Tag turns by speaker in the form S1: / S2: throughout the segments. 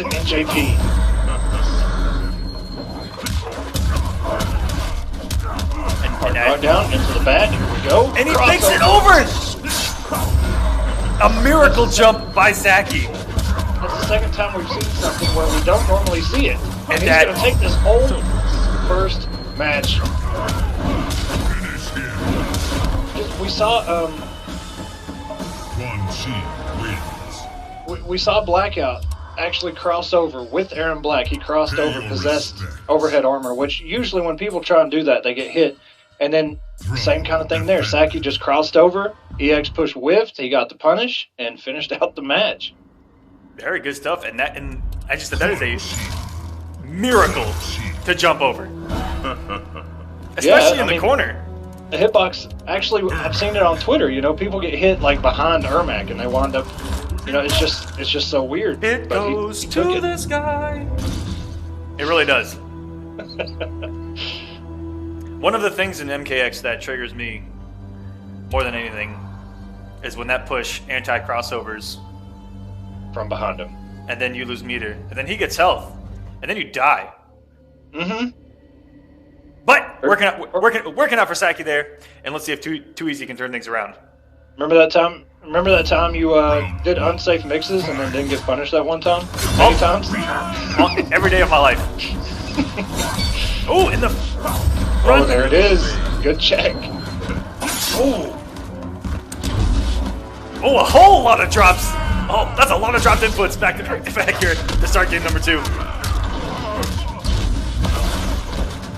S1: an NJP. And down into the bat. Here we go.
S2: And he makes it over! A miracle jump by Saki.
S1: That's the second time we've seen something where we don't normally see it. And he's going to take this whole first match. We saw, we saw Blackout actually cross over with Aaron Black. He crossed over, possessed overhead armor, which usually when people try and do that, they get hit. And then same kind of thing there. Saki just crossed over, EX push whiffed, he got the punish, and finished out the match.
S2: Very good stuff, and I just said that is a miracle to jump over. Especially in the corner.
S1: The hitbox, actually, I've seen it on Twitter, you know, people get hit like behind Ermac and they wind up, you know, it's just so weird.
S2: It goes to the sky. It really does. One of the things in MKX that triggers me more than anything is when that push anti-crossovers
S1: from behind him.
S2: And then you lose meter. And then he gets health. And then you die.
S1: Mm-hmm.
S2: But working out for Saki there. And let's see if Too Easy can turn things around.
S1: Remember that time you did unsafe mixes and then didn't get punished that one time? Many times?
S2: Every day of my life. Oh, in the
S1: run. Oh, there it is. Good check.
S2: Oh. Oh, a whole lot of drops. Oh, that's a lot of dropped inputs back here to start game number 2.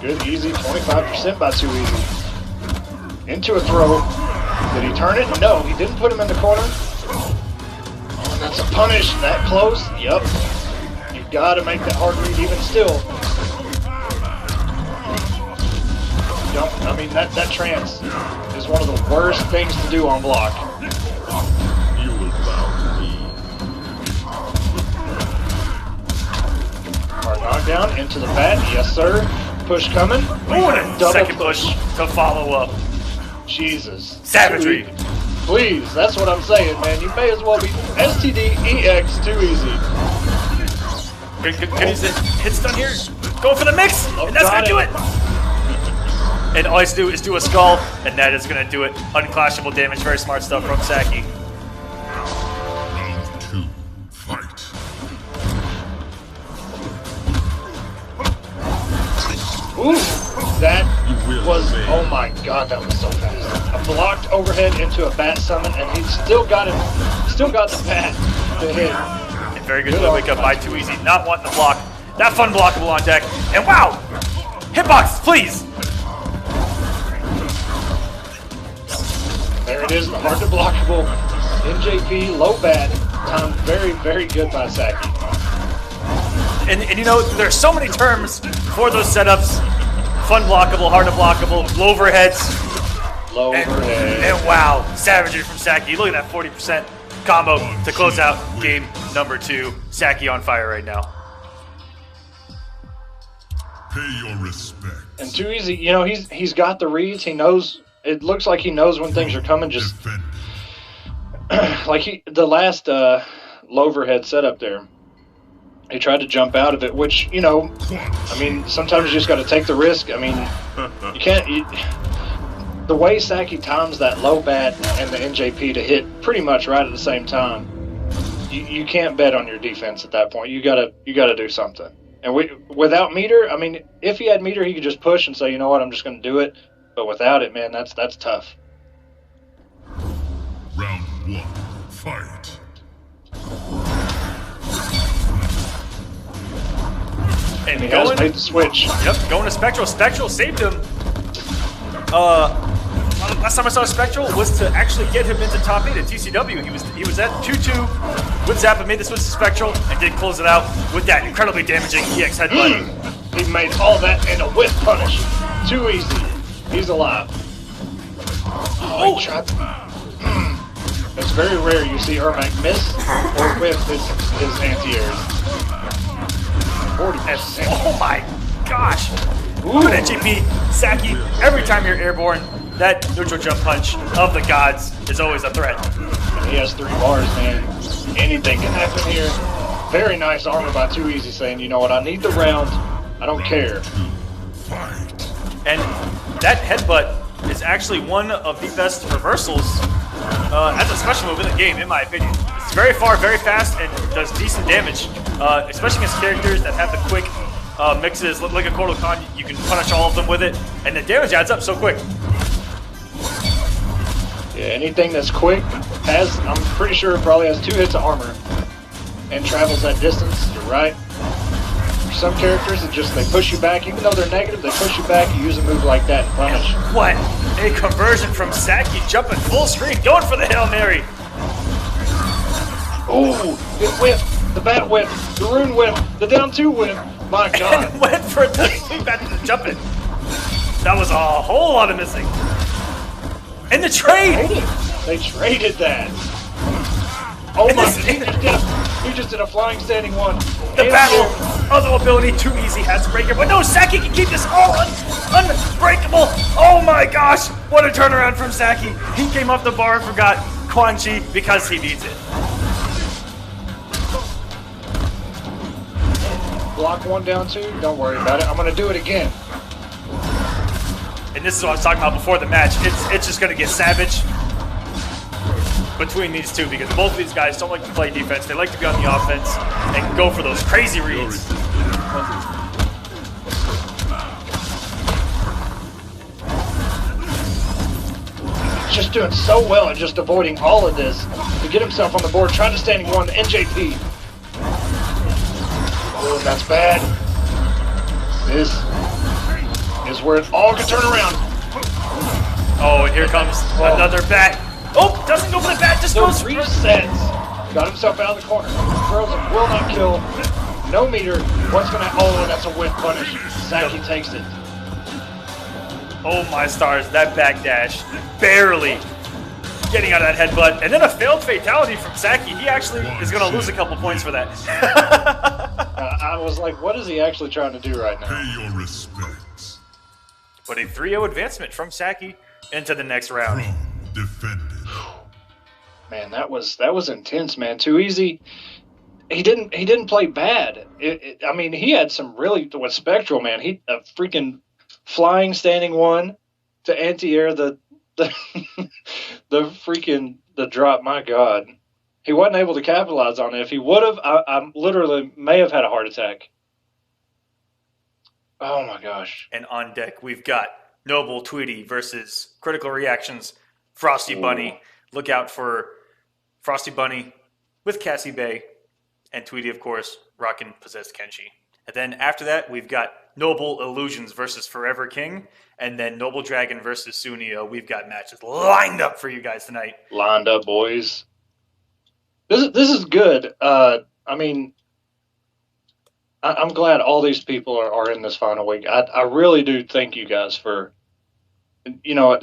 S1: Good, easy, 25% by Too Easy. Into a throw. Did he turn it? No, he didn't put him in the corner. Oh, and that's a punish. That close? Yep. You've got to make that hard read even still. I mean, that trance is one of the worst things to do on block. Hard knockdown into the bat. Yes, sir. Push coming.
S2: Ooh, and a double second push to follow up.
S1: Jesus.
S2: Savagery.
S1: Please, that's what I'm saying, man. You may as well be STD EX Too Easy.
S2: Can he say hits done here? Go for the mix, and that's gonna do it. And all I do is do a skull, and that is gonna do it. Unclashable damage, very smart stuff from Saki.
S3: Round 2, fight.
S1: Ooh, that was, oh my god, that was so fast. A blocked overhead into a bat summon, and he still got the bat to hit.
S2: And very good wake up by Too Easy, not wanting to block. That fun blockable on deck, and wow! Hitbox, please!
S1: There it is, the hard to blockable NJP low bat, timed very, very good by Saki.
S2: And you know, there's so many terms for those setups. Fun blockable, hard to blockable, low overheads.
S1: Low overhead.
S2: And wow, savagery from Saki. Look at that 40% combo to close out game number 2. Saki on fire right now.
S3: Pay your respect.
S1: And Too Easy, you know, he's got the reads. He knows, it looks like he knows when things are coming. Just like the last low overhead setup there. He tried to jump out of it, which, you know, I mean, sometimes you just got to take the risk. I mean, you can't. The way Saki times that low bat and the NJP to hit pretty much right at the same time, you can't bet on your defense at that point. You gotta do something. And without meter, I mean, if he had meter, he could just push and say, you know what, I'm just going to do it. But without it, man, that's tough.
S3: Round 1, fight.
S1: And he has made the switch.
S2: Yep, going to Spectral. Spectral saved him. Last time I saw Spectral was to actually get him into top 8 at TCW. He was at 2-2 with Zap and made the switch to Spectral and did close it out with that incredibly damaging EX headbutt.
S1: He made all that in a whiff punish. Too easy. He's alive. Oh, it's very rare you see Ermac miss or whiff his anti-airs. 40%.
S2: Oh my gosh! Good NGP, Saki. Every time you're airborne, that neutral jump punch of the gods is always a threat.
S1: He has 3 bars, man. Anything can happen here. Very nice armor by Too Easy, saying, you know what, I need the round. I don't care.
S3: Fight.
S2: And that headbutt is actually one of the best reversals as a special move in the game, in my opinion. It's very far, very fast, and does decent damage, especially against characters that have the quick mixes. Like a Kotal Khan, you can punish all of them with it, and the damage adds up so quick.
S1: Yeah, anything that's quick has, I'm pretty sure it probably has 2 hits of armor and travels that distance. You're right. For some characters, it just, they push you back. Even though they're negative, they push you back. You use a move like that and punish.
S2: What? A conversion from Saki, jumping full screen, going for the Hail Mary.
S1: Oh, good whip. The bat whip. The rune whip. The down 2 whip. My God.
S2: And went for the sweep back to the jumping. That was a whole lot of missing. And the trade!
S1: They traded that. Oh my God, he just did a flying standing one.
S2: The battle of the ability, Too Easy has to break it, but no, Saki can keep this all unbreakable. Oh my gosh, what a turnaround from Saki. He came off the bar and forgot Quan Chi because he needs it.
S1: Block 1 down 2, don't worry about it. I'm gonna do it again.
S2: And this is what I was talking about before the match. It's just gonna get savage between these two because both of these guys don't like to play defense. They like to be on the offense and go for those crazy reads.
S1: He's just doing so well at just avoiding all of this to get himself on the board, trying to standing one, the NJP. Oh, that's bad. This is where it all can turn around.
S2: Oh, and here comes another bat. Oh, doesn't go for the bat, just goes.
S1: Resets. Got himself out of the corner. Throws him, will not kill. No meter. What's gonna? Oh, that's a whip punish. Saki takes it.
S2: Oh my stars, that backdash. Barely getting out of that headbutt. And then a failed fatality from Saki. He actually is gonna lose a couple points for that.
S1: I was like, what is he actually trying to do right now?
S3: Pay your respects.
S2: But a 3-0 advancement from Saki into the next round.
S3: Defended.
S1: Man, that was intense, man. Too Easy. He didn't play bad. I mean, he had some really with Spectral, man. He a freaking flying standing one to anti-air the the drop. My God, he wasn't able to capitalize on it. If he would have, I literally may have had a heart attack. Oh my gosh.
S2: And on deck, we've got Noble Tweety versus Critical Reactions Frosty Bunny. Look out for Frosty Bunny with Cassie Bay and Tweety, of course, rocking Possessed Kenshi. And then after that, we've got Noble Illusions versus Forever King, and then Noble Dragon versus Sunio. We've got matches lined up for you guys tonight.
S1: Lined up, boys. This is good. I mean, I'm glad all these people are in this final week. I really do thank you guys for, you know,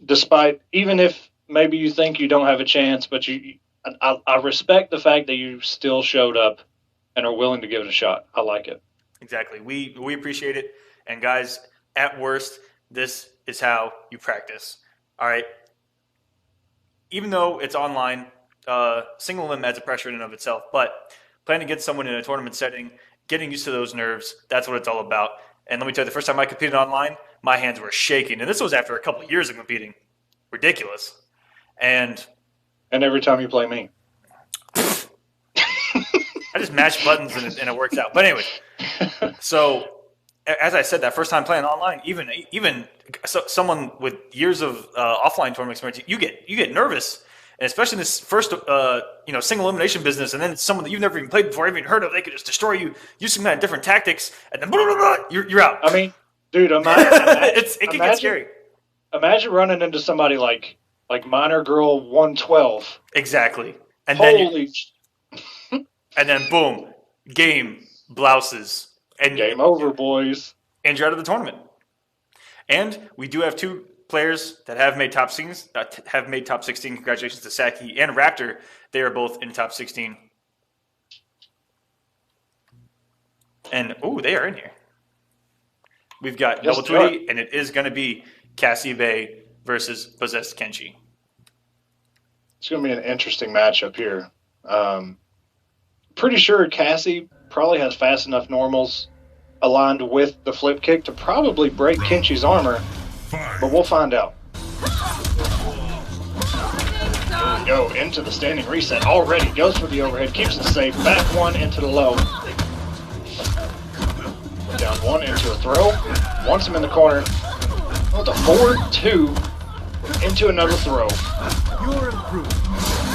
S1: despite, even if maybe you think you don't have a chance, but I respect the fact that you still showed up and are willing to give it a shot. I like it.
S2: Exactly. We appreciate it. And guys, at worst, this is how you practice. All right. Even though it's online, single limb adds a pressure in and of itself, but playing against someone in a tournament setting, getting used to those nerves, that's what it's all about. And let me tell you, the first time I competed online, my hands were shaking. And this was after a couple of years of competing. Ridiculous. And
S1: every time you play me.
S2: I just mash buttons and it works out. But anyway, so as I said, that first time playing online, even someone with years of offline tournament experience, you get nervous. And especially in this first, single elimination business, and then it's someone that you've never even played before, even heard of, they could just destroy you using that different tactics, and then blah, blah, blah, you're out.
S1: I mean, dude, it
S2: can get scary.
S1: Imagine running into somebody like Minor Girl 112.
S2: Exactly. And
S1: Holy
S2: then boom, game, blouses. And
S1: game over, boys.
S2: And you're out of the tournament. And we do have two players that have made top 16. Congratulations to Saki and Raptor. They are both in top 16. And they are in here. We've got Noble Tweety, and it is going to be Cassie Bay versus Possessed Kenshi.
S1: It's going to be an interesting matchup here. pretty sure Cassie probably has fast enough normals aligned with the flip kick to probably break Kenchi's armor, but we'll find out. Here we go, into the standing reset already, goes for the overhead, keeps it safe, back one into the low. Down one into a throw, wants him in the corner. Oh, the forward two into another throw.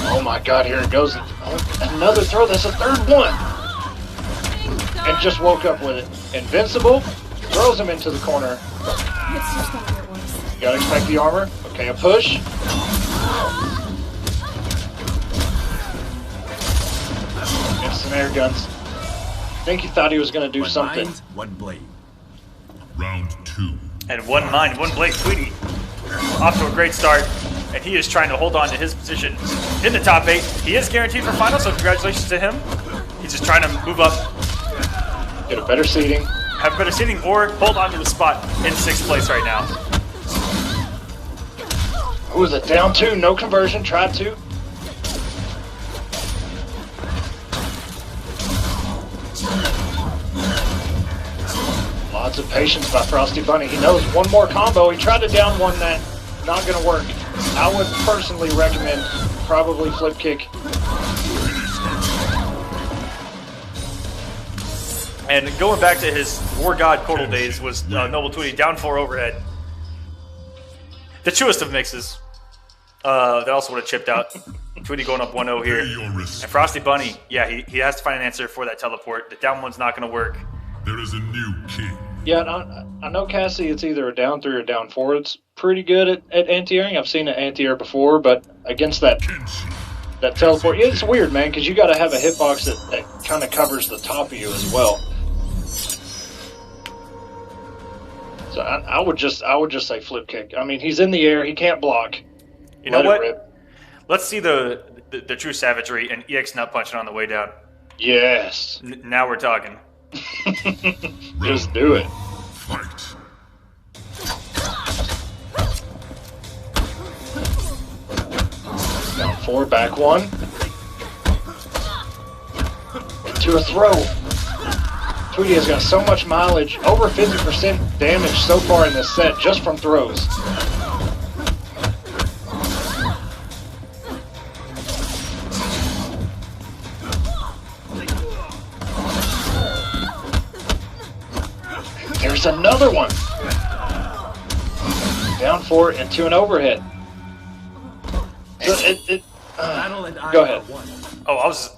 S1: Oh my god, here it goes. Oh, another throw, that's a third one. And just woke up with it. Invincible, throws him into the corner. You gotta expect the armor. Okay, a push. Instant air guns. I think he thought he was gonna do something.
S4: One blade.
S3: Round 2.
S2: And one mind, one blade. Tweety off to a great start, and he is trying to hold on to his position in the top 8. He is guaranteed for final, so congratulations to him. He's just trying to move up,
S1: Get a better seating.
S2: have better seating, or hold on to the spot in 6th place right now.
S1: Who was it? Down 2, no conversion, tried to. Lots of patience by Frosty Bunny. He knows one more combo. He tried to down one that, not gonna work. I would personally recommend probably flip kick.
S2: And going back to his War God Cordal days was Noble Tweety, down 4 overhead. The truest of mixes. That also would have chipped out. Tweety going up 1-0 here. And Frosty Bunny, yeah, he has to find an answer for that teleport. The down one's not going to work.
S3: There is a new king.
S1: Yeah, I know Cassie, it's either a down 3 or down 4. It's pretty good at anti-airing. I've seen it anti-air before, but against that teleport, yeah, it's weird, man, because you got to have a hitbox that kind of covers the top of you as well. So I would just say flip kick. I mean, he's in the air, he can't block.
S2: You know what? Let's see the true savagery and EX nut punching on the way down.
S1: Yes.
S2: Now we're talking.
S1: Just do it.
S3: Fight.
S1: Down 4, back 1. Into a throw. Tweety has got so much mileage, over 50% damage so far in this set just from throws. There's another one. Down 4 into an overhead. So go ahead.
S2: Oh, I was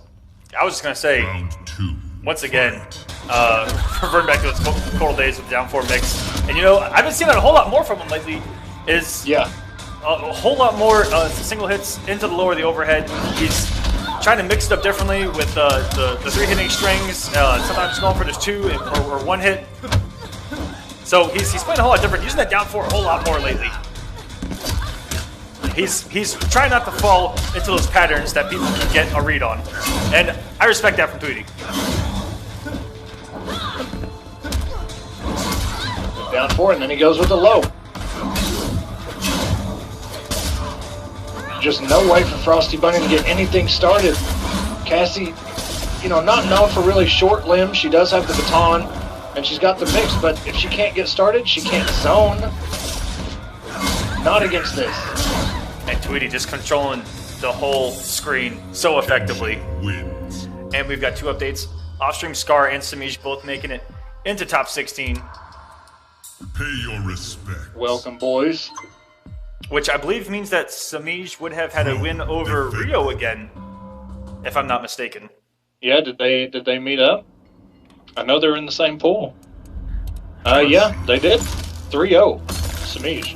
S2: just gonna say,
S3: Round 2.
S2: once again, reverting back to his Coral days with down 4 mix, and you know, I've been seeing that a whole lot more from him lately. Is
S1: Yeah.
S2: a whole lot more single hits into the lower of the overhead. He's trying to mix it up differently with the 3 hitting strings. Sometimes going for just 2 or 1 hit. So he's playing a whole lot different, using that down 4 a whole lot more lately. He's trying not to fall into those patterns that people can get a read on. And I respect that from Tweety.
S1: Down 4, and then he goes with the low. Just no way for Frosty Bunny to get anything started. Cassie, you know, not known for really short limbs. She does have the baton, and she's got the mix, but if she can't get started, she can't zone. Not against this.
S2: And Tweety just controlling the whole screen so effectively.
S3: Wins.
S2: And we've got 2 updates. Offstream Scar and Semiij both making it into top 16.
S3: Pay your respect.
S1: Welcome, boys.
S2: Which I believe means that Semiij would have had a win over Rio again, if I'm not mistaken.
S1: Yeah, did they meet up? I know they're in the same pool. Yeah, they did. 3-0. Semiij.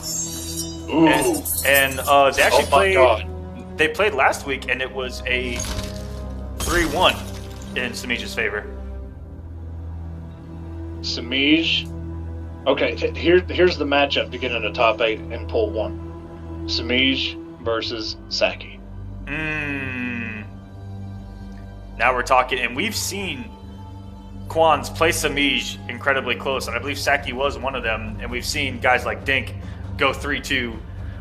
S1: Ooh.
S2: And they actually
S1: my God.
S2: They played last week, and it was a 3-1 in Semiij's favor.
S1: Semiij. Okay, here's the matchup to get into top 8 in pool 1. Semiij versus Saki.
S2: Now we're talking, and we've seen Quans play Semiij incredibly close, and I believe Saki was one of them, and we've seen guys like Dink go 3-2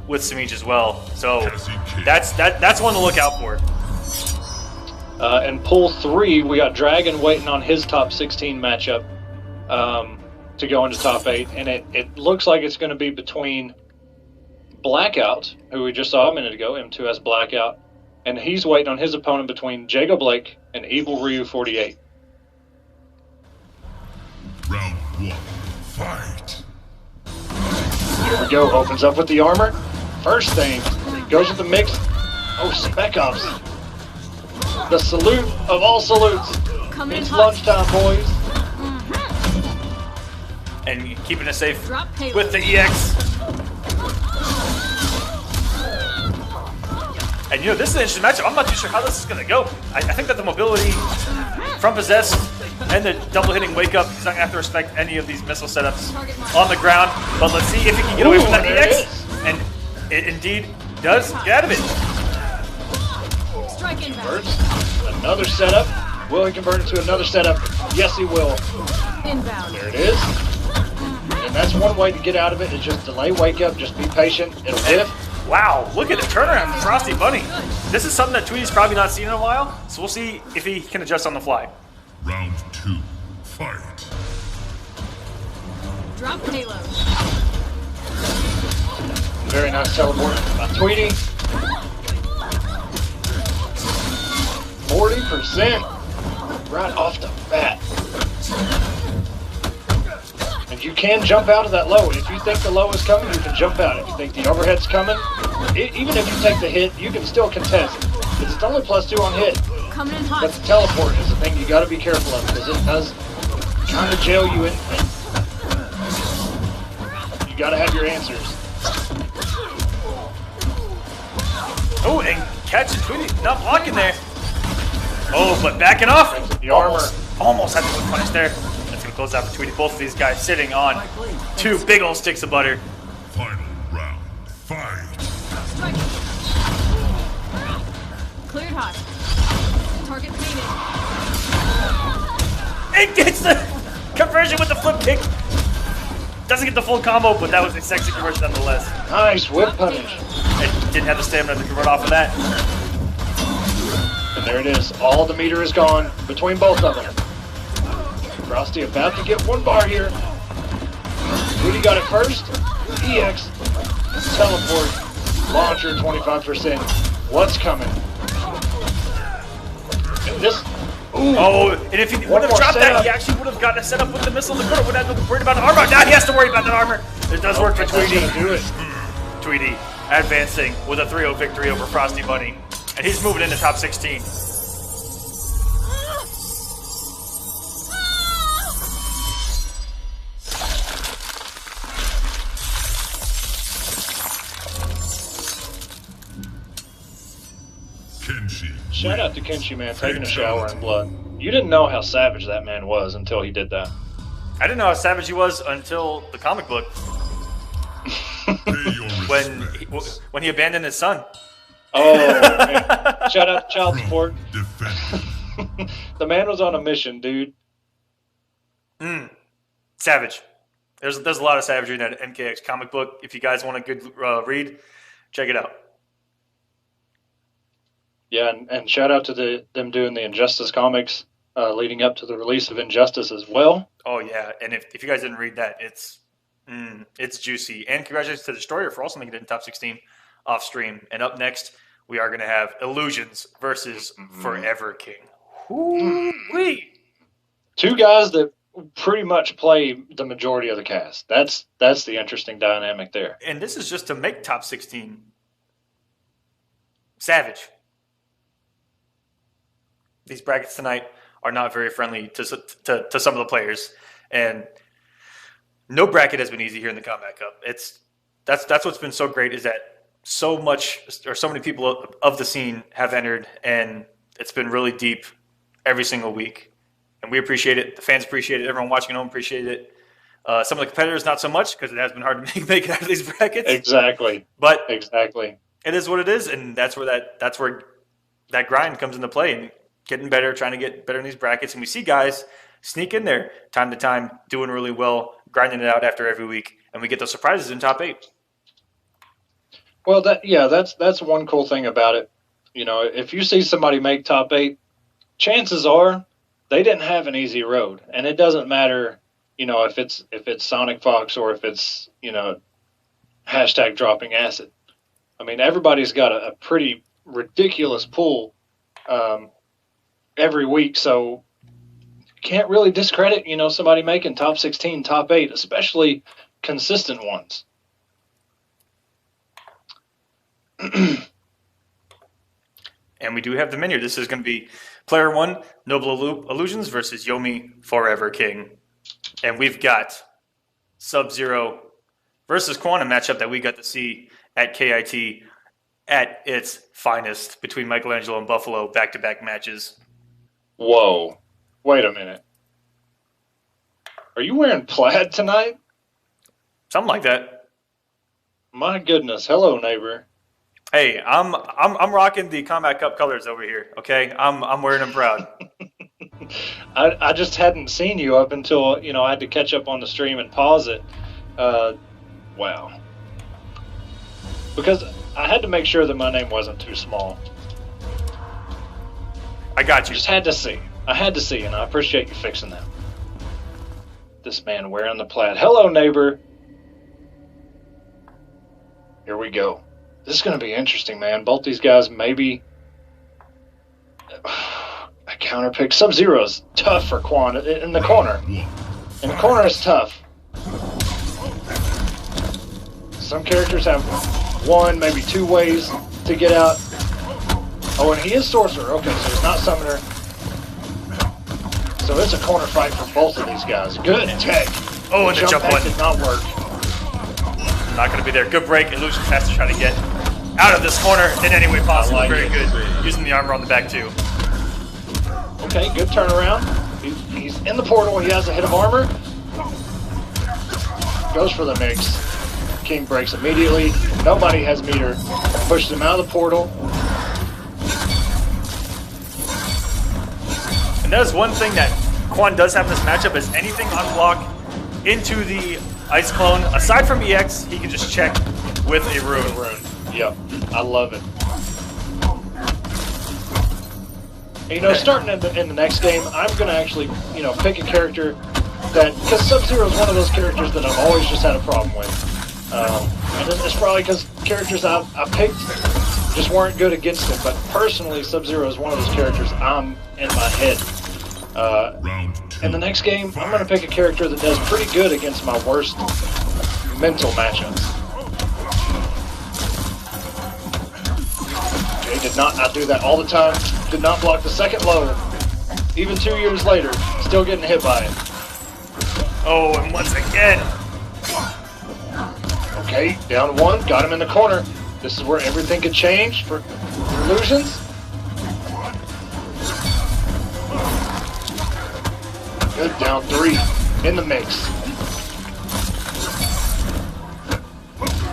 S2: with Semiij as well. So that's one to look out for.
S1: And pool 3, we got Dragon waiting on his top 16 matchup to go into top 8. And it looks like it's going to be between Blackout, who we just saw a minute ago, M2S Blackout, and he's waiting on his opponent between Jago Blake and Evil Ryu 48.
S3: Round 1, fight.
S1: Here we go, opens up with the armor. First thing, goes with the mix. Oh, Spec Ops. The salute of all salutes. It's lunchtime, boys.
S2: And keeping it safe with the EX. And you know, this is an interesting matchup. I'm not too sure how this is going to go. I think that the mobility from Possessed and the double hitting wake up, he's not going to have to respect any of these missile setups on the ground. But let's see if he can get away from that EX. And it indeed does get out of it.
S1: Converts. Another setup. Will he convert it to another setup? Yes, he will. There it is. And that's one way to get out of it, is just delay wake up, just be patient. It'll hit.
S2: Wow, look at the turnaround from Frosty Bunny. This is something that Tweety's probably not seen in a while, so we'll see if he can adjust on the fly.
S3: Round 2, fight.
S4: Drop payload.
S1: Very nice teleport by Tweety. 40% right off the bat. And you can jump out of that low. If you think the low is coming, you can jump out. If you think the overhead's coming, even if you take the hit, you can still contest. It's only +2 on hit.
S4: Coming in hot.
S1: But the teleport is the thing you got to be careful of, because it does kind of jail you in. You got to have your answers.
S2: Oh, and catch Tweety, not blocking there. Oh, but backing off.
S1: The armor.
S2: Almost had to put punish there. That's going to close out for Tweety. Both of these guys sitting on 2 big old sticks of butter.
S3: Final round, fight.
S4: Cleared hot. Target painted.
S2: It gets the conversion with the flip kick. Doesn't get the full combo, but that was a sexy conversion nonetheless.
S1: Nice whip punish.
S2: And didn't have the stamina to convert off of that.
S1: And there it is. All the meter is gone between both of them. Frosty about to get 1 bar here. Rudy got it first. EX. Teleport. Launcher 25%. What's coming? And this. Ooh.
S2: Oh, and if he would have dropped that, he actually would have gotten a setup with the missile in the corner. Wouldn't have to worry about the armor. Now he has to worry about that armor. It does work for Tweety.
S1: Do it.
S2: Tweety advancing with a 3-0 victory over Frosty Bunny. And he's moving into top 16.
S3: Kenshi.
S1: Shout out to Kenshi, man, taking a shower in blood. You didn't know how savage that man was until he did that.
S2: I didn't know how savage he was until the comic book. when he abandoned his son.
S1: Oh, man. Shout out to child support.
S3: Defend.
S1: The man was on a mission, dude.
S2: Savage. There's a lot of savagery in that MKX comic book. If you guys want a good read, check it out.
S1: Yeah, and shout out to them doing the Injustice comics leading up to the release of Injustice as well.
S2: Oh yeah, and if you guys didn't read that, it's juicy. And congratulations to Destroyer for also making it in top 16 off stream. And up next, we are going to have Illusions versus Forever King. Woo-wee.
S1: 2 guys that pretty much play the majority of the cast. That's the interesting dynamic there.
S2: And this is just to make top 16. Savage. These brackets tonight are not very friendly to some of the players, and no bracket has been easy here in the Kombat Cup. That's what's been so great, is that so many people of the scene have entered, and it's been really deep every single week, and we appreciate it. The fans appreciate it. Everyone watching at home appreciate it. Some of the competitors not so much, because it has been hard to make it out of these brackets.
S1: Exactly.
S2: But
S1: exactly,
S2: it is what it is, and that's where that grind comes into play. And getting better, trying to get better in these brackets. And we see guys sneak in there time to time, doing really well, grinding it out after every week. And we get those surprises in top 8.
S1: Well, that's one cool thing about it. You know, if you see somebody make top 8, chances are they didn't have an easy road, and it doesn't matter, you know, if it's SonicFox or if it's, you know, hashtag dropping acid. I mean, everybody's got a pretty ridiculous pool every week, so you can't really discredit, you know, somebody making top 16, top 8, especially consistent ones.
S2: And we do have the menu. This is going to be Player 1, Noble Illusions versus Yomi Forever King. And we've got SUB-ZER versus Quantum matchup that we got to see at KIT at its finest between Michelangelo and Buffalo back-to-back matches.
S1: Whoa. Wait a minute. Are you wearing plaid tonight?
S2: Something like that.
S1: My goodness. Hello, neighbor.
S2: Hey, I'm rocking the Kombat Cup colors over here. Okay, I'm wearing them proud.
S1: I just hadn't seen you up until, you know, I had to catch up on the stream and pause it. Wow. Because I had to make sure that my name wasn't too small.
S2: I got you.
S1: Just had to see. I had to see, and I appreciate you fixing that. This man wearing the plaid. Hello, neighbor. Here we go. This is going to be interesting, man. Both these guys maybe a counter pick. SUB-ZER is tough for Quan in the corner. In the corner is tough. Some characters have one, maybe two ways to get out. Oh, and he is Sorcerer. Okay, so he's not Summoner. So it's a corner fight for both of these guys. Good tech.
S2: Oh, and the jump one
S1: did not work.
S2: Not going to be there. Good break. Illusion has to try to get out of this corner in any way possible. Very good. Using the armor on the back, too.
S1: Okay, good turnaround. He's in the portal. He has a hit of armor. Goes for the mix. King breaks immediately. Nobody has meter. Pushes him out of the portal.
S2: And that is one thing that Quan does have in this matchup is anything on block into the Ice Clone. Aside from EX, he can just check with a rune.
S1: Yep, I love it. And, you know, starting in the next game, I'm going to actually, you know, pick a character that, because SUB-ZER is one of those characters that I've always just had a problem with. And it's probably because characters I picked just weren't good against him. But personally, SUB-ZER is one of those characters I'm in my head. In the next game, I'm going to pick a character that does pretty good against my worst mental matchups. Okay, did not do that all the time. Did not block the second low. Even 2 years later, still getting hit by it.
S2: Oh, and once again.
S1: Okay, down one, got him in the corner. This is where everything could change for Illusions. Good, down three, in the mix.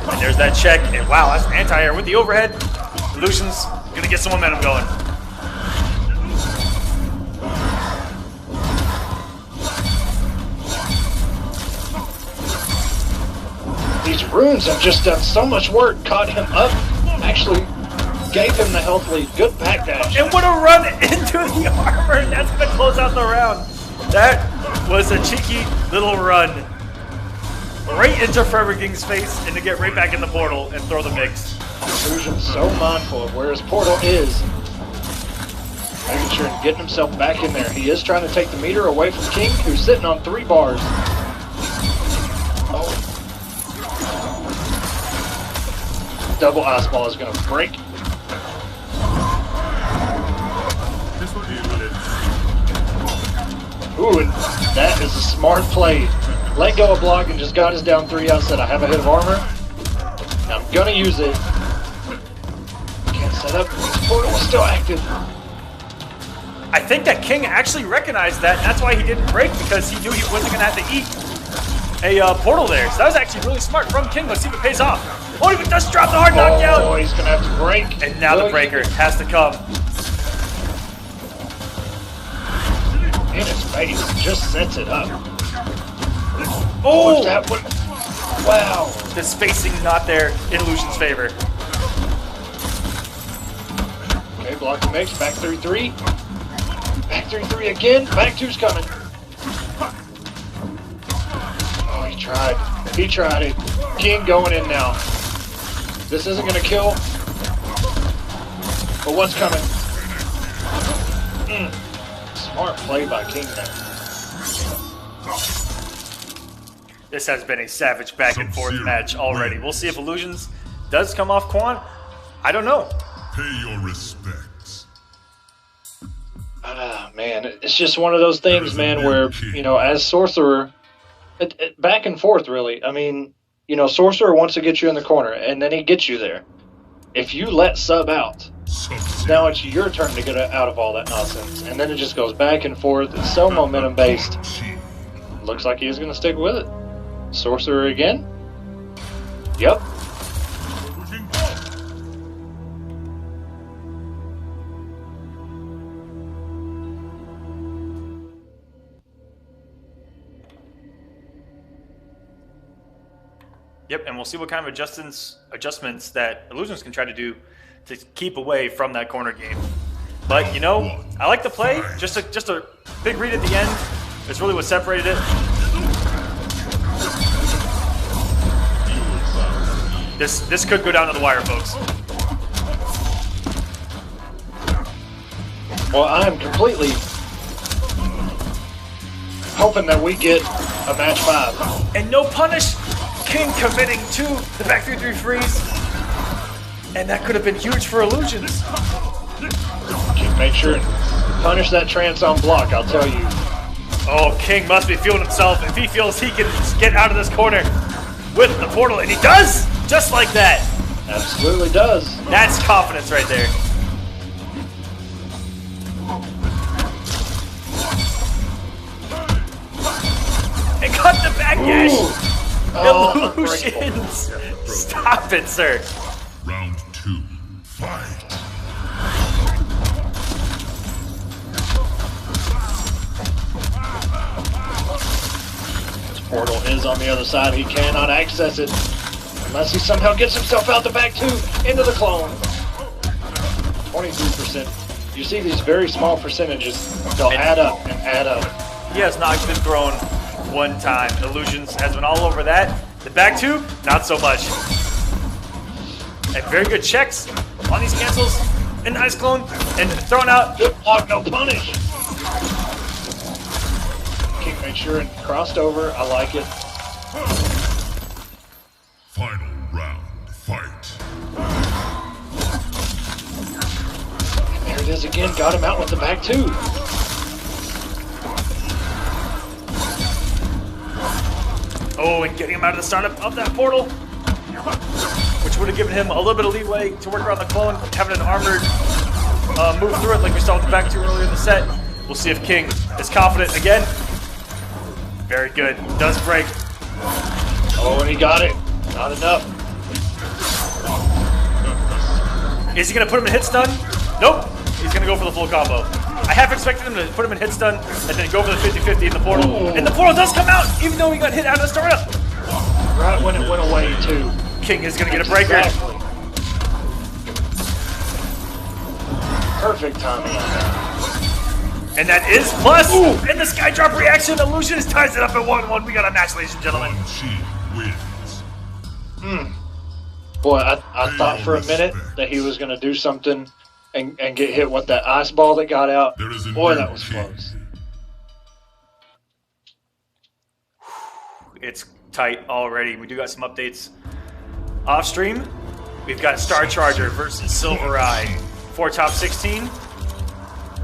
S2: And there's that check, and wow, that's an anti-air with the overhead. Illusions gonna get some momentum going.
S1: These runes have just done so much work, caught him up, actually gave him the health lead. Good backdash.
S2: And what a run into the armor! That's gonna close out the round. That was a cheeky little run. Right into Forever King's face and to get right back in the portal and throw the mix.
S1: Illusion's so mindful of where his portal is. Making sure and getting himself back in there. He is trying to take the meter away from King, who's sitting on 3 bars. Oh. Double ice ball is going to break. Ooh, and that is a smart play. Let go of block and just got us down 3 out. Said I have a hit of armor. I'm going to use it. Can't set up. This portal is still active.
S2: I think that King actually recognized that, and that's why he didn't break, because he knew he wasn't going to have to eat a portal there. So that was actually really smart from King. Let's see if it pays off. Oh, he just dropped the hard knockdown.
S1: Oh, he's going to have to break.
S2: And now the breaker has to come.
S1: In his face, just sets it up.
S2: Oh!
S1: That one. Wow.
S2: The spacing not there in Illusion's favor.
S1: Okay, block the mix, back 3-3. Back 3-3 again. Back 2's coming. Oh, he tried. He tried it. King going in now. This isn't going to kill. But what's coming? Smart play by King there.
S2: This has been a savage back and forth match already. We'll see if Illusions does come off Quan. I don't know.
S3: Pay your respects.
S1: Man, it's just one of those things, man, where, you know, as Sorcerer, back and forth, really. I mean, you know, Sorcerer wants to get you in the corner, and then he gets you there. If you let Sub out, now it's your turn to get out of all that nonsense. And then it just goes back and forth. It's so momentum-based. Looks like he's going to stick with it. Sorcerer again? Yep.
S2: Yep, and we'll see what kind of adjustments that Illusions can try to do to keep away from that corner game. But, you know, I like the play. Just a big read at the end. It's really what separated it. This could go down to the wire, folks.
S1: Well, I'm completely hoping that we get a match 5.
S2: And no punish. King committing to the back 3-3 freeze. And that could have been huge for Illusions.
S1: Make sure and punish that trance on block, I'll tell you.
S2: Oh, King must be feeling himself if he feels he can get out of this corner with the portal. And he does! Just like that.
S1: Absolutely does.
S2: That's confidence right there. And cut the back dash. Illusions. Stop it, sir.
S3: Round 2, fight.
S1: This portal is on the other side. He cannot access it unless he somehow gets himself out the back 2 into the clone. 23%. You see these very small percentages. They'll add up and add up.
S2: He has not been thrown one time. Illusions has been all over that. The back 2, not so much. And very good checks on these cancels. And nice clone. And thrown out.
S1: Good block, no punish. King made sure and crossed over. I like it.
S3: Final round, fight.
S1: And there it is again. Got him out with the back 2.
S2: Oh, and getting him out of the startup of that portal, which would have given him a little bit of leeway to work around the clone, having an armored move through it like we saw with the back 2 earlier in the set. We'll see if King is confident again. Very good. Does break.
S1: Oh, and he got it. Not enough.
S2: Is he going to put him in hit stun? Nope. He's going to go for the full combo. I half expected him to put him in hit stun and then go for the 50-50 in the portal. Ooh. And the portal does come out, even though he got hit out of the startup.
S1: Right when it went away, too.
S2: King is going to get a breaker.
S1: Exactly. Perfect timing on that.
S2: And that is plus. Ooh. And the sky drop reaction. Illusions ties it up at 1-1. We got a match, ladies and gentlemen.
S3: Wins.
S1: Boy, I thought for a minute that he was going to do something and get hit with that ice ball that got out. Boy, that was close.
S2: It's tight already. We do got some updates off stream. We've got Star Charger versus Semiij for top 16.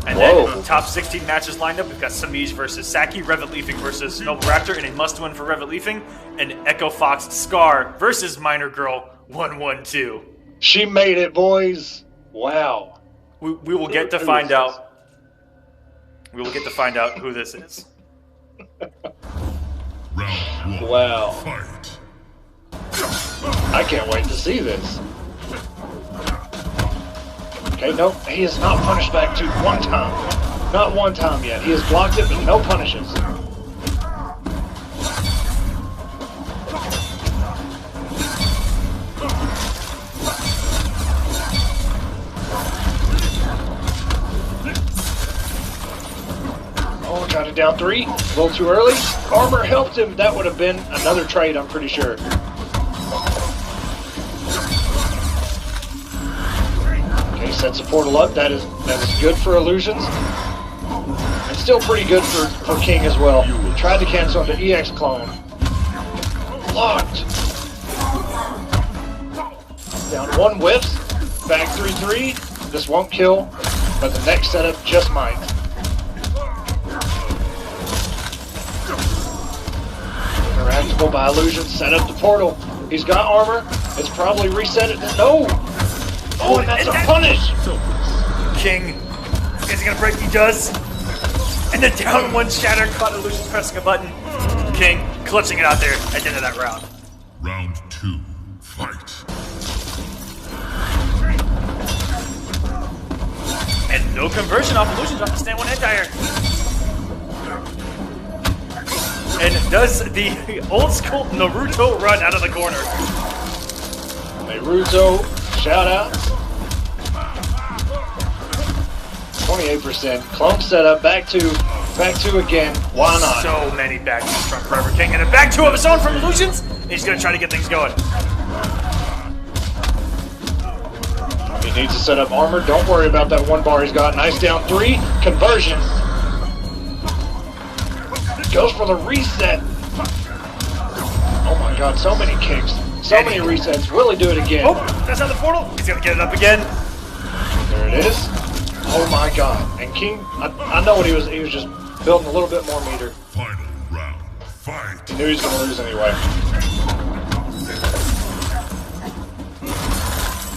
S2: And then top 16 matches lined up. We've got Semiij versus Saki, revetleafing versus Noble Raptor in a must-win for revetleafing, and Echo Fox Scar versus Minor Girl 1-1-2.
S1: She made it, boys. Wow.
S2: We will get to find out. We will get to find out who this is.
S3: Round 1.
S1: Wow.
S3: Fight.
S1: I can't wait to see this. Okay, nope. He is not punished back to one time. Not one time yet. He has blocked it, but no punishes. Got it down 3. A little too early. Armor helped him. That would have been another trade, I'm pretty sure. Okay, sets the portal up. That is good for illusions. And still pretty good for King as well. Tried to cancel into EX clone. Locked. Down 1 whiffs. Back 3-3. This won't kill, but the next setup just might. Interactable by illusion. Set up the portal. He's got armor. It's probably reset it. No! Oh, and that's a punish!
S2: King. Is he gonna break? He does. And the down 1 shatter caught illusion pressing a button. King clutching it out there at the end of that round.
S3: Round 2, fight.
S2: And no conversion off illusions off the stand 1 anti-air. And does the old school Naruto run out of the corner.
S1: Naruto, shout out. 28%. Clone setup, back two again. Why not?
S2: So many back twos from Forever King and a back two of his own from illusions. And he's gonna try to get things going.
S1: He needs to set up armor. Don't worry about that 1 bar he's got. Nice down 3. Conversion. Goes for the reset. Oh my god, so many kicks. So many resets. Will he do it again?
S2: Oh, that's not the portal. He's gonna get it up again.
S1: There it is. Oh my god. And King, I know what he was just building a little bit more meter.
S3: Final round, fight.
S1: He knew he was going to lose anyway.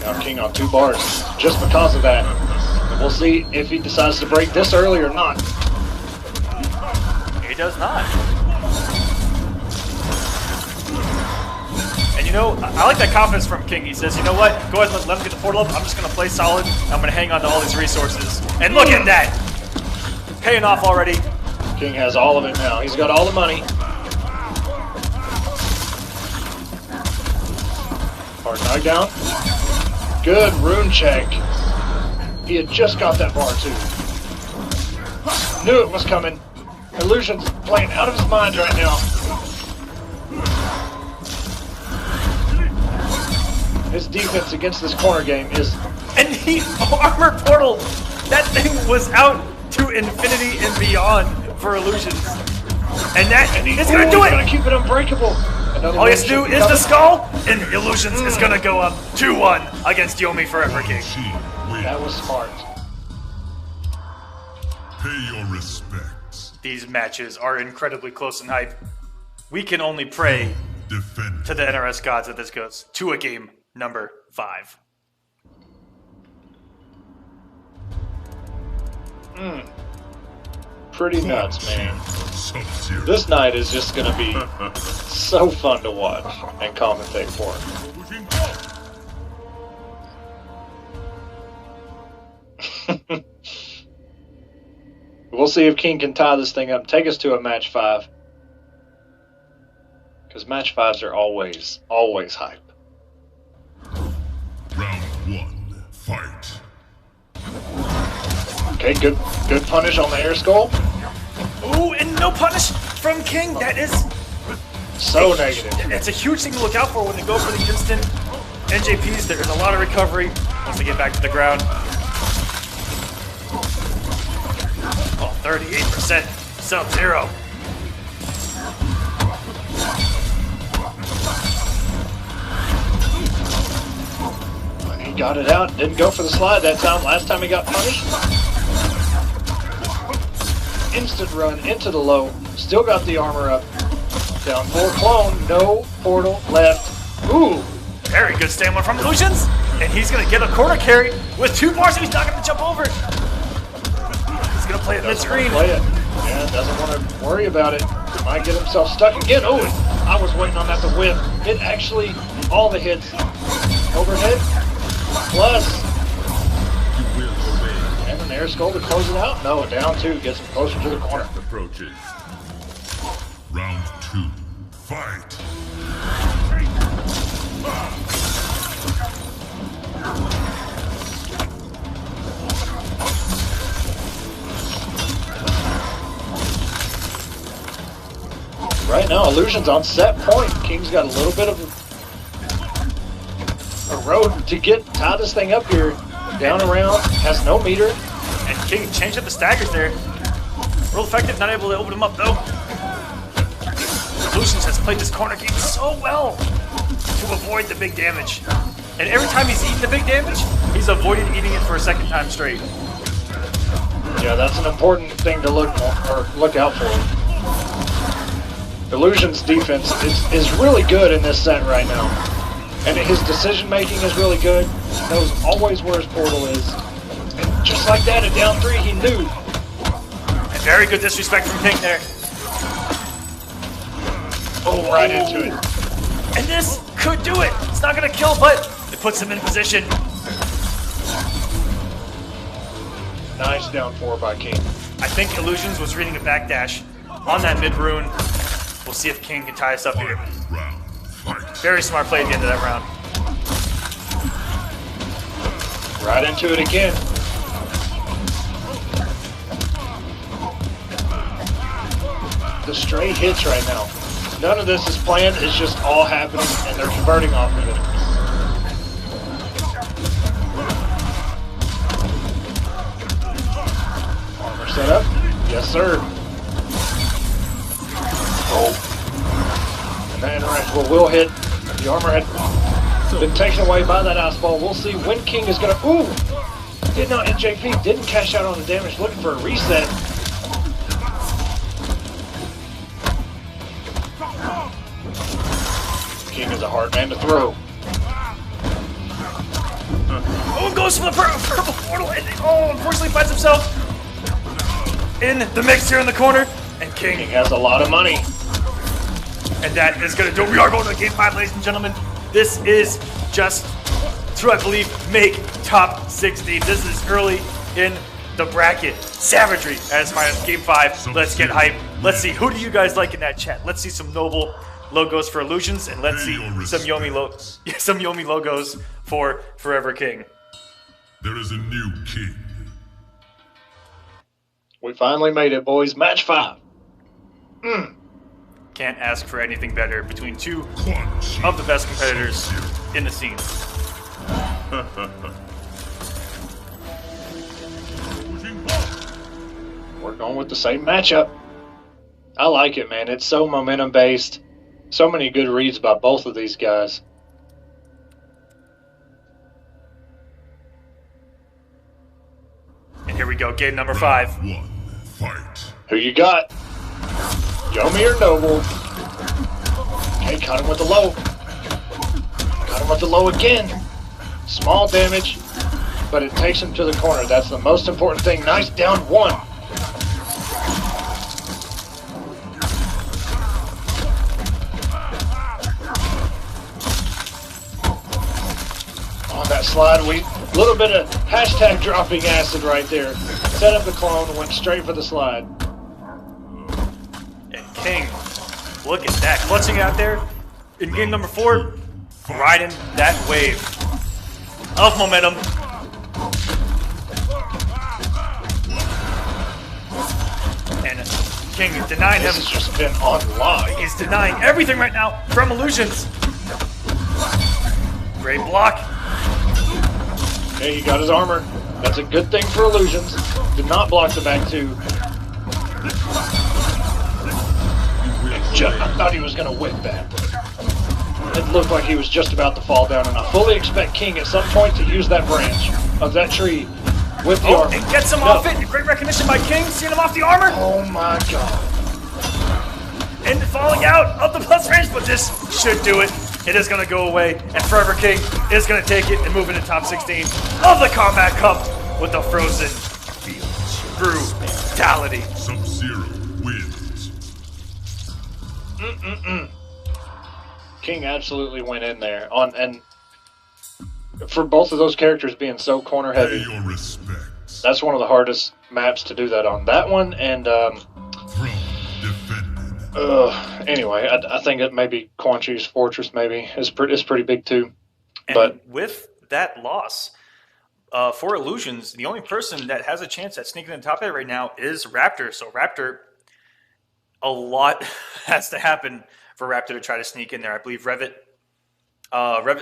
S1: Now King on 2 bars, just because of that. And we'll see if he decides to break this early or not.
S2: He does not. And you know, I like that confidence from King. He says, you know what? Go ahead, let him get the portal up. I'm just going to play solid. I'm going to hang on to all these resources. And look at that! Paying off already.
S1: King has all of it now. He's got all the money. Hard knockdown. Good rune check. He had just got that bar too. Knew it was coming. Illusion's playing out of his mind right now. His defense against this corner game is...
S2: And he armor portal. That thing was out to infinity and beyond for illusions. And that is going to do it.
S1: He's going to keep it unbreakable. Another
S2: All he has to do is the skull, and illusions is going to go up 2-1 against Yomi Forever King.
S1: That was smart.
S3: Pay your respects.
S2: These matches are incredibly close in hype. We can only pray
S3: Defend.
S2: to the NRS gods that this goes to a game number 5.
S1: Pretty nuts, man.
S3: SUB-ZER.
S1: This night is just going to be so fun to watch and commentate for. We'll see if King can tie this thing up and take us to a match 5. Because match 5s are always hype.
S3: Round 1, fight.
S1: Okay, good punish on the air skull.
S2: Ooh, and no punish from King. That is
S1: So negative.
S2: It's a huge thing to look out for when they go for the instant NJPs. There's a lot of recovery once they get back to the ground. Oh, 38% SUB-ZER.
S1: He got it out. Didn't go for the slide that time. Last time he got punished. Instant run into the low. Still got the armor up. Down 4 clone. No portal left. Ooh.
S2: Very good stamina from Illusions. And he's going to get a corner carry with 2 bars and he's not going to jump over. He's going to play it mid-screen.
S1: Play it. Yeah, doesn't want to worry about it. Might get himself stuck again. Oh, I was waiting on that to whip. It actually, all the hits. Overhead. Plus. And an air skull to close it out. No, down 2. Gets him closer to the corner.
S3: Approaches. Round 2. Fight.
S1: Right now, Illusion's on set point. King's got a little bit of a road to tie this thing up here. Down around, has no meter.
S2: And King changed up the staggers there. Real effective, not able to open him up though. Illusions has played this corner game so well to avoid the big damage. And every time he's eaten the big damage, he's avoided eating it for a second time straight.
S1: Yeah, that's an important thing to look out for. Illusion's defense is really good in this set right now. And his decision making is really good. He knows always where his portal is. And just like that, at down 3, he knew.
S2: And very good disrespect from King there.
S1: Oh, right into it.
S2: And this could do it. It's not going to kill, but it puts him in position.
S1: Nice down 4 by King.
S2: I think Illusions was reading a backdash on that mid rune. We'll see if King can tie us up here.
S3: Round. Fight.
S2: Very smart play at the end of that round.
S1: Right into it again. The straight hits right now. None of this is planned, it's just all happening, and they're converting off of it. Armor set up. Yes, sir. Oh. And that interaction will hit. The armor had been taken away by that ice ball. We'll see when King is going to... Ooh! Did not NJP. Didn't cash out on the damage. Looking for a reset. King is a hard man to throw.
S2: Oh, goes for the purple portal, and unfortunately finds himself in the mix here in the corner. And King
S1: Has a lot of money.
S2: and that is going to do it. We are going to game 5, ladies and gentlemen. This is just to, I believe, make top 16. This is early in the bracket. Savagery as minus game 5. Let's get hype. Let's see, who do you guys like in that chat? Let's see some noble logos for Illusions, and let's see some Yomi logos for Forever King.
S3: There is a new king.
S1: We finally made it, boys. Match 5.
S2: Can't ask for anything better between two
S3: Quanchi.
S2: of the best competitors in the scene.
S1: We're going with the same matchup. I like it, man. It's so momentum based. So many good reads by both of these guys.
S2: And here we go, game number 5.
S3: 1. Fight.
S1: Who you got? Yomi or Noble? Okay, caught him with the low. Got him with the low again. Small damage, but it takes him to the corner. That's the most important thing. Nice down 1. On that slide, a little bit of hashtag dropping acid right there. Set up the clone, went straight for the slide.
S2: And King, look at that, clutching out there in game number 4, riding that wave of momentum. And King denying him.
S1: This has just been online.
S2: He's denying everything right now from Illusions. Great block.
S1: Okay, he got his armor. That's a good thing for Illusions. Did not block the back 2. I thought he was going to whip that. It looked like he was just about to fall down, and I fully expect King at some point to use that branch of that tree with the armor.
S2: It gets him off it. Great recognition by King, seeing him off the armor.
S1: Oh my god.
S2: And falling out of the plus range, but this should do it. It is going to go away, and Forever King is going to take it and move into top 16 of the Kombat Cup with the Frozen Brutality.
S3: SUB-ZER wins.
S1: King absolutely went in there and for both of those characters being so corner
S3: Pay
S1: heavy,
S3: your respects.
S1: that's one of the hardest maps to do that on. That one and
S3: Throne defended.
S1: anyway, I think that maybe Quan Chi's Fortress maybe is pretty big too.
S2: And
S1: But
S2: with that loss, for Illusions, the only person that has a chance at sneaking in the top 8 right now is Raptor. So Raptor a lot has to happen for Raptor to try to sneak in there. I believe Revet,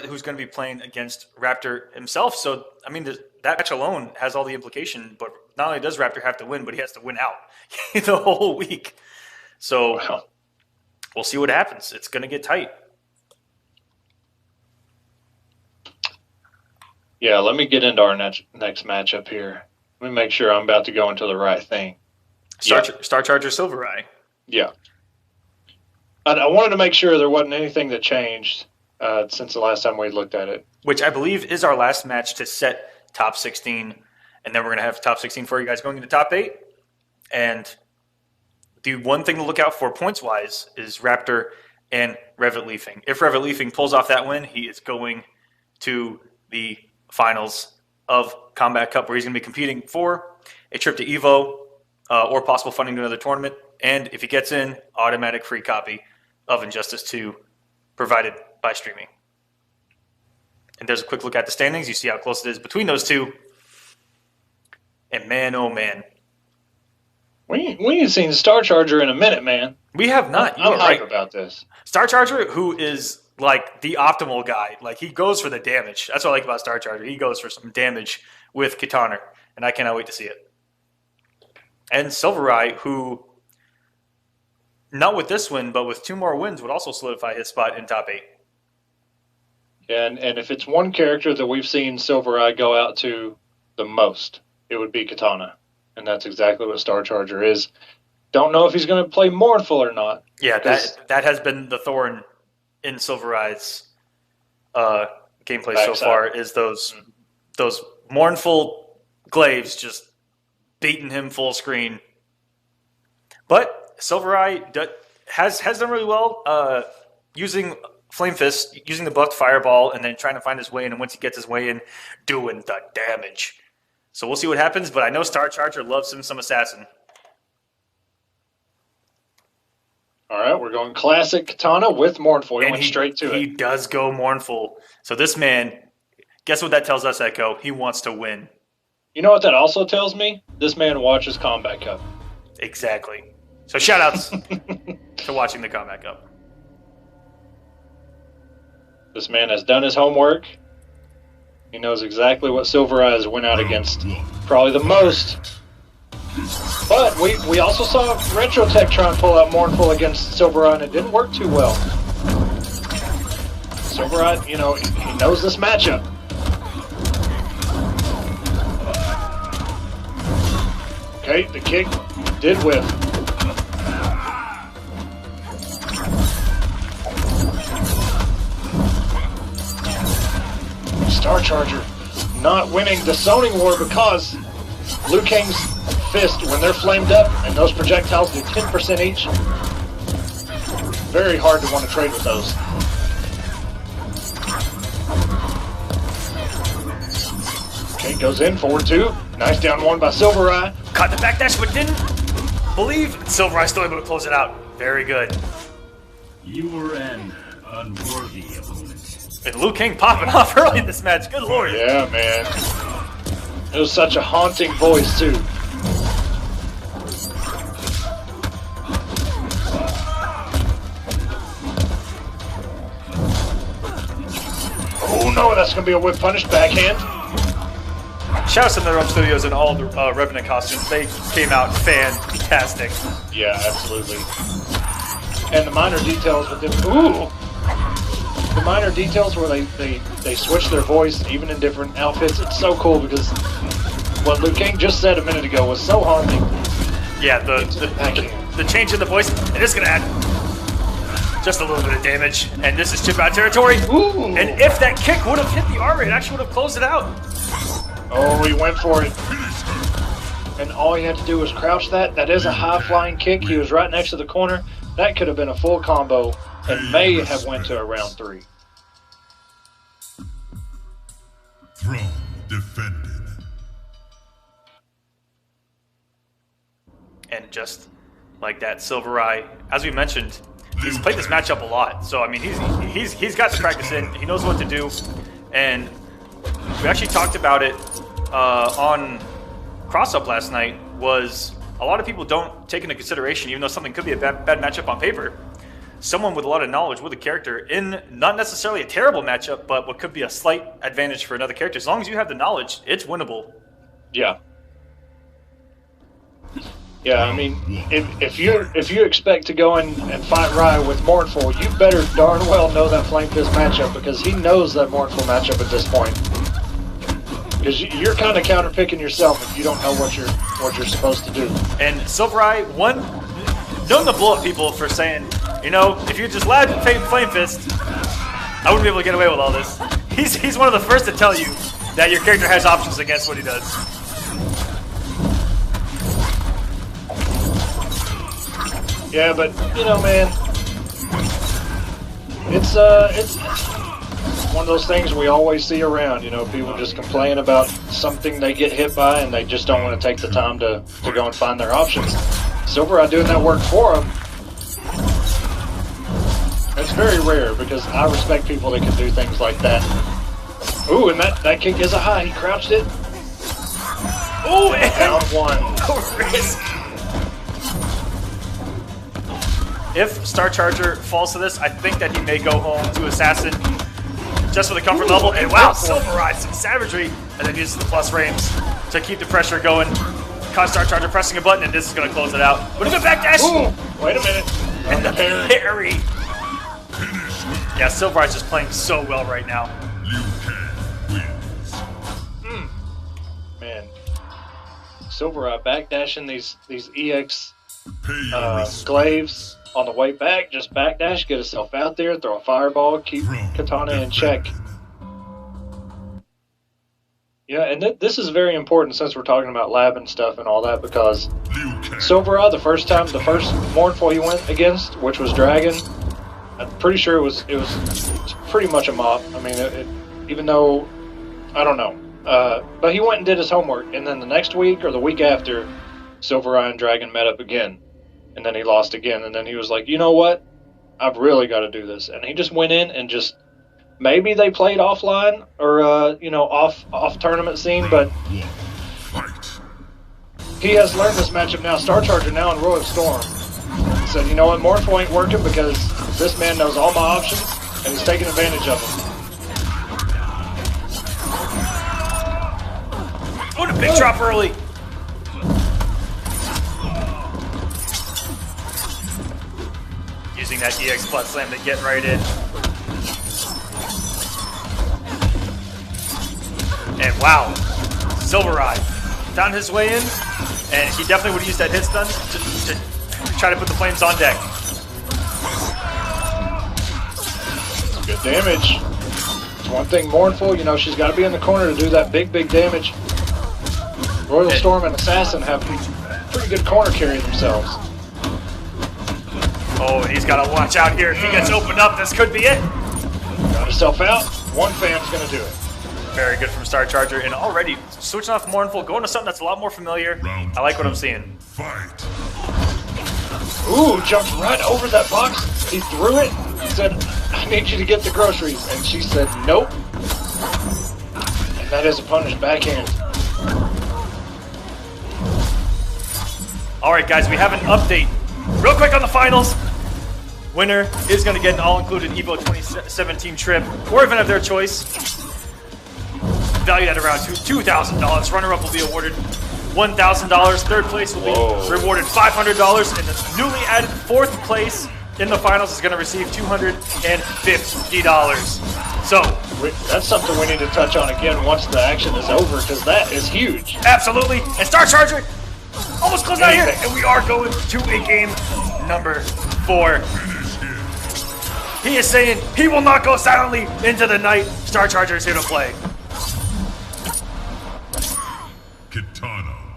S2: who's going to be playing against Raptor himself. So, I mean, that match alone has all the implication. But not only does Raptor have to win, but he has to win out the whole week. So we'll see what happens. It's going to get tight.
S1: Yeah, let me get into our next matchup here. Let me make sure I'm about to go into the right thing.
S2: Star Charger Silvereye.
S1: Yeah. I wanted to make sure there wasn't anything that changed since the last time we looked at it.
S2: Which I believe is our last match to set top 16. And then we're going to have top 16 for you guys going into top 8. And the one thing to look out for points-wise is Raptor and revetleafing. If revetleafing pulls off that win, he is going to the finals of Kombat Cup, where he's going to be competing for a trip to EVO or possible funding to another tournament. And if he gets in, automatic free copy of Injustice 2 provided by streaming. And there's a quick look at the standings. You see how close it is between those two. And man, oh man.
S1: We ain't seen Star Charger in a minute, man.
S2: We have not.
S1: I'm hype about this.
S2: Star Charger, who is like the optimal guy. Like, he goes for the damage. That's what I like about Star Charger. He goes for some damage with Kitana, and I cannot wait to see it. And Silvereye, who, not with this win, but with 2 more wins, would also solidify his spot in top 8.
S1: And if it's one character that we've seen Silvereye go out to the most, it would be Kitana. And that's exactly what Star Charger is. Don't know if he's going to play Mournful or not.
S2: Yeah, that has been the thorn in Silvereye's gameplay so far, is those Mournful glaives just beating him full screen. But Silvereye has done really well using Flame Fist, using the buffed Fireball, and then trying to find his way in. And once he gets his way in, doing the damage. So we'll see what happens, but I know Star Charger loves him some Assassin.
S1: All right, we're going classic Katana with Mournful. He went straight to it.
S2: He does go Mournful. So this man, guess what that tells us, Echo? He wants to win.
S1: You know what that also tells me? This man watches Kombat Cup.
S2: Exactly. So shout-outs to watching the Kombat Cup.
S1: This man has done his homework. He knows exactly what Silvereye went out against probably the most. But we also saw Retrotech try and pull out Mournful against Silvereye, and it didn't work too well. Silvereye, he knows this matchup. Okay, the kick did whiff. Star Charger not winning the zoning war because Liu Kang's fist, when they're flamed up and those projectiles do 10% each, very hard to want to trade with those. Okay, goes in, forward 2. Nice down 1 by Silvereye.
S2: Caught the backdash, but didn't believe. Silvereye still able to close it out. Very good.
S5: You were an unworthy opponent.
S2: And Liu Kang popping off early in this match. Good lord.
S1: Yeah, man. It was such a haunting voice, too. Oh, no, that's going to be a whip punish backhand.
S2: Shout out to the Realm Studios and all the Revenant costumes. They came out fantastic.
S1: Yeah, absolutely. And the minor details with them. Ooh! The minor details where they switch their voice even in different outfits. It's so cool because what Liu Kang just said a minute ago was so haunting.
S2: Yeah, the change in the voice, it is going to add just a little bit of damage. And this is chip out territory.
S1: Ooh.
S2: And if that kick would have hit the armor, it actually would have closed it out.
S1: Oh, he went for it. And all he had to do was crouch that. That is a high-flying kick. He was right next to the corner. That could have been a full combo and may have went to a round 3.
S3: Throne defended.
S2: And just like that, Silvereye, as we mentioned, he's played this matchup a lot. So I mean, he's got the practice in. He knows what to do, and we actually talked about it on Cross Up last night. Was a lot of people don't take into consideration, even though something could be a bad matchup on paper, someone with a lot of knowledge with a character in not necessarily a terrible matchup, but what could be a slight advantage for another character. As long as you have the knowledge, it's winnable.
S1: Yeah. Yeah, I mean, if you expect to go in and fight Rye with Mournful, you better darn well know that Flame Fist matchup, because he knows that Mournful matchup at this point. Because you're kind of counterpicking yourself if you don't know what you're supposed to do.
S2: And SUB-ZER, known to blow up people for saying, you know, if you just lad Flame Fist, I wouldn't be able to get away with all this. He's one of the first to tell you that your character has options against what he does.
S1: Yeah, but you know, man, it's one of those things we always see around. You know, people just complain about something they get hit by, and they just don't want to take the time to go and find their options. SUB-ZER doing that work for them. It's very rare, because I respect people that can do things like that. Ooh, and that kick is a high. He crouched it.
S2: Ooh,
S1: Down one.
S2: Risk. If Star Charger falls to this, I think that he may go home to Assassin just for the comfort level. And wow, SUB-ZER, some savagery, and then uses the plus frames to keep the pressure going. Caught Star Charger pressing a button, and this is going to close it out. But a good backdash!
S1: Ooh, wait a minute.
S2: And the parry. Yeah, SUB-ZER is just playing so well right now.
S1: Man, SUB-ZER backdashing these EX glaives on the way back. Just backdash, get herself out there, throw a fireball, keep Katana in check. Yeah, and this is very important since we're talking about lab and stuff and all that, because SUB-ZER, the first Mournful he went against, which was Dragon, I'm pretty sure it was pretty much a mop. I mean, even though, I don't know. But he went and did his homework, and then the next week or the week after, SUB-ZER and Dragon met up again, and then he lost again, and then he was like, you know what? I've really got to do this. And he just went in and just, maybe they played offline or, you know, off tournament scene, but he has learned this matchup now. Star Charger now in Royal Storm said, you know what, Mournful ain't working because this man knows all my options, and he's taking advantage of them.
S2: Oh, the big drop early. Using that EX plus slam to get right in. And wow, SUB-ZER found his way in, and he definitely would use that hit stun to try to put the flames on deck.
S1: Good damage. It's one thing Mournful, you know, she's got to be in the corner to do that big damage. Royal Storm and Assassin have pretty good corner carry themselves.
S2: Oh, and he's got to watch out here. If he gets opened up, this could be it.
S1: Got herself out. One fan's going to do it.
S2: Very good from Star Charger, and already switching off Mournful, going to something that's a lot more familiar. I like what I'm seeing.
S3: Fight.
S1: Ooh, jumped right over that box. He threw it. He said, I need you to get the groceries. And she said, nope. And that is a punished backhand.
S2: All right, guys, we have an update. Real quick on the finals. Winner is going to get an all-included EVO 2017 trip or event of their choice, valued at around $2,000. Runner-up will be awarded $1,000. Third place will be rewarded $500, and the newly added fourth place in the finals is going to receive $250. So
S1: that's something we need to touch on again once the action is over, because that is huge.
S2: Absolutely. And Star Charger almost closed out here, and we are going to a game number 4. He is saying he will not go silently into the night. Star Charger is here to play.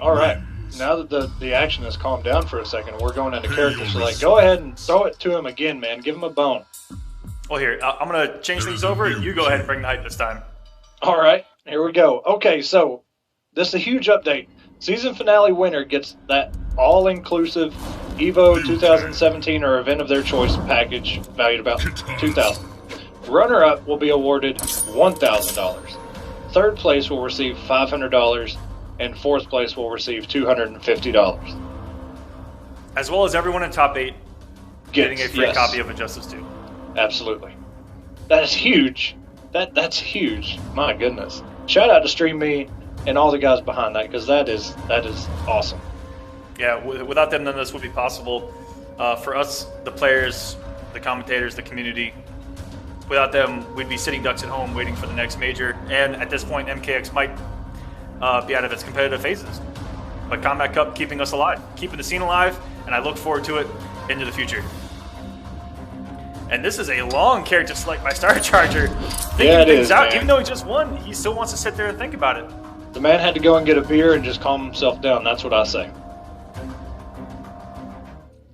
S1: All right. Now that the action has calmed down for a second, we're going into character select. Go ahead and throw it to him again, man. Give him a bone.
S2: Well, here, I'm going to change things over. You go ahead and bring the hype this time.
S1: All right. Here we go. Okay, so this is a huge update. Season finale winner gets that all-inclusive EVO 2017 or event of their choice package valued about $2,000. Runner-up will be awarded $1,000. Third place will receive $500, and fourth place will receive $250.
S2: As well as everyone in top 8 getting a free
S1: yes.
S2: copy of Injustice 2.
S1: Absolutely. That is huge. That's huge. My goodness. Shout out to StreamMe and all the guys behind that, because that is awesome.
S2: Yeah, without them, none of this would be possible. For us, the players, the commentators, the community, without them, we'd be sitting ducks at home waiting for the next major. And at this point, MKX might be out of its competitive phases. But Kombat Cup keeping us alive, keeping the scene alive, and I look forward to it into the future. And this is a long character select by Star Charger. Thinking things out. Even though he just won, he still wants to sit there and think about it.
S1: The man had to go and get a beer and just calm himself down. That's what I say.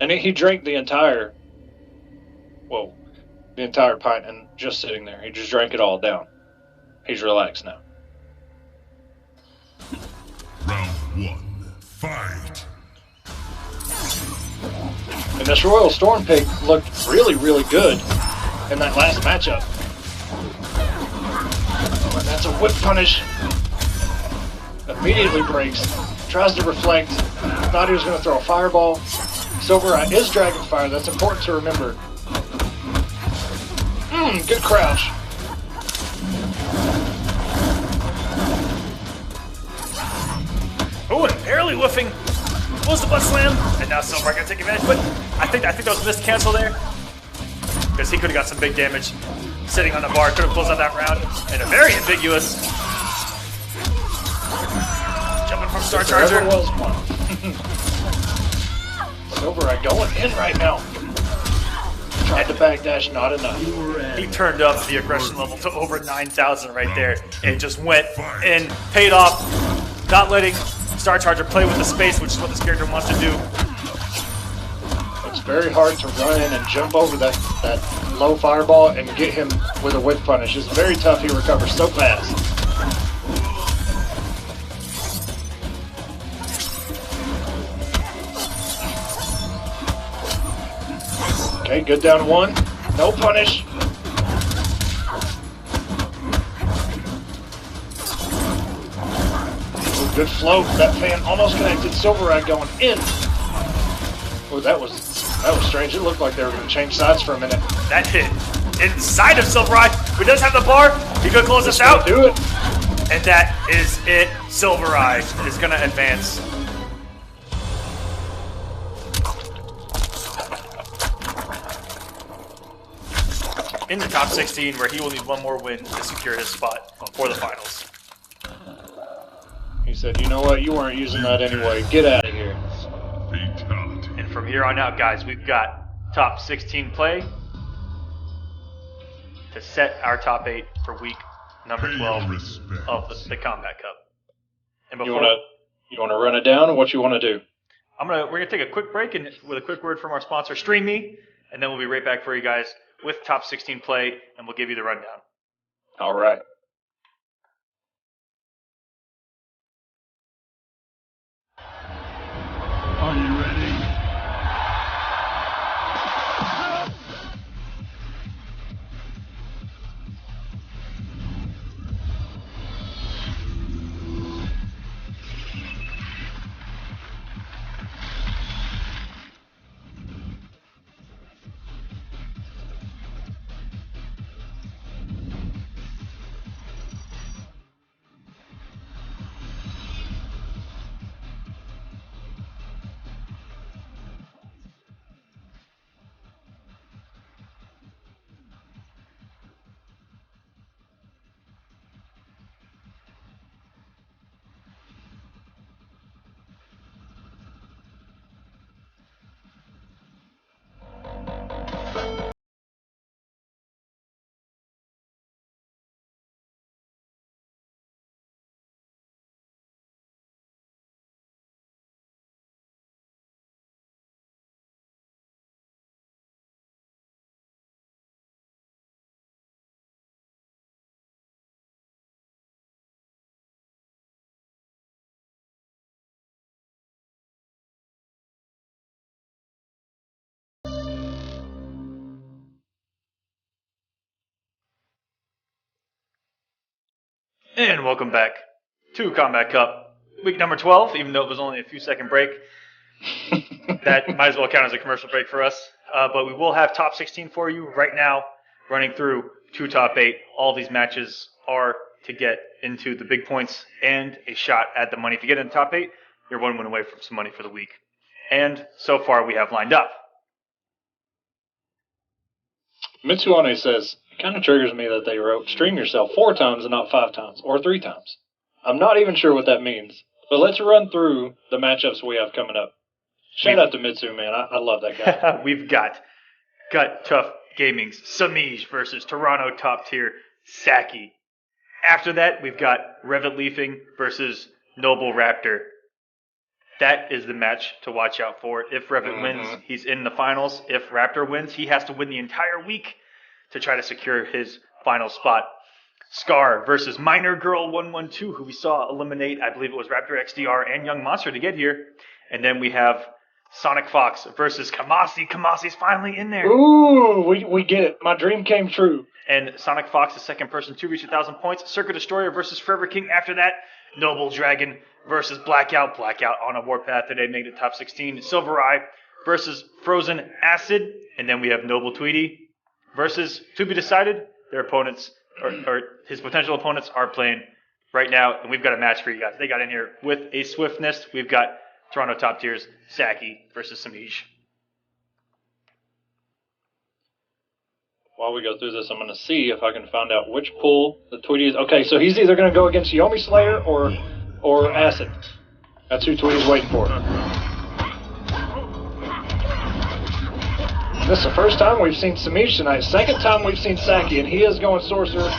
S1: And he drank the entire pint and just sitting there. He just drank it all down. He's relaxed now.
S3: Round 1, fight.
S1: And this Royal Storm Pig looked really, really good in that last matchup. And that's a whip punish. Immediately breaks. Tries to reflect. Thought he was going to throw a fireball. SUB-ZER is Dragon Fire. That's important to remember. Good crouch.
S2: Oh, and barely whiffing. Was the butt slam, and now SUB-ZER gonna take advantage. But I think that was a missed cancel there, because he could have got some big damage sitting on the bar. Could have closed out that round, and a very ambiguous jumping from Star Charger.
S1: There was one. SUB-ZER going in right now. Tried to backdash, not enough.
S2: He turned up the aggression level to over 9,000 right there, and just went and paid off, not letting Star Charger play with the space, which is what this character wants to do.
S1: It's very hard to run in and jump over that low fireball and get him with a whip punish. It's very tough. He recovers so fast. Okay, good down one. No punish. Good float. That fan almost connected. SUB-ZER going in. Oh, that was strange. It looked like they were going to change sides for a minute.
S2: That hit inside of SUB-ZER, who does have the bar. He could close this out.
S1: Do it.
S2: And that is it. SUB-ZER is going to advance. In the top 16, where he will need one more win to secure his spot for the finals.
S1: He said, you know what, you weren't using that anyway. Get out of here.
S3: Fatality.
S2: And from here on out, guys, we've got top 16 play to set our top 8 for week number 12 of the Kombat Cup. And before
S1: you want to run it down, or what you want to do?
S2: we're gonna take a quick break and with a quick word from our sponsor, StreamMe, and then we'll be right back for you guys with top 16 play, and we'll give you the rundown.
S1: All right.
S5: Are you ready?
S2: And welcome back to Kombat Cup, week number 12, even though it was only a few second break. That might as well count as a commercial break for us. But we will have top 16 for you right now, running through 2 top 8. All these matches are to get into the big points and a shot at the money. If you get in the top 8, you're 1 win away from some money for the week. And so far we have lined up.
S1: Mitsuane says, it kind of triggers me that they wrote stream yourself 4 times and not 5 times, or 3 times. I'm not even sure what that means. But let's run through the matchups we have coming up. Shout out to Mitsu, man. I love that guy.
S2: We've got Gut Tough Gaming's Semiij versus Toronto top tier Saki. After that, we've got revetleafing versus Noble Raptor. That is the match to watch out for. If Revet wins, he's in the finals. If Raptor wins, he has to win the entire week to try to secure his final spot. Scar versus Minor Girl 112, who we saw eliminate, I believe it was Raptor XDR and Young Monster to get here. And then we have SonicFox versus Kamasi. Kamasi's finally in there.
S1: Ooh, we get it. My dream came true.
S2: And SonicFox, the second person to reach 1,000 points. Circuit Destroyer versus Forever King. After that, Noble Dragon versus Blackout. Blackout on a warpath today, made it top 16. SilverEye versus Frozen Acid. And then we have Noble Tweety versus, to be decided, their opponents, or his potential opponents, are playing right now. And we've got a match for you guys. They got in here with a swiftness. We've got Toronto top tiers, Saki versus Semiij.
S1: While we go through this, I'm going to see if I can find out which pool the Tweety is. Okay, so he's either going to go against Yomi Slayer or Acid. That's who Tweety's waiting for. This is the first time we've seen Semiij tonight. Second time we've seen Saki, and he is going Sorcerer.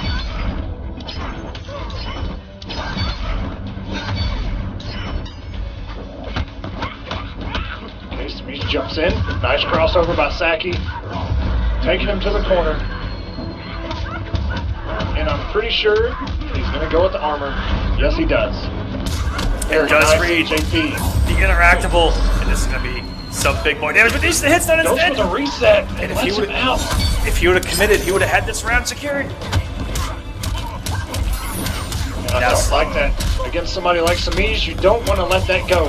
S1: Okay, Semiij jumps in. Nice crossover by Saki. Taking him to the corner. And I'm pretty sure he's going to go with the armor. Yes, he does.
S2: It does read
S1: JP.
S2: the interactable, and this is going to be some big boy damage, but these the hits done
S1: Goes
S2: instead.
S1: with a reset and
S2: if
S1: lets
S2: he
S1: him out.
S2: If he would have committed, he would have had this round secured.
S1: I don't like that. Against somebody like Semiij, you don't want to let that go.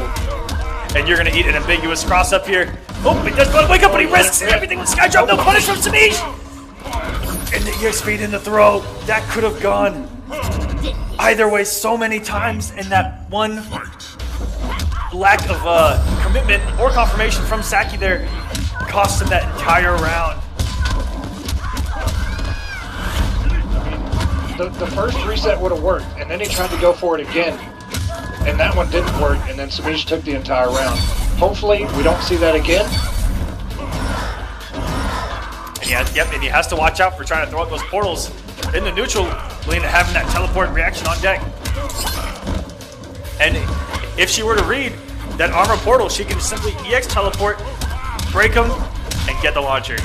S2: And you're going to eat an ambiguous cross up here. Oh, he does wake up, but he risks everything with Sky Drop. No punish from Semiij. And the EX in the throw. That could have gone either way so many times, and that one lack of commitment or confirmation from Saki there cost him that entire round.
S1: The first reset would have worked, and then he tried to go for it again. And that one didn't work, and then Semiij took the entire round. Hopefully, we don't see that again.
S2: And he has to watch out for trying to throw out those portals in the neutral, leading to having that teleport reaction on deck. And if she were to read that armor portal, she can simply EX teleport, break them, and get the launcher.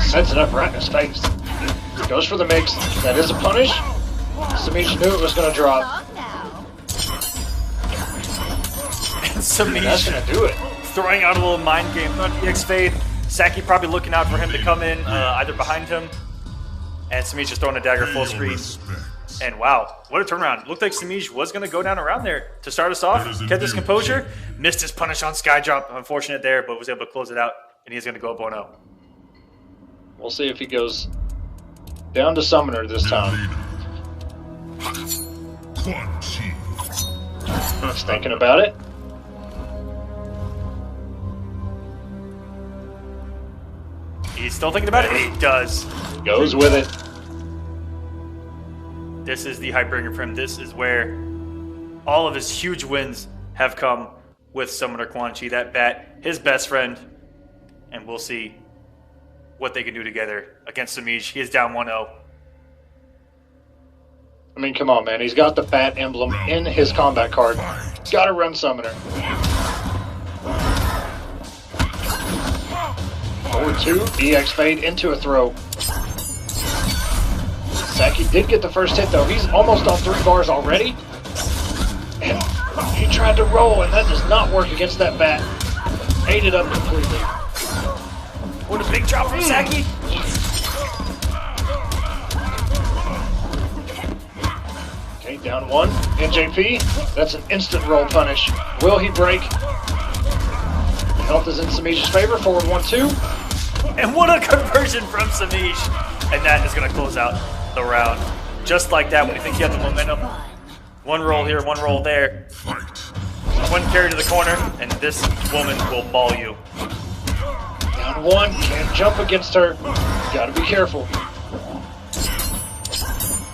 S1: Sets it up right in his face. Goes for the mix. That is a punish. Semiij knew it was going to drop.
S2: And Semiij,
S1: that's going to do it.
S2: Throwing out a little mind game on EX fade. Saki probably looking out for him to come in either behind him. And Semiij just throwing a dagger full screen. And wow, what a turnaround. Looked like Semiij was going to go down around there to start us off. Kept his composure. Missed his punish on Skydrop. Unfortunate there, but was able to close it out. And he's going to go up 1-0.
S1: We'll see if he goes down to Summoner this time. He's thinking about it.
S2: He's still thinking about it. He does.
S1: Goes with it.
S2: This is the Highbringer for him. This is where all of his huge wins have come with Summoner Quan Chi, that bat, his best friend. And we'll see what they can do together against Semiij. He is down 1-0.
S1: I mean, come on, man. He's got the bat emblem in his combat card. Got to run Summoner. Forward 2, EX fade into a throw. Saki did get the first hit, though. He's almost on 3 bars already. And he tried to roll, and that does not work against that bat. Ate it up completely.
S2: What a big drop from Saki.
S1: Down one. NJP. That's an instant roll punish. Will he break? Health is in Semiij's favor. Forward 1-2.
S2: And what a conversion from Semiij. And that is going to close out the round. Just like that, when you think you have the momentum. One roll here, one roll there. One carry to the corner, and this woman will ball you.
S1: Down one. Can't jump against her. Gotta be careful.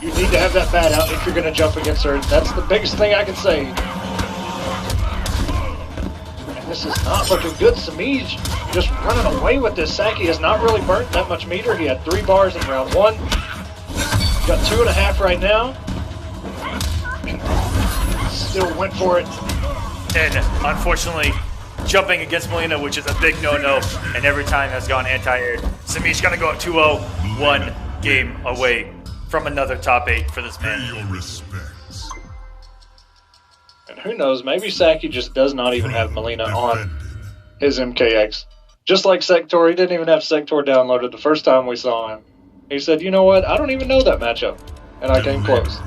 S1: You need to have that bat out if you're going to jump against her. That's the biggest thing I can say. And this is not looking good. Semiij just running away with this. Saki has not really burnt that much meter. He had 3 bars in round 1. Got 2.5 right now. Still went for it.
S2: And unfortunately, jumping against Melina, which is a big no-no, and every time has gone anti-air. Semiij's going to go up 2-0, 1 game away from another top 8 for this man.
S3: Pay your respects.
S1: And who knows, maybe Saki just does not even have Melina on his MKX. Just like Sector, he didn't even have Sector downloaded the first time we saw him. He said, you know what, I don't even know that matchup. And I came close.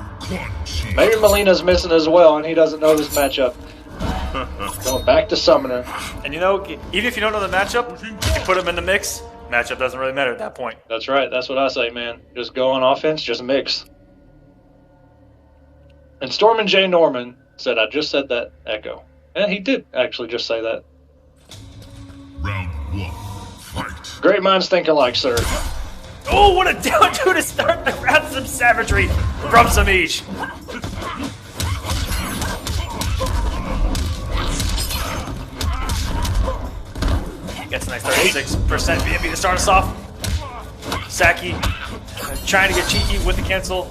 S1: Maybe Melina's missing as well, and he doesn't know this matchup. Going back to Summoner.
S2: And you know, even if you don't know the matchup, you put him in the mix, matchup doesn't really matter at that point.
S1: That's right, that's what I say, man. Just go on offense, just mix. And Stormin J. Norman said, I just said that, Echo. And he did actually just say that.
S3: Round 1, fight.
S1: Great minds think alike, sir.
S2: Oh, what a down 2 to start the round. Some savagery from Semiij. Gets a nice 36% BMB to start us off. Saki trying to get cheeky with the cancel.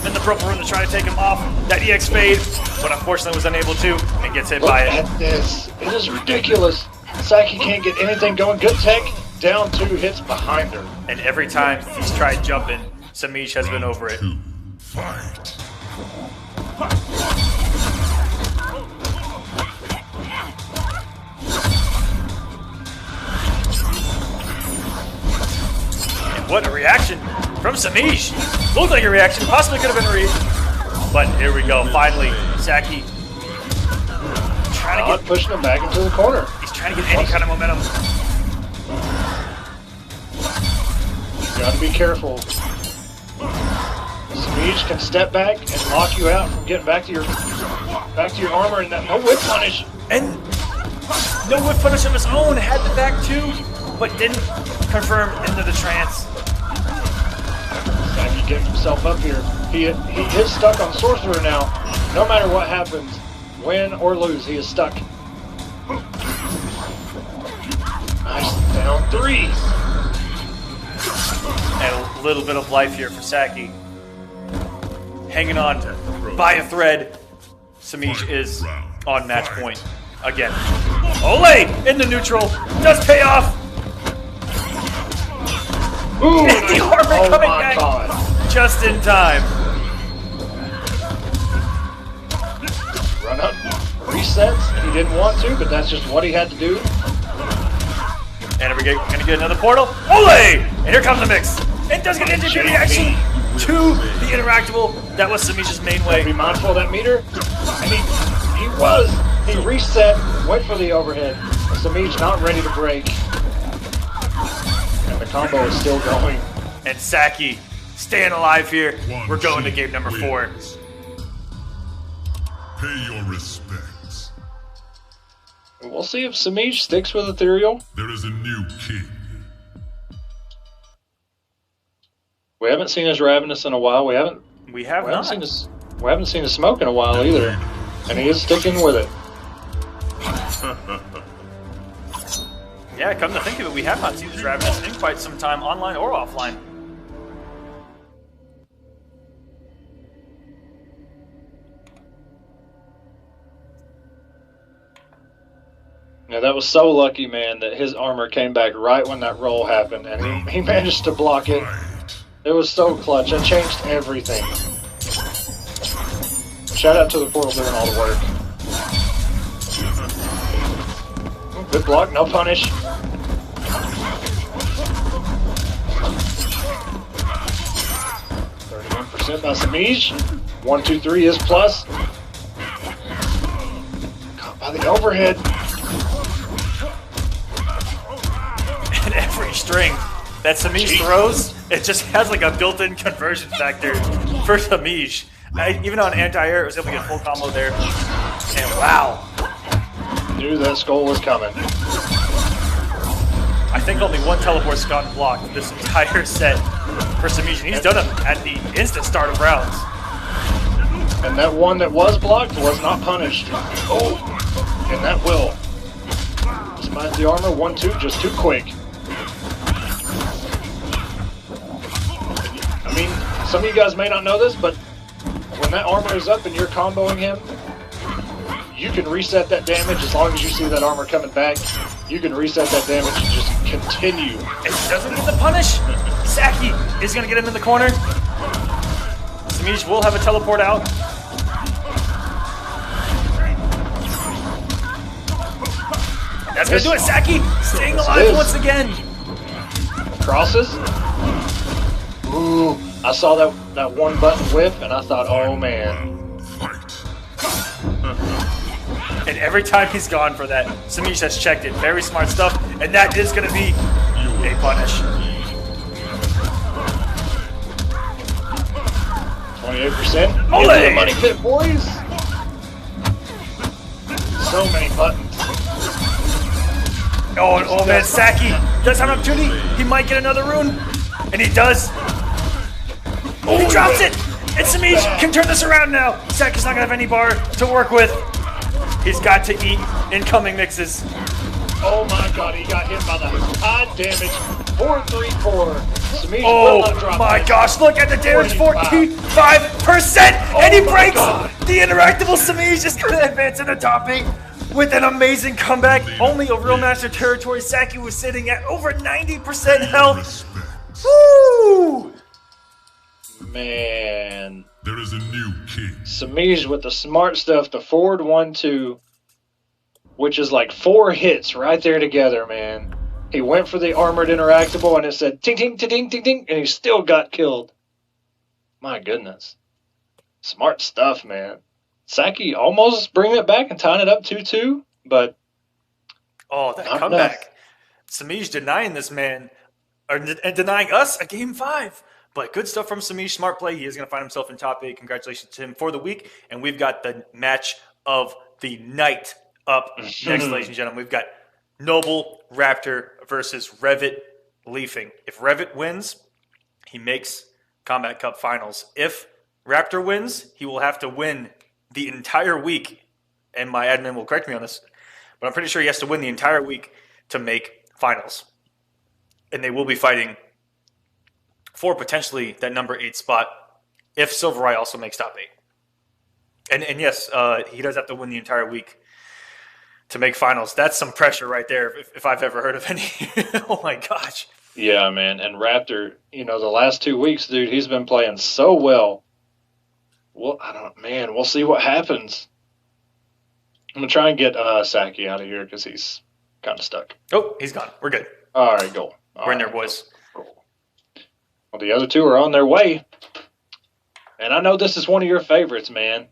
S2: In the purple room to try to take him off. That EX fade, but unfortunately was unable to and gets hit
S1: Look
S2: by
S1: at this. It is ridiculous. Saki can't get anything going. Good tech. Down 2 hits behind her.
S2: And every time he's tried jumping, Semiij has been over it.
S3: 2, fight.
S2: And what a reaction from Semiij. Looked like a reaction, possibly could have been a read. But here we go, finally, Saki trying to get,
S1: pushing him back into the corner.
S2: he's trying to get any kind of momentum.
S1: Gotta be careful. Semiij can step back and lock you out from getting back to your armor, and that no whip punish.
S2: And no whip punish of his own, had the back 2, but didn't confirm into the trance.
S1: Saki getting himself up here. He is stuck on Sorcerer now. No matter what happens, win or lose, he is stuck. Nice, down 3.
S2: And a little bit of life here for Saki. Hanging on by a thread. Semiij is on match point again. Ole in the neutral. Does pay off.
S1: Ooh,
S2: And the armor
S1: oh
S2: coming
S1: my
S2: back
S1: God.
S2: just in time.
S1: Run up, resets. He didn't want to, but that's just what he had to do.
S2: And we're gonna get another portal. Ole! And here comes the mix. It does get into the action to the interactable. That was Semiij's main
S1: Be
S2: way.
S1: mindful of that meter. And he reset, went for the overhead. Semiij not ready to break. And the combo is still going.
S2: And Saki staying alive here. We're going to game number 4.
S3: Pay your respects.
S1: We'll see if Semiij sticks with Ethereal.
S3: There is a new king.
S1: We haven't seen his Ravenous in a while. We haven't
S2: Not.
S1: we haven't seen his Smoke in a while either. And he is sticking with it.
S2: Yeah, come to think of it, we have not seen this Ravenous in quite some time, online or offline.
S1: Yeah, that was so lucky, man, that his armor came back right when that roll happened, and he managed to block it. It was so clutch. That changed everything. Shout out to the portal doing all the work. Good block, no punish. 31% by Semiij. 1, 2, 3 is plus. Caught by the overhead.
S2: And every string that Semiij throws, it just has like a built-in conversion factor for Semiij. Even on anti-air, it was able to get full combo there. And wow.
S1: Knew that skull was coming.
S2: I think only one teleport's gotten blocked this entire set for Semiij, and he's done them at the instant start of rounds.
S1: And that one that was blocked was not punished. Oh, and that will. Smites the armor, 1, 2, just too quick. I mean, some of you guys may not know this, but when that armor is up and you're comboing him, you can reset that damage as long as you see that armor coming back. You can reset that damage and just continue.
S2: And he doesn't get the punish. Saki is going to get him in the corner. Semiij will have a teleport out. That's going to do it. Saki staying alive once again.
S1: Crosses. Ooh, I saw that one button whip and I thought, oh man.
S2: And every time he's gone for that, Semiij has checked it. Very smart stuff. And that is going to be a punish.
S1: 28%.
S2: Ole!
S1: Into the money pit, boys. So many buttons.
S2: Oh man, Saki does have an opportunity. He might get another rune. And he does. Oh, he drops it. And Semiij can turn this around now. Saki's not going to have any bar to work with. He's got to eat incoming mixes.
S1: Oh my god, he got hit by the high damage. 4-3-4. Semiij will not drop
S2: My
S1: this.
S2: gosh, look at the damage, 45%! And he breaks the interactable. Semiij is going to advance in the top 8 with an amazing comeback. Only a real master territory. Saki was sitting at over 90% health. Woo!
S1: Man.
S3: There is a new king.
S1: Semiij with the smart stuff, the forward 1-2, which is like 4 hits right there together, man. He went for the armored interactable and it said ting ting ting ting ting ting, and he still got killed. My goodness. Smart stuff, man. Saki almost bringing it back and tying it up 2-2, but
S2: oh, that
S1: not
S2: comeback.
S1: enough.
S2: Semiij denying this man, and denying us a game 5. But good stuff from Semiij. Smart play. He is going to find himself in top 8. Congratulations to him for the week. And we've got the match of the night up next, ladies and gentlemen. We've got Noble Raptor versus revetleafing. If Revet wins, he makes Kombat Cup finals. If Raptor wins, he will have to win the entire week. And my admin will correct me on this, but I'm pretty sure he has to win the entire week to make finals. And they will be fighting for potentially that number 8 spot if SUB-ZER also makes top 8. And yes, he does have to win the entire week to make finals. That's some pressure right there if I've ever heard of any. Oh my gosh.
S1: yeah, man. And Raptor, you know, the last 2 weeks, dude, he's been playing so well. Well, we'll see what happens. I'm going to try and get Saki out of here because he's kind of stuck.
S2: Oh, he's gone. We're good.
S1: All right, go.
S2: We're in there, boys.
S1: Cool. Well, the other 2 are on their way. And I know this is one of your favorites, man.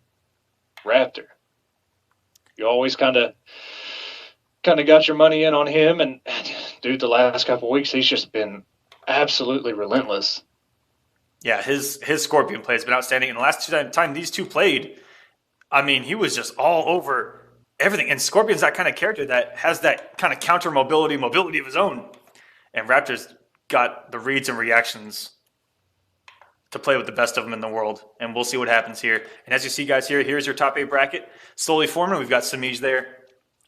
S1: Raptor. You always kind of got your money in on him. And, dude, the last couple of weeks, he's just been absolutely relentless.
S2: Yeah, his Scorpion play has been outstanding. And the last time these two played, I mean, he was just all over everything. And Scorpion's that kind of character that has that kind of counter mobility of his own. And Raptor's got the reads and reactions to play with the best of them in the world. And we'll see what happens here. And as you see, guys, here's your top 8 bracket. Slowly forming. We've got Semiij there.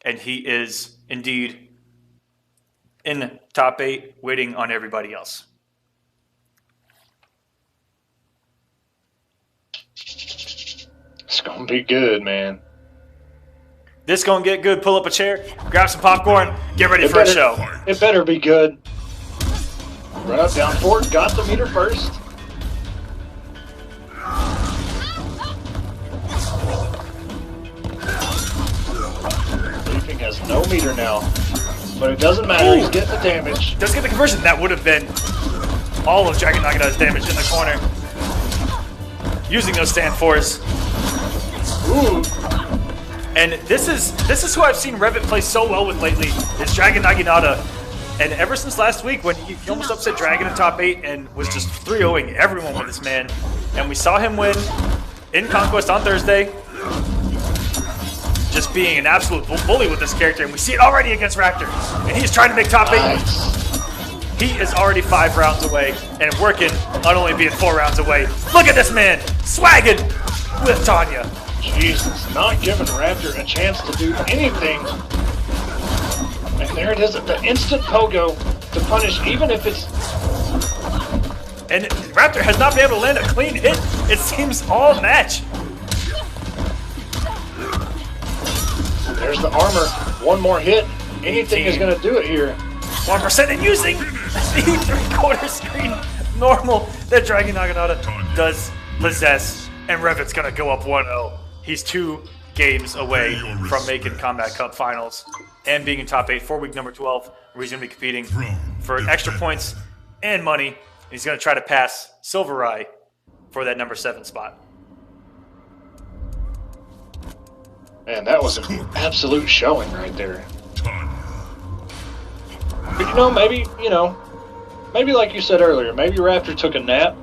S2: And he is indeed in top 8, waiting on everybody else.
S1: It's going to be good, man.
S2: This going to get good. Pull up a chair, grab some popcorn, get ready for a show.
S1: It better be good. Run up, down forward, got the meter first. Leafing has no meter now. But it doesn't matter, he's getting the damage.
S2: Does get the conversion. That would have been all of Dragon Nagata's damage in the corner. using those stand fours.
S1: Ooh.
S2: And this is who I've seen Revet play so well with lately, is Dragon Naginata. And ever since last week when he almost upset Dragon in top 8 and was just 3-0ing everyone with this man. And we saw him win in Konquest on Thursday. Just being an absolute bully with this character. And we see it already against Raptor. And he's trying to make top 8.
S1: Nice.
S2: He is already 5 rounds away and working on only being 4 rounds away. Look at this man, swagging with Tanya.
S1: Jesus, not giving Raptor a chance to do anything. And there it is, the instant pogo to punish, even if it's...
S2: And Raptor has not been able to land a clean hit, it seems, all match.
S1: There's the armor, one more hit. Anything is going to do it here.
S2: 1% and using the 3/4 screen normal that Dragon Naginata does possess. And Revet's going to go up 1-0. He's 2 games away from making Kombat Cup finals and being in top 8 for week number 12, where he's going to be competing for extra points and money. And he's going to try to pass SUB-ZER for that number 7 spot.
S1: Man, that was an absolute showing right there.
S3: Tanya.
S1: But maybe like you said earlier, maybe Raptor took a nap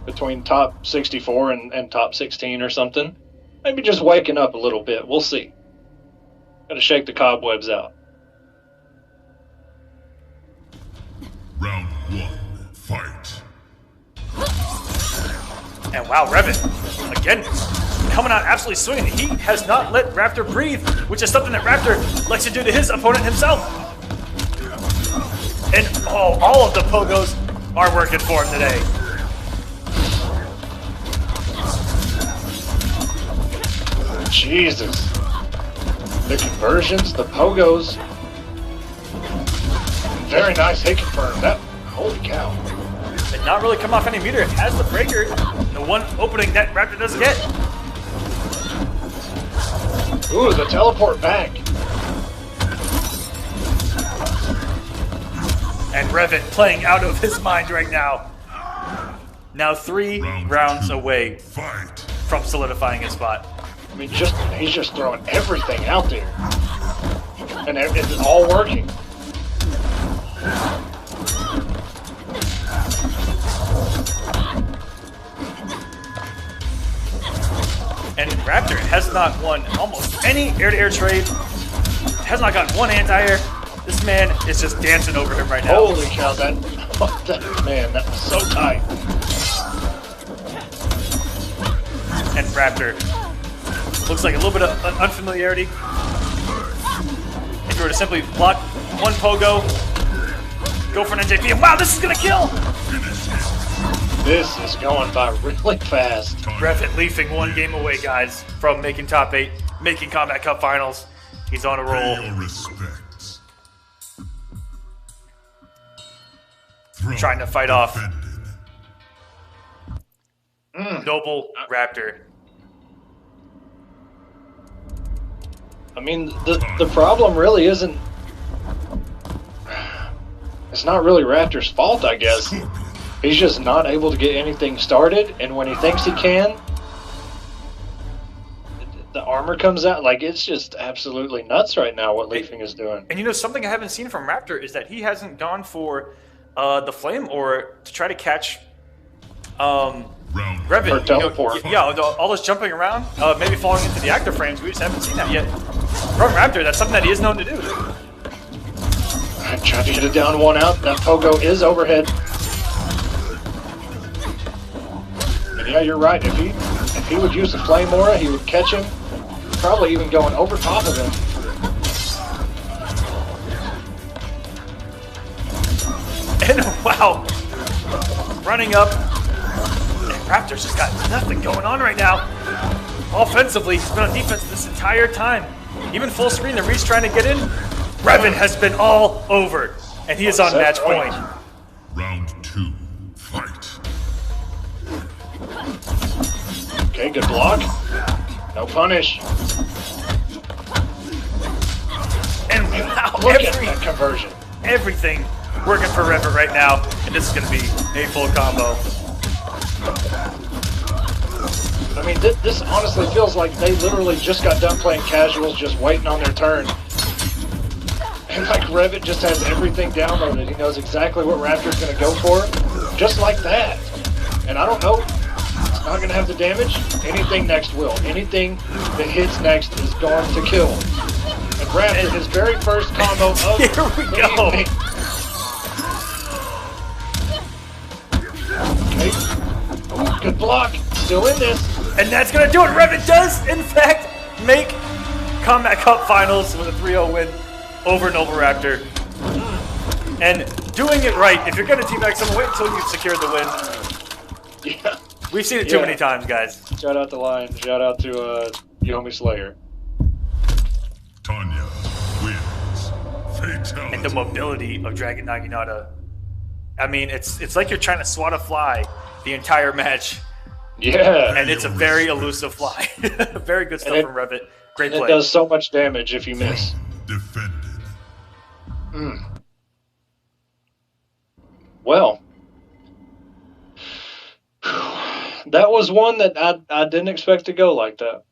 S1: between top 64 and top 16 or something. Maybe just waking up a little bit. We'll see. Gotta shake the cobwebs out.
S3: Round 1, fight.
S2: And wow, Revet, again, coming out absolutely swinging. He has not let Raptor breathe, which is something that Raptor likes to do to his opponent himself. And all of the pogos are working for him today.
S1: Jesus. The conversions, the pogos. Very nice hit confirmed. Holy cow.
S2: Did not really come off any meter. It has the breaker, the one opening that Raptor doesn't get.
S1: Ooh, the teleport back.
S2: And Revet playing out of his mind right now. Now 3 rounds away from solidifying his spot.
S1: I mean, he's just throwing everything out there. And it's all working.
S2: And Raptor has not won almost any air-to-air trade. Has not gotten one anti-air. This man is just dancing over him right now.
S1: Holy cow, that was so tight.
S2: And Raptor looks like a little bit of unfamiliarity. If you were to simply block one pogo, go for an NJP, and wow, this is gonna kill!
S1: This is going by really fast.
S2: Revetleafing 1 game away, guys, from making top 8, making Kombat Cup finals. He's on a roll.
S3: Pay your respects.
S2: Trying to fight off
S3: Defended.
S2: Noble Raptor.
S1: I mean, the problem really isn't... It's not really Raptor's fault, I guess. He's just not able to get anything started, and when he thinks he can, the armor comes out. Like, it's just absolutely nuts right now what Leafing is doing.
S2: And you know, something I haven't seen from Raptor is that he hasn't gone for the flame or to try to catch Revet.
S1: Or teleport.
S2: All this jumping around, maybe falling into the active frames. We just haven't seen that yet. From Raptor, that's something that he is known to do.
S1: I'm trying to get it down, 1 out. That pogo is overhead. And yeah, you're right. If he would use the flame aura, he would catch him. Probably even going over top of him.
S2: And wow, running up. And Raptor's just got nothing going on right now. Offensively, he's been on defense this entire time. Even full screen, the Reed's trying to get in. Revet has been all over, and he is on match point.
S3: Round 2, fight.
S1: Okay, good block. No punish.
S2: And wow,
S1: Look at that conversion.
S2: everything working for Revet right now, and this is going to be a full combo.
S1: I mean, this honestly feels like they literally just got done playing casuals, just waiting on their turn. And like Revet just has everything downloaded. He knows exactly what Raptor's going to go for, just like that. And I don't know, it's not going to have the damage. Anything next will. Anything that hits next is going to kill. And Raptor, his very first combo of
S2: Here we go.
S1: evening. Okay. Oh, good block. Still in this.
S2: And that's going to do it. Revet does, in fact, make Kombat Cup Finals with a 3-0 win over Nova Raptor. And doing it right, if you're going to teabag someone, wait until you've secured the win.
S1: Yeah.
S2: We've seen it too many times, guys.
S1: Shout out to Lion. Shout out to Yomi Slayer.
S3: Tanya wins. Fatality.
S2: And the mobility of Dragon Naginata. I mean, it's like you're trying to swat a fly the entire match.
S1: Yeah.
S2: And it's a very elusive fly. Very good stuff from Revet. Great
S1: and
S2: play.
S1: it does so much damage if you miss.
S3: Defended.
S1: Well, that was one that I didn't expect to go like that.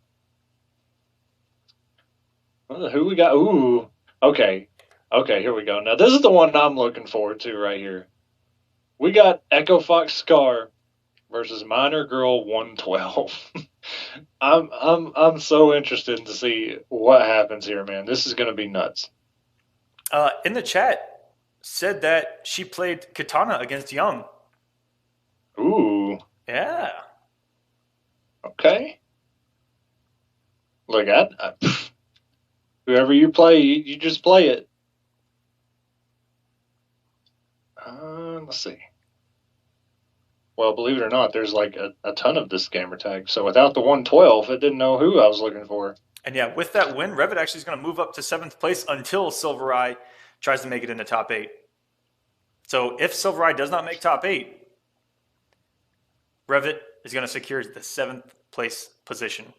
S1: Who we got? Ooh, okay, here we go. Now this is the one I'm looking forward to right here. We got Echo Fox Scar versus Minor Girl 112. I'm so interested to see what happens here, man. This is gonna be nuts.
S2: In the chat, said that she played Katana against Young.
S1: Ooh,
S2: Yeah.
S1: okay. Look, whoever you play, you just play it. Let's see. Well, believe it or not, there's like a ton of this gamer tag. So without the 112, it didn't know who I was looking for.
S2: And yeah, with that win, Revet actually is going to move up to 7th place until Silvereye tries to make it into top 8. So if Silvereye does not make top 8, Revet is going to secure the 7th place position.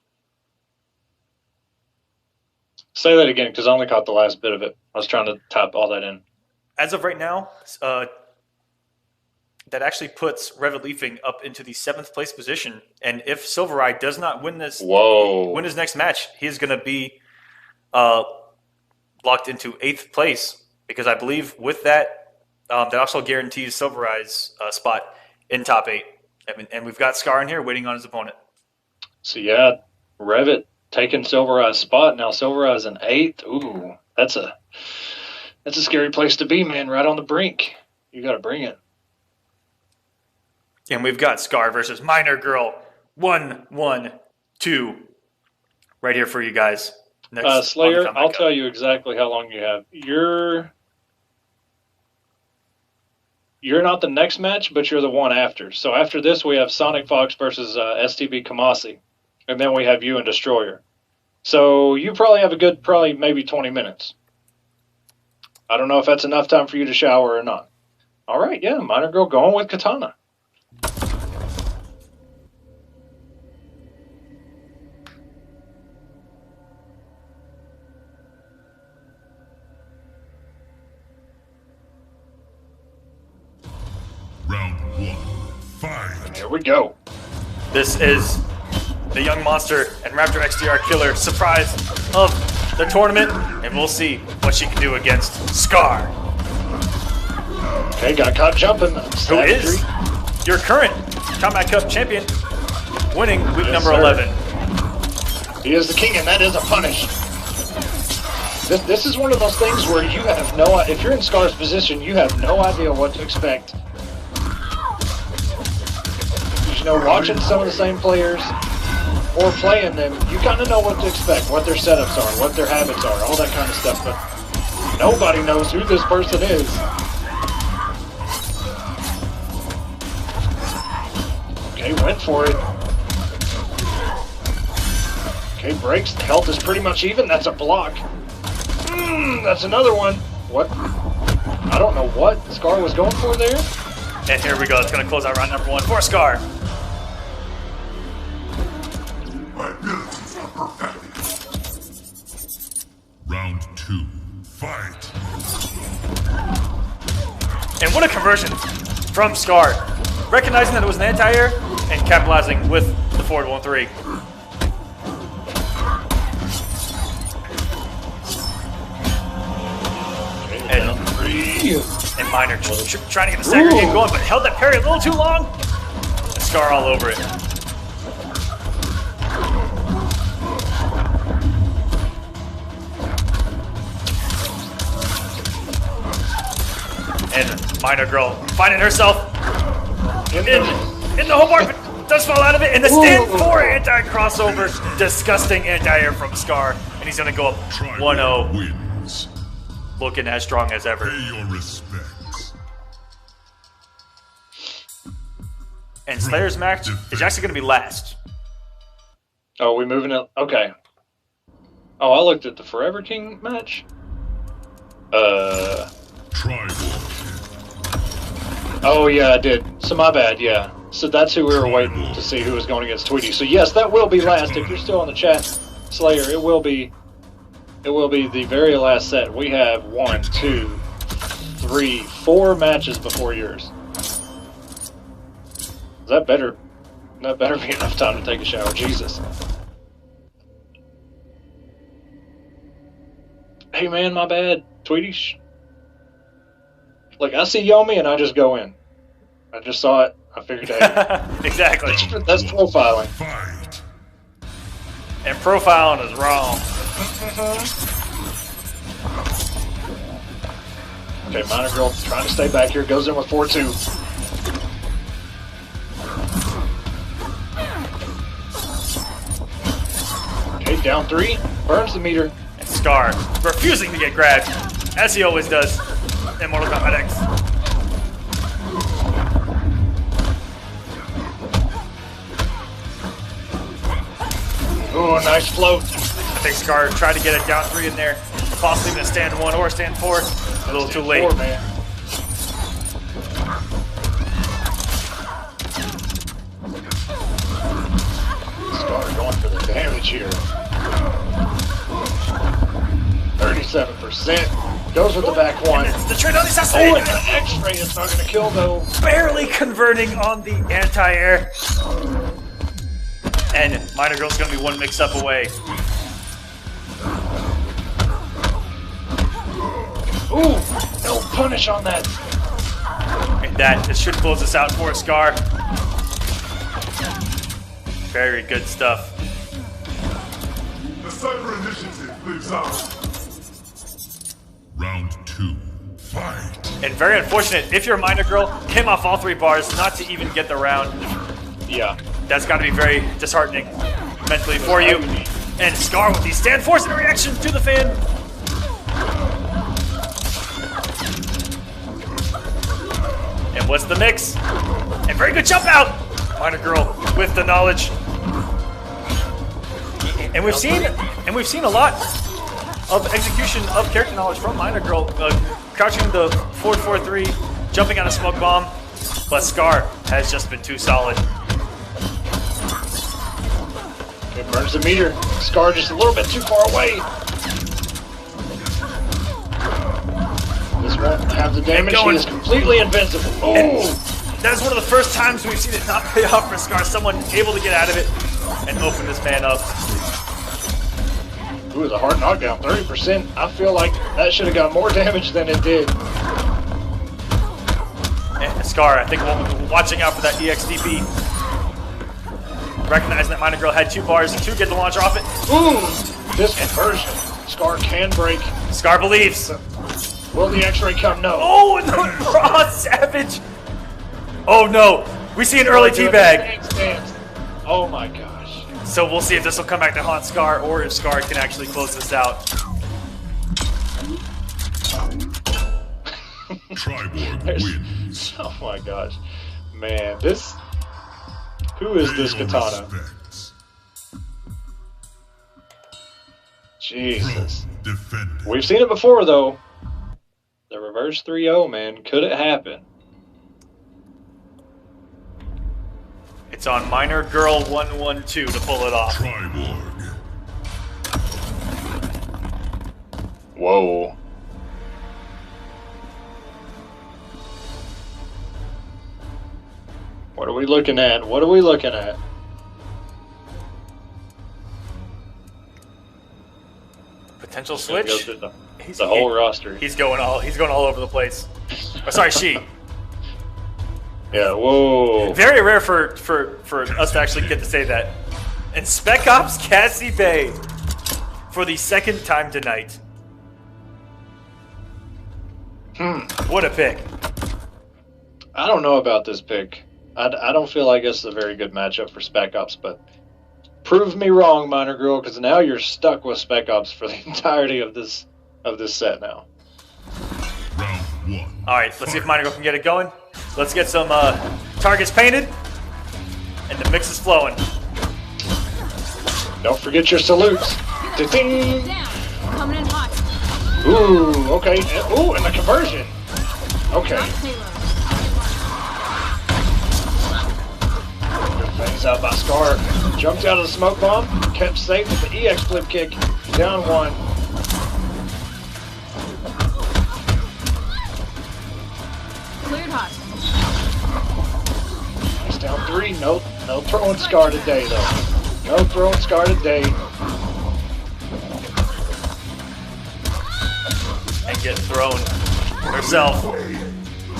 S1: Say that again, because I only caught the last bit of it. I was trying to type all that in.
S2: As of right now, that actually puts revetleafing up into the 7th place position. And if Silvereye does not win this, win his next match, he is going to be locked into 8th place. Because I believe with that, that also guarantees Silvereye's spot in top 8. And we've got Scar in here waiting on his opponent.
S1: So yeah, Revet taking Silvereye's spot. Now Silvereye's in 8th. Ooh, that's a scary place to be, man. Right on the brink. You got to bring it.
S2: And we've got Scar versus Minor Girl 1-1-2 right here for you guys. Next
S1: Slayer, I'll tell you exactly how long you have. You're not the next match, but you're the one after. So after this, we have SonicFox versus STB Kamasi. And then we have you and Destroyer. So you probably have a good, maybe 20 minutes. I don't know if that's enough time for you to shower or not. All right, yeah, Minor Girl going with Katana.
S3: Round 1. Fight.
S1: Here we go.
S2: This is the Young Monster and Raptor XDR Killer surprise of the tournament, and we'll see what she can do against Scar.
S1: Okay, got caught jumping.
S2: Who is your current Kombat Cup champion, winning week number 11.
S1: He is the king, and that is a punish. This is one of those things where you have no, if you're in Scar's position, you have no idea what to expect. You know, watching some of the same players or playing them, you kind of know what to expect, what their setups are, what their habits are, all that kind of stuff, but nobody knows who this person is. Okay, went for it. Okay, breaks. The health is pretty much even. That's a block. That's another one. What? I don't know what Scar was going for there.
S2: And here we go. It's going to close out round number 1 for Scar.
S3: My abilities are perfected. Round 2. Fight.
S2: And what a conversion from Scar. Recognizing that it was an anti-air and capitalizing with the the forward 1-3. And Minor trying to get the stagger game going, but held that parry a little too long. And Scar all over it. And Minor Girl finding herself in the home bar, but does fall out of it. And the stand 4 anti-crossover. Disgusting anti-air from Scar. And he's going to go up 1-0.
S3: Wins.
S2: Looking as strong as ever.
S3: Pay your respects.
S2: And Slayer's match is actually going to be last.
S1: Oh, we moving it? Okay. Oh, I looked at the Forever King match.
S3: Tribal.
S1: Oh, yeah, I did. So my bad, yeah. So that's who we were waiting to see who was going against Tweety. So yes, that will be last. If you're still on the chat, Slayer, it will be the very last set. We have 1, 2, 3, 4 matches before yours. That better be enough time to take a shower. Jesus. Hey man, my bad. Tweety. Like, I see Yomi and I just go in. I just saw it. I figured out.
S2: Exactly.
S1: That's profiling.
S3: Fight.
S2: And profiling is wrong.
S1: Okay, Minor Girl trying to stay back here. Goes in with 4-2. Okay, down 3. Burns the meter.
S2: And Scar refusing to get grabbed, as he always does in Mortal Kombat X.
S1: Ooh, nice float.
S2: I think Scar tried to get a down 3 in there, possibly even a stand 1 or a stand 4. A little too late.
S1: 4, man. Scar going for the damage here. 37%. Goes with the back 1.
S2: It's the trade on the
S1: Oh,
S2: assassination.
S1: and the X-ray is not going to kill though.
S2: Barely converting on the anti-air. And Minor Girl's going to be 1 mix-up away.
S1: Ooh, no punish on that.
S2: And that should close us out for Scar. Very good stuff.
S3: The Cyber Initiative lives on. Round 2. Fight.
S2: And very unfortunate, if you're a Minor Girl, came off all 3 bars, not to even get the round.
S1: Yeah.
S2: That's got to be very disheartening mentally for you. And Scar with these stand force and a reaction to the fan. And what's the mix? And very good jump out. Minor Girl with the knowledge. And we've seen a lot of execution of character knowledge from Minor Girl, crouching the 4-4-3, jumping on a smoke bomb. But Scar has just been too solid.
S1: It burns the meter. Scar just a little bit too far away. This won't have the damage. He is completely invincible. Oh!
S2: That is one of the first times we've seen it not pay off for Scar. Someone able to get out of it and open this man up.
S1: Ooh, the hard knockdown, 30%. I feel like that should have got more damage than it did.
S2: And Scar, I think we're watching out for that EXDB. Recognizing that Minor Girl had 2 bars to get the launcher off it.
S1: Ooh! This conversion. Scar can break.
S2: Scar believes.
S1: Will the X-ray come? No.
S2: Oh, and the raw savage. Oh no, we see an early teabag.
S1: Oh my gosh.
S2: So we'll see if this will come back to haunt Scar or if Scar can actually close this out.
S3: Triborg wins.
S1: Oh my gosh. Man, this... Who is this katana? Jesus.
S3: Defended.
S1: We've seen it before, though. The reverse 3-0, man. Could it happen?
S2: It's on Minor Girl 112 to pull it off.
S3: Triborg.
S1: Whoa. What are we looking at? What are we looking at?
S2: Potential
S1: He's gonna go
S2: switch.
S1: through the whole roster.
S2: He's going all over the place. Oh, sorry, she.
S1: Yeah, whoa.
S2: Very rare for us to actually get to say that. And Spec Ops Cassie Bay for the second time tonight. What a pick.
S1: I don't know about this pick. I don't feel like it's a very good matchup for Spec Ops, but prove me wrong, Minor Girl, because now you're stuck with Spec Ops for the entirety of this set now.
S3: Round one.
S2: All right, let's see if Minor Girl can get it going. Let's get some targets painted, and the mix is flowing.
S1: Don't forget your salutes. Ding.
S4: Down. Coming in hot.
S1: Ooh, okay. Ooh, and the conversion. Okay.
S4: Drop payload.
S1: Good things out by Scar. Jumped out of the smoke bomb. Kept safe with the EX flip kick. Down one.
S4: Cleared hot.
S1: He's down three. No throwing Scar today, though. No throwing Scar today.
S2: And get thrown herself.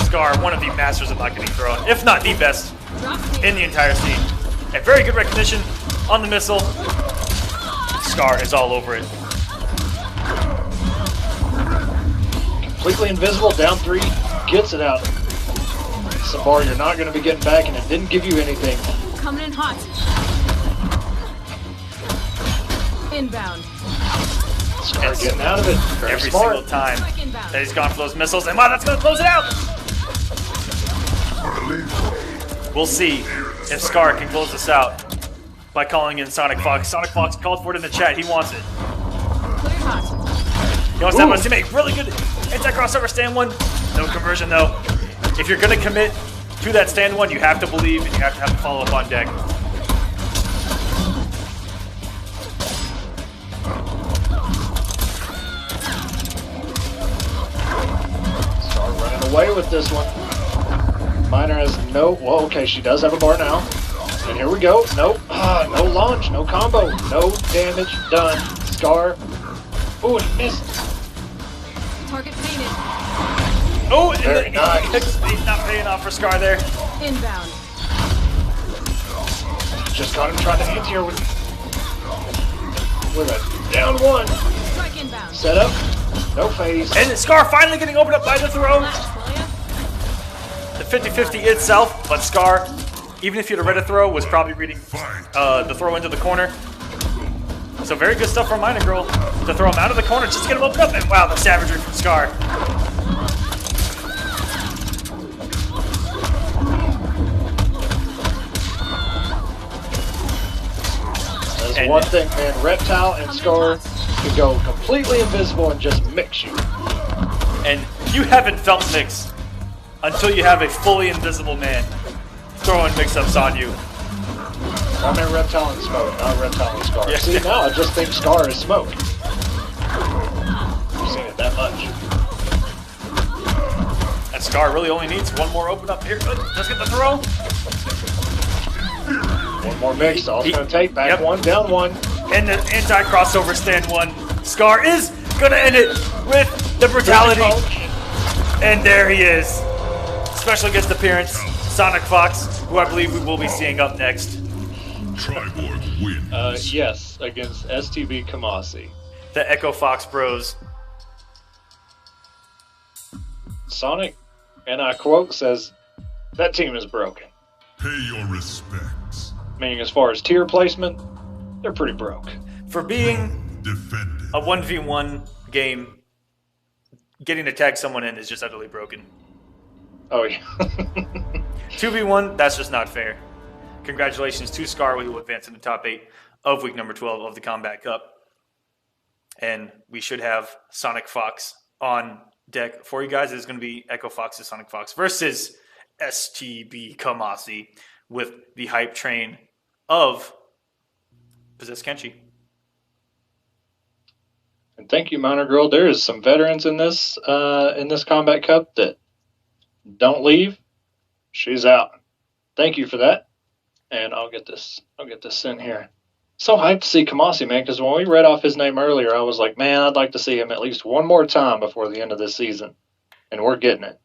S2: Scar, one of the masters of not getting thrown, if not the best
S4: Drop payload.
S2: in the entire scene. And very good recognition on the missile. Scar is all over it.
S1: Completely invisible. Down three. Gets it out. Sabar, you're not going to be getting back, and it didn't give you anything.
S4: Coming in hot. Inbound.
S1: Scar getting out of it. Very
S2: Every
S1: smart.
S2: single time
S4: Strike inbound.
S2: that he's gone for those missiles. And wow, that's going to close it out. We'll see if Scar can close this out by calling in SonicFox. SonicFox called for it in the chat. He wants it.
S4: Cleared hot.
S2: He wants to have us to make really good anti-crossover stand one. No conversion though. If you're going to commit to that stand one, you have to believe and you have to have the follow-up on deck.
S1: Scar running away with this one. Minor has no. Well, okay, she does have a bar now. And here we go. Nope. No launch. No combo. No damage done. Scar. Ooh, it missed.
S4: Target painted.
S2: Oh, and
S1: Very nice.
S2: he's not paying off for Scar there.
S4: Inbound.
S1: Just got him trying to anti-air with a down one.
S4: Strike inbound.
S1: Set up. No phase.
S2: And Scar finally getting opened up by the throw.
S4: Flash, will ya?
S2: The 50-50 itself, but Scar, even if he had read a throw, was probably reading the throw into the corner. So very good stuff from Minor Girl to throw him out of the corner just to get him opened up. And wow, the savagery from Scar.
S1: That's
S2: And-
S1: one thing, man. Reptile and Scar can go completely invisible and just mix you.
S2: And you haven't felt mix until you have a fully invisible man throwing mix-ups on you.
S1: I mean Reptile and Smoke, not Reptile and Scar.
S2: Yeah.
S1: See, now I just think Scar is Smoke. I've seen it that much.
S2: And Scar really only needs one more open up here. Good. Let's get the throw.
S1: One more mix, all it's going to take. Back
S2: Yep.
S1: one, down one.
S2: And the anti-crossover stand one. Scar is gonna end it with the brutality. And there he is. Special guest appearance, SonicFox, who I believe we will be seeing up next.
S3: Triborg wins.
S1: Yes, against STB Kamasi.
S2: The Echo Fox Bros.
S1: Sonic, and I quote, says, that team is broken.
S3: Pay your respects.
S1: Meaning as far as tier placement, they're pretty broke.
S2: For being
S3: Defend it.
S2: a 1v1 game, getting to tag someone in is just utterly broken.
S1: Oh, yeah.
S2: 2v1, that's just not fair. Congratulations to Scar, who will advance in the top 8 of week number 12 of the Kombat Cup. And we should have SonicFox on deck for you guys. It's going to be Echo Fox's SonicFox versus STB Kamasi with the hype train of Possess Kenshi.
S1: And thank you, Minor Girl. There is some veterans in this Kombat Cup that don't leave. She's out. Thank you for that. And I'll get this in here. So hyped to see Kamasi, man, because when we read off his name earlier, I was like, man, I'd like to see him at least one more time before the end of this season. And we're getting it.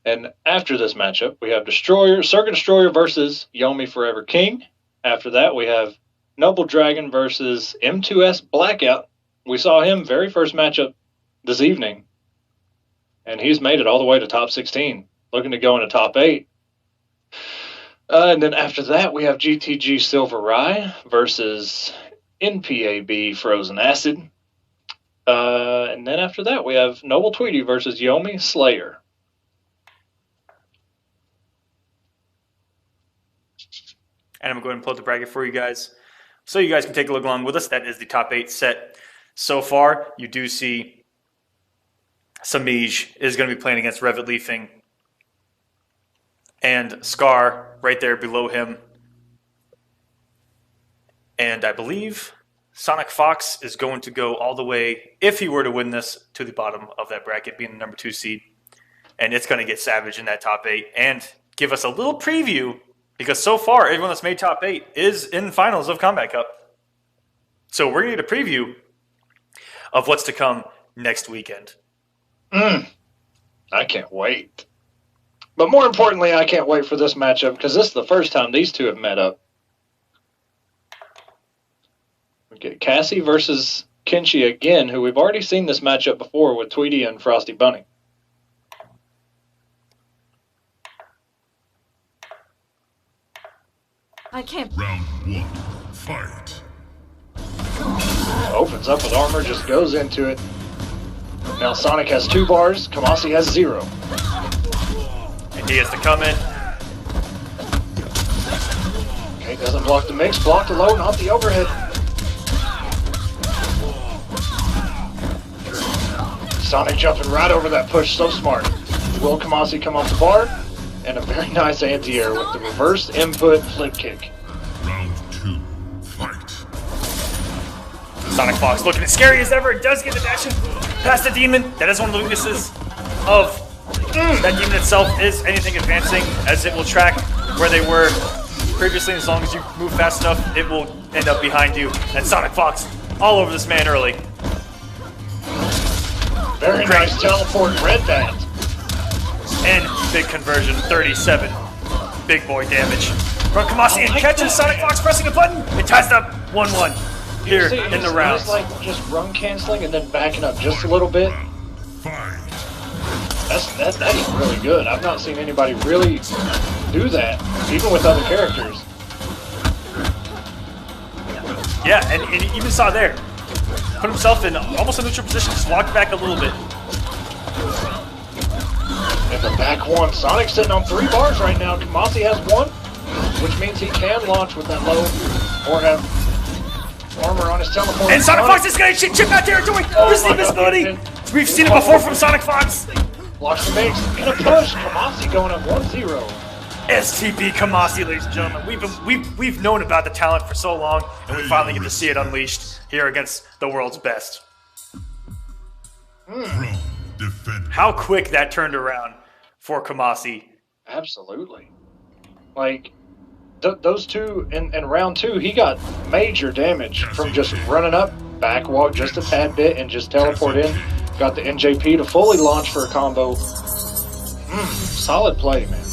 S1: And after this matchup, we have Circuit Destroyer versus Yomi Forever King. After that, we have Noble Dragon versus M2S Blackout. We saw him very first matchup this evening. And he's made it all the way to top 16, looking to go into top 8. And then after that, we have GTG Silver Rye versus NPAB Frozen Acid. And then after that, we have Noble Tweety versus Yomi Slayer.
S2: And I'm going to go ahead and pull up the bracket for you guys so you guys can take a look along with us. That is the top 8 set so far. You do see Semiij is going to be playing against revetleafing, and Scar right there below him. And I believe SonicFox is going to go all the way, if he were to win this, to the bottom of that bracket, being the number 2 seed. And it's going to get savage in that top 8 and give us a little preview, because so far everyone that's made top 8 is in finals of Kombat Cup. So we're going to get a preview of what's to come next weekend.
S1: I can't wait. But more importantly, I can't wait for this matchup, because this is the first time these two have met up. We get Cassie versus Kenshi again, who we've already seen this matchup before with Tweety and Frosty Bunny.
S4: I can't.
S3: Round 1, fight.
S1: Opens up with armor, just goes into it. Now Sonic has 2 bars, Kamasi has 0.
S2: And he has to come in.
S1: Okay, doesn't block the mix, block the low, not the overhead. Sonic jumping right over that push, so smart. Will Kamasi come off the bar? And a very nice anti-air with the reverse input flip kick.
S3: Round 2, fight.
S2: SonicFox looking as scary as ever. It does get the dash past the demon. That is one of the weaknesses of that demon itself, is anything advancing, as it will track where they were previously. As long as you move fast enough, it will end up behind you. And SonicFox all over this man early.
S1: Very nice teleport red band.
S2: And big conversion, 37. Big boy damage. From Kamasi and catches SonicFox pressing a button. It ties it up 1-1 here in the round.
S1: He's like just run canceling and then backing up just a little bit.
S3: Fight.
S1: That is really good. I've not seen anybody really do that, even with other characters.
S2: Yeah, and you even saw there. Put himself in almost a neutral position, just walked back a little bit.
S1: And the back one. Sonic sitting on 3 bars right now. Kamasi has 1, which means he can launch with that low or have armor on his teleport.
S2: And SonicFox is going to chip out territory. There's the invisibility. We've seen it before from SonicFox.
S1: Blocks the mix and a push. Kamasi going up 1-0.
S2: STP Kamasi, ladies and gentlemen. We've known about the talent for so long, and we finally get to see it unleashed here against the world's best. How quick that turned around for Kamasi.
S1: Absolutely. Like, those two in round 2, he got major damage from just running up, back walk just a tad bit, and just teleport in. Got the NJP to fully launch for a combo. Solid play, man.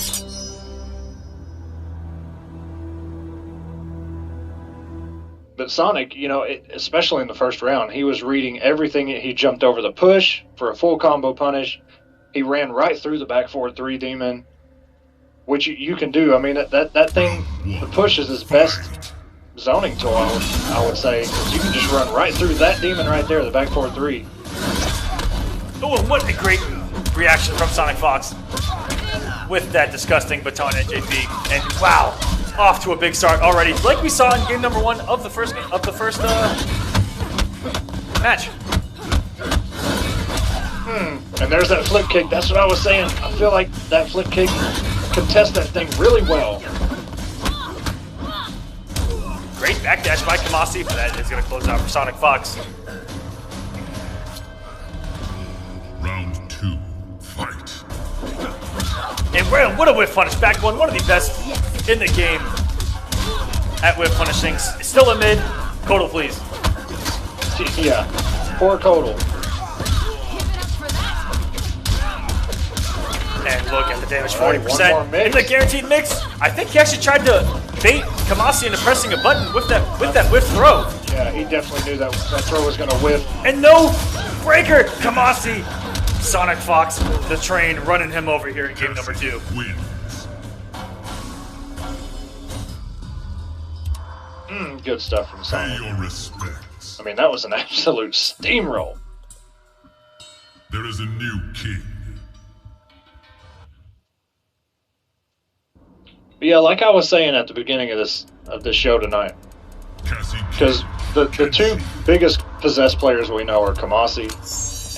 S1: But Sonic, you know, especially in the first round, he was reading everything. He jumped over the push for a full combo punish. He ran right through the back forward 3 demon, which you can do. I mean, that thing, the push is his best zoning tool, I would say. 'Cause you can just run right through that demon right there, the back forward 3.
S2: Oh, and what a great reaction from SonicFox with that disgusting baton NJP. And wow, off to a big start already, like we saw in game number 1 of the first match.
S1: And there's that flip kick. That's what I was saying. I feel like that flip kick can test that thing really well.
S2: Great backdash by Kamasi, but that is going to close out for SonicFox.
S3: Round 2,
S2: And what a whiff punish. Back one of the best in the game at whiff punishing. Still a mid. Kodal, please.
S1: Yeah, poor Kodal.
S2: And look at the damage,
S1: All right,
S2: 40%.
S1: one more mix.
S2: In the guaranteed mix, I think he actually tried to bait Kamasi into pressing a button with that whiff throw.
S1: Yeah, he definitely knew that throw was going to whiff.
S2: And no breaker, Kamasi. SonicFox, the train, running him over here in game number 2.
S3: Wins.
S1: Good stuff from
S3: Pay
S1: Sonic.
S3: your respects.
S1: I mean, that was an absolute steamroll.
S3: There is a new king.
S1: But yeah, like I was saying at the beginning of this show tonight, because the two biggest possessed players we know are Kamasi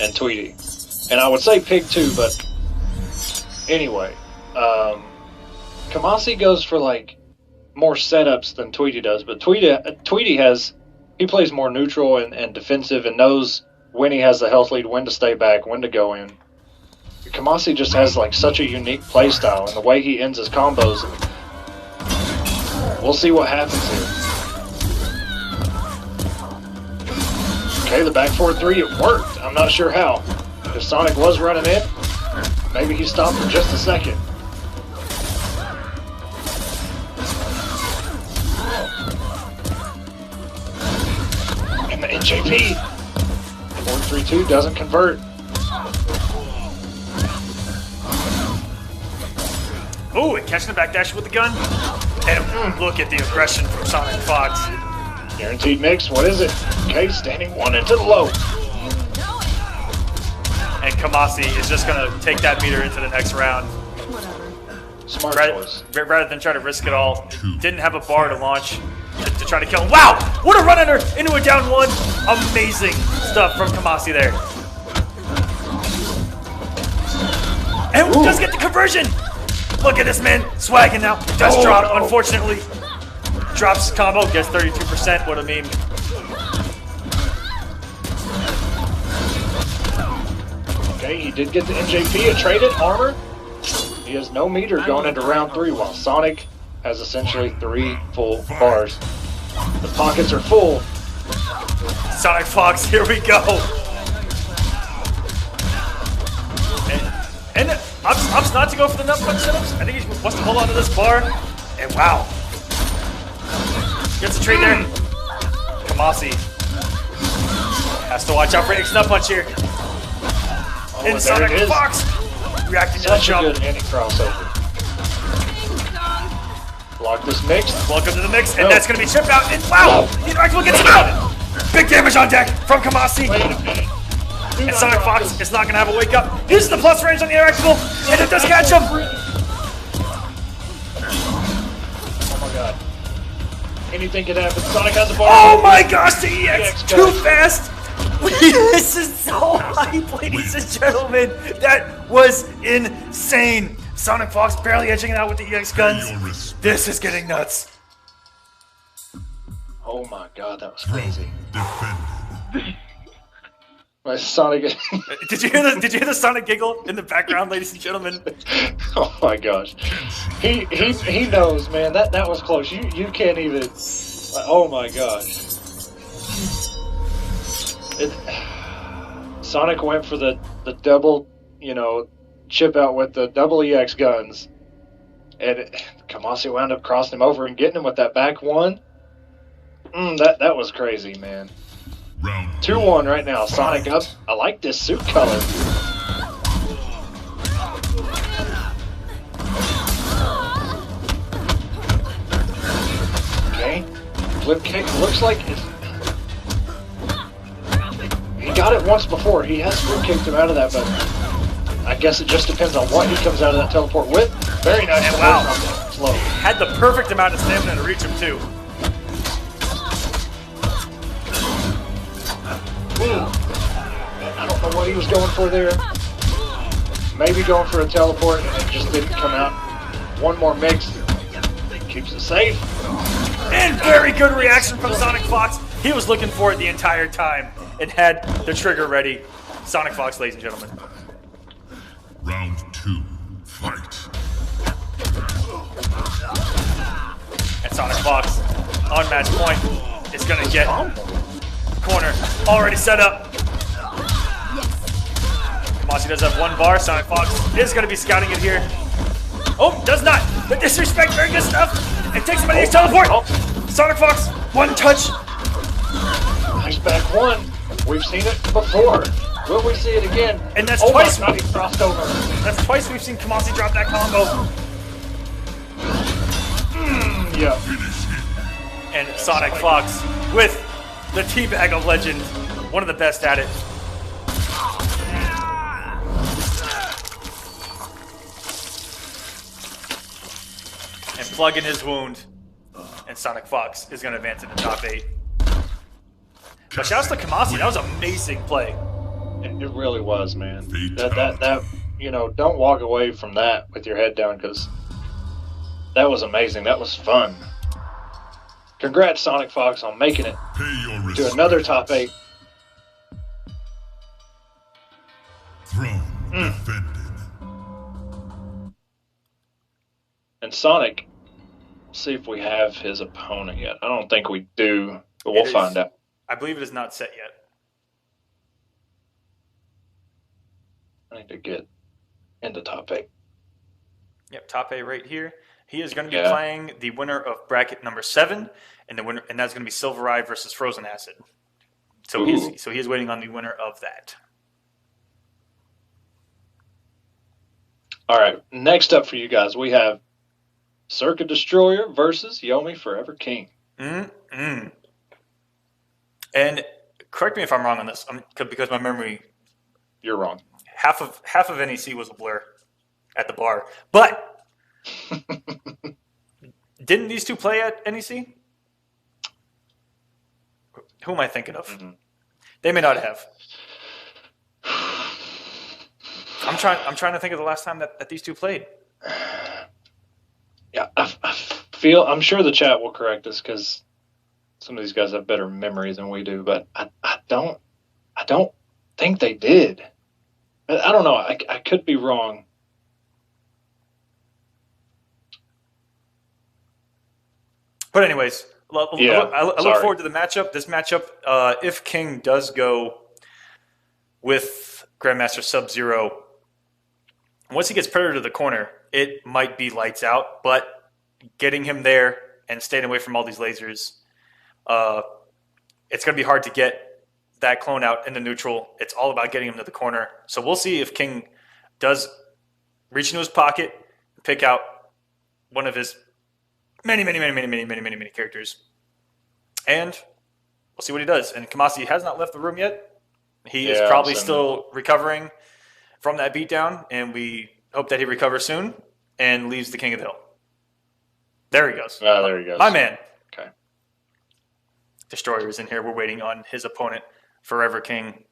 S1: and Tweety. And I would say Pig too, but anyway, Kamasi goes for like more setups than Tweety does, but Tweety plays more neutral and defensive and knows when he has the health lead, when to stay back, when to go in. Kamasi just has like such a unique play style, and the way he ends his combos, we'll see what happens here. Okay, the back 4-3, it worked. I'm not sure how. If Sonic was running in, maybe he stopped for just a second. And the NJP, 4-3-2 doesn't convert.
S2: Oh, and catching the backdash with the gun. And look at the aggression from SonicFox.
S1: Guaranteed mix, what is it? Okay, standing one into the low.
S2: And Kamasi is just going to take that meter into the next round.
S1: Smart choice.
S2: Rather than try to risk it all. Didn't have a bar to launch to try to kill him. Wow! What a run under into a down one. Amazing stuff from Kamasi there. And does get the conversion. Look at this man swagging now. Does drop, unfortunately. Drops his combo, gets 32%. What a meme.
S1: Okay, he did get the NJP, a traded armor. He has no meter going into round 3, while Sonic has essentially 3 full bars. The pockets are full.
S2: SonicFox, here we go. And opts not to go for the nut punch setups. I think he wants to hold on to this bar. And wow. Gets a trade there. Kamasi has to watch out for X nut punch here. And SonicFox reacting to the
S1: Such a
S2: jump.
S1: good anti-crossover. Block this mix.
S2: Welcome to the mix, and that's going to be chipped out. And wow, the interactable gets out. Big damage on deck from Kamasi.
S1: Wait a minute.
S2: And SonicFox is not going to have a wake up. Uses the plus range on the interactable, and it does catch him.
S1: Oh my god. Anything could happen. Sonic has a bar.
S2: Oh my gosh, the EX too
S1: goes.
S2: fast. This is so hype, ladies and gentlemen. That was insane. SonicFox barely edging it out with the EX guns. This is getting nuts.
S1: Oh my god, that was crazy.
S3: Defended.
S1: My Sonic.
S2: Did you hear the Sonic giggle in the background, ladies and gentlemen?
S1: Oh my gosh. He knows, man. That was close. You can't even. Oh my gosh. Sonic went for the double, chip out with the double EX guns, and Kamasi wound up crossing him over and getting him with that back one. That was crazy, man.
S3: Round
S1: 2-1 right now. Sonic up. I like this suit color. Okay. Flip kick. Looks like it's... He got it once before. He has flip kicked him out of that, but I guess it just depends on what he comes out of that teleport with. Very nice.
S2: And wow.
S1: Slow.
S2: Had the perfect amount of stamina to reach him too.
S1: I don't know what he was going for there. Maybe going for a teleport, and it just didn't come out. One more mix. Keeps it safe.
S2: And very good reaction from SonicFox. He was looking for it the entire time and had the trigger ready. SonicFox, ladies and gentlemen.
S3: Round 2. Fight.
S2: SonicFox on match point is going to get corner already set up. Kamasi does have one bar. SonicFox is going to be scouting it here. Oh, does not. The disrespect, very good stuff. And takes him on his teleport. SonicFox, one touch.
S1: Nice back one. We've seen it before. Will we see it again?
S2: And that's twice.
S1: My God, he crossed over.
S2: That's twice we've seen Kamasi drop that combo.
S1: Yeah.
S2: And SonicFox with the teabag of legend. One of the best at it. And plug in his wound. And SonicFox is going to advance into top 8. But shouts to Kamasi. That was an amazing play.
S1: It really was, man. That you know, don't walk away from that with your head down, because that was amazing. That was fun. Congrats, SonicFox, on making it to another top 8.
S3: Throne defended.
S1: And Sonic, see if we have his opponent yet. I don't think we do, but we'll find out.
S2: I believe it is not set yet.
S1: I need to get into top 8.
S2: Yep, top 8 right here. He is going to be playing the winner of bracket number 7, and that's going to be Silvereye versus Frozen Acid. So he is waiting on the winner of that.
S1: All right, next up for you guys, we have Circuit Destroyer versus Yomi Forever King.
S2: And correct me if I'm wrong on this, because my memory,
S1: You're wrong.
S2: half of NEC was a blur at the bar. But didn't these two play at NEC? Who am I thinking of?
S1: Mm-hmm.
S2: They may not have. I'm trying to think of the last time that these two played.
S1: Yeah, I'm sure the chat will correct us, because some of these guys have better memory than we do, but I don't think they did. I don't know. I could be wrong.
S2: But anyways, I look forward to the matchup. This matchup, if King does go with Grandmaster Sub-ZER, once he gets Predator to the corner, it might be lights out. But getting him there and staying away from all these lasers, it's going to be hard to get that clone out into neutral. It's all about getting him to the corner. So we'll see if King does reach into his pocket, pick out one of his many characters, and we'll see what he does. And Kamasi has not left the room yet. He is probably still recovering from that beatdown, and we hope that he recovers soon and leaves the King of the Hill. There he goes.
S1: Ah, there he goes.
S2: My man.
S1: Okay.
S2: Destroyer is in here. We're waiting on his opponent, Forever King.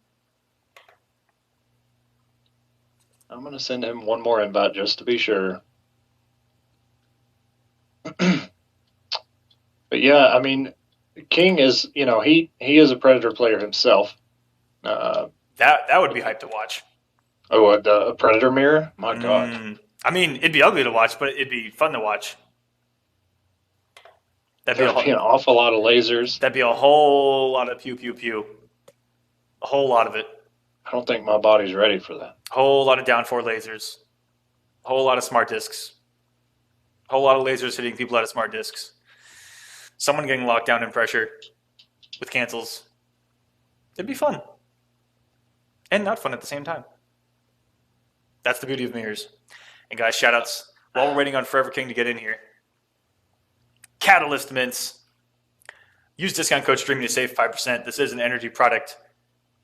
S1: I'm going to send him one more invite just to be sure. But yeah, I mean, King is, he is a Predator player himself.
S2: That would be hype to watch.
S1: Oh, a Predator mirror? My God.
S2: I mean, it'd be ugly to watch, but it'd be fun to watch.
S1: There'd be an awful lot of lasers.
S2: That'd be a whole lot of pew, pew, pew. A whole lot of it.
S1: I don't think my body's ready for that.
S2: A whole lot of down 4 lasers. A whole lot of smart discs. A whole lot of lasers hitting people out of smart discs. Someone getting locked down in pressure with cancels. It'd be fun. And not fun at the same time. That's the beauty of mirrors. And guys, shoutouts. While we're waiting on Forever King to get in here, Catalyst Mints. Use discount code STREAMING to save 5%. This is an energy product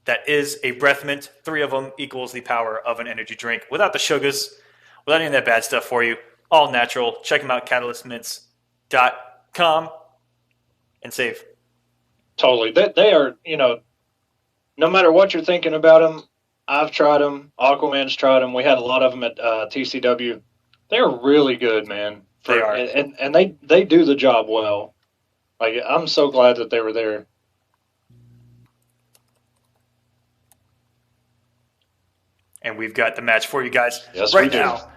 S2: that is a breath mint. 3 of them equals the power of an energy drink. Without the sugars, without any of that bad stuff for you. All natural. Check them out, catalystmints.com, and save.
S1: Totally. They are, no matter what you're thinking about them, I've tried them. Aquaman's tried them. We had a lot of them at TCW. They're really good, man.
S2: They are.
S1: And they do the job well. Like, I'm so glad that they were there.
S2: And we've got the match for you guys
S1: Yes,
S2: right
S1: we do.
S2: now.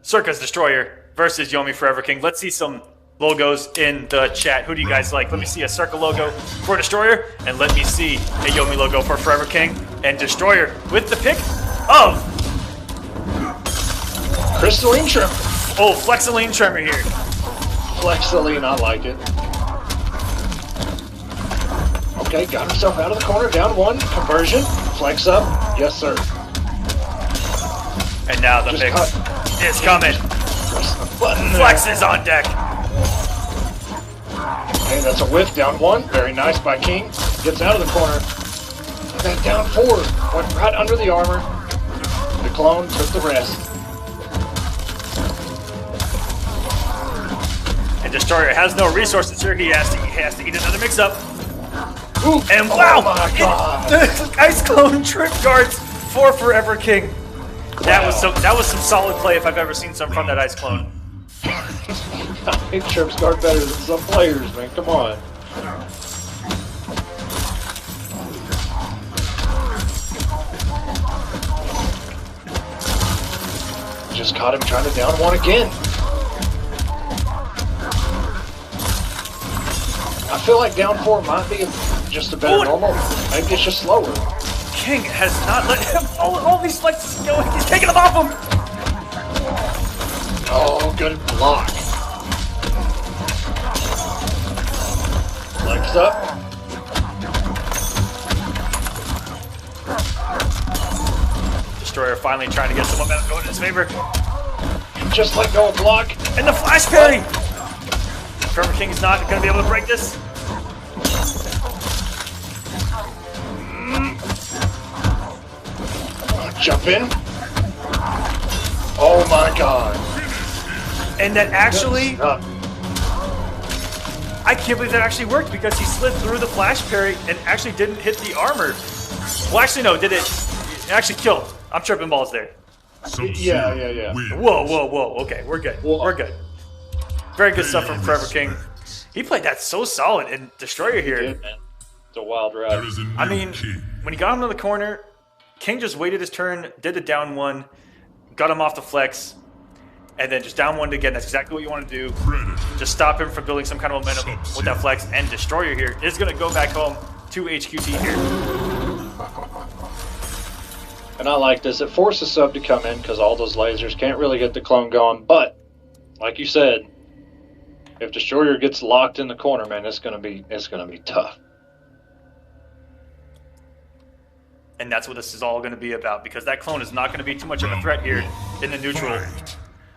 S2: Circus Destroyer versus Yomi Forever King. Let's see some logos in the chat. Who do you guys like? Let me see a circle logo for Destroyer, and let me see a Yomi logo for Forever King. And Destroyer with the pick of
S1: Crystalline Tremor.
S2: oh, Flexaline Tremor here.
S1: Flexaline, I like it. Okay, got himself out of the corner, down one, conversion, flex up, yes sir.
S2: And now the
S1: Just
S2: pick
S1: cut.
S2: is coming.
S1: Press the button.
S2: Flex is on deck.
S1: Okay, that's a whiff, down one, very nice by King. Gets out of the corner. And then down four, went right under the armor. The clone took the rest.
S2: And Destroyer has no resources here. He has to eat another mix-up.
S1: Ooh,
S2: And wow!
S1: Oh my god!
S2: Ice Clone Trip Guards for Forever King. That was some solid play if I've ever seen some from that Ice Clone.
S1: I think Trips guard better than some players, man. Come on. Just caught him trying to down one again. I feel like down four might be just a better normal. Maybe it's just slower.
S2: King has not let him all these flexes go. He's taking them off him.
S1: Oh, good block. Flex up.
S2: Destroyer finally trying to get some momentum going in his favor.
S1: Just let go of block.
S2: And the flash parry. Forever King is not going to be able to break this.
S1: Jump in. Oh my god.
S2: And that actually,
S1: Uh,
S2: I can't believe that actually worked because he slid through the flash parry and actually didn't hit the armor. Well, actually, no, did it? It actually killed. I'm tripping balls there.
S1: Yeah.
S3: Wins.
S2: Whoa. Okay, we're good. We're good. Very good stuff from Forever King. He played that so solid in Destroyer here.
S1: Good, man. It's a wild
S3: There
S1: ride.
S3: is a new
S2: I mean,
S3: king.
S2: when he got him to the corner, King just waited his turn, did the down one, got him off the flex, and then just down one again. That's exactly what you want to do.
S3: Predator.
S2: Just stop him from building some kind of momentum with that flex. And Destroyer here is going to go back home to HQT here.
S1: And I like this. It forces Sub to come in because all those lasers can't really get the clone going. But, like you said, if Destroyer gets locked in the corner, man, it's gonna be tough.
S2: And that's what this is all going to be about, because that clone is not going to be too much of a threat here in the neutral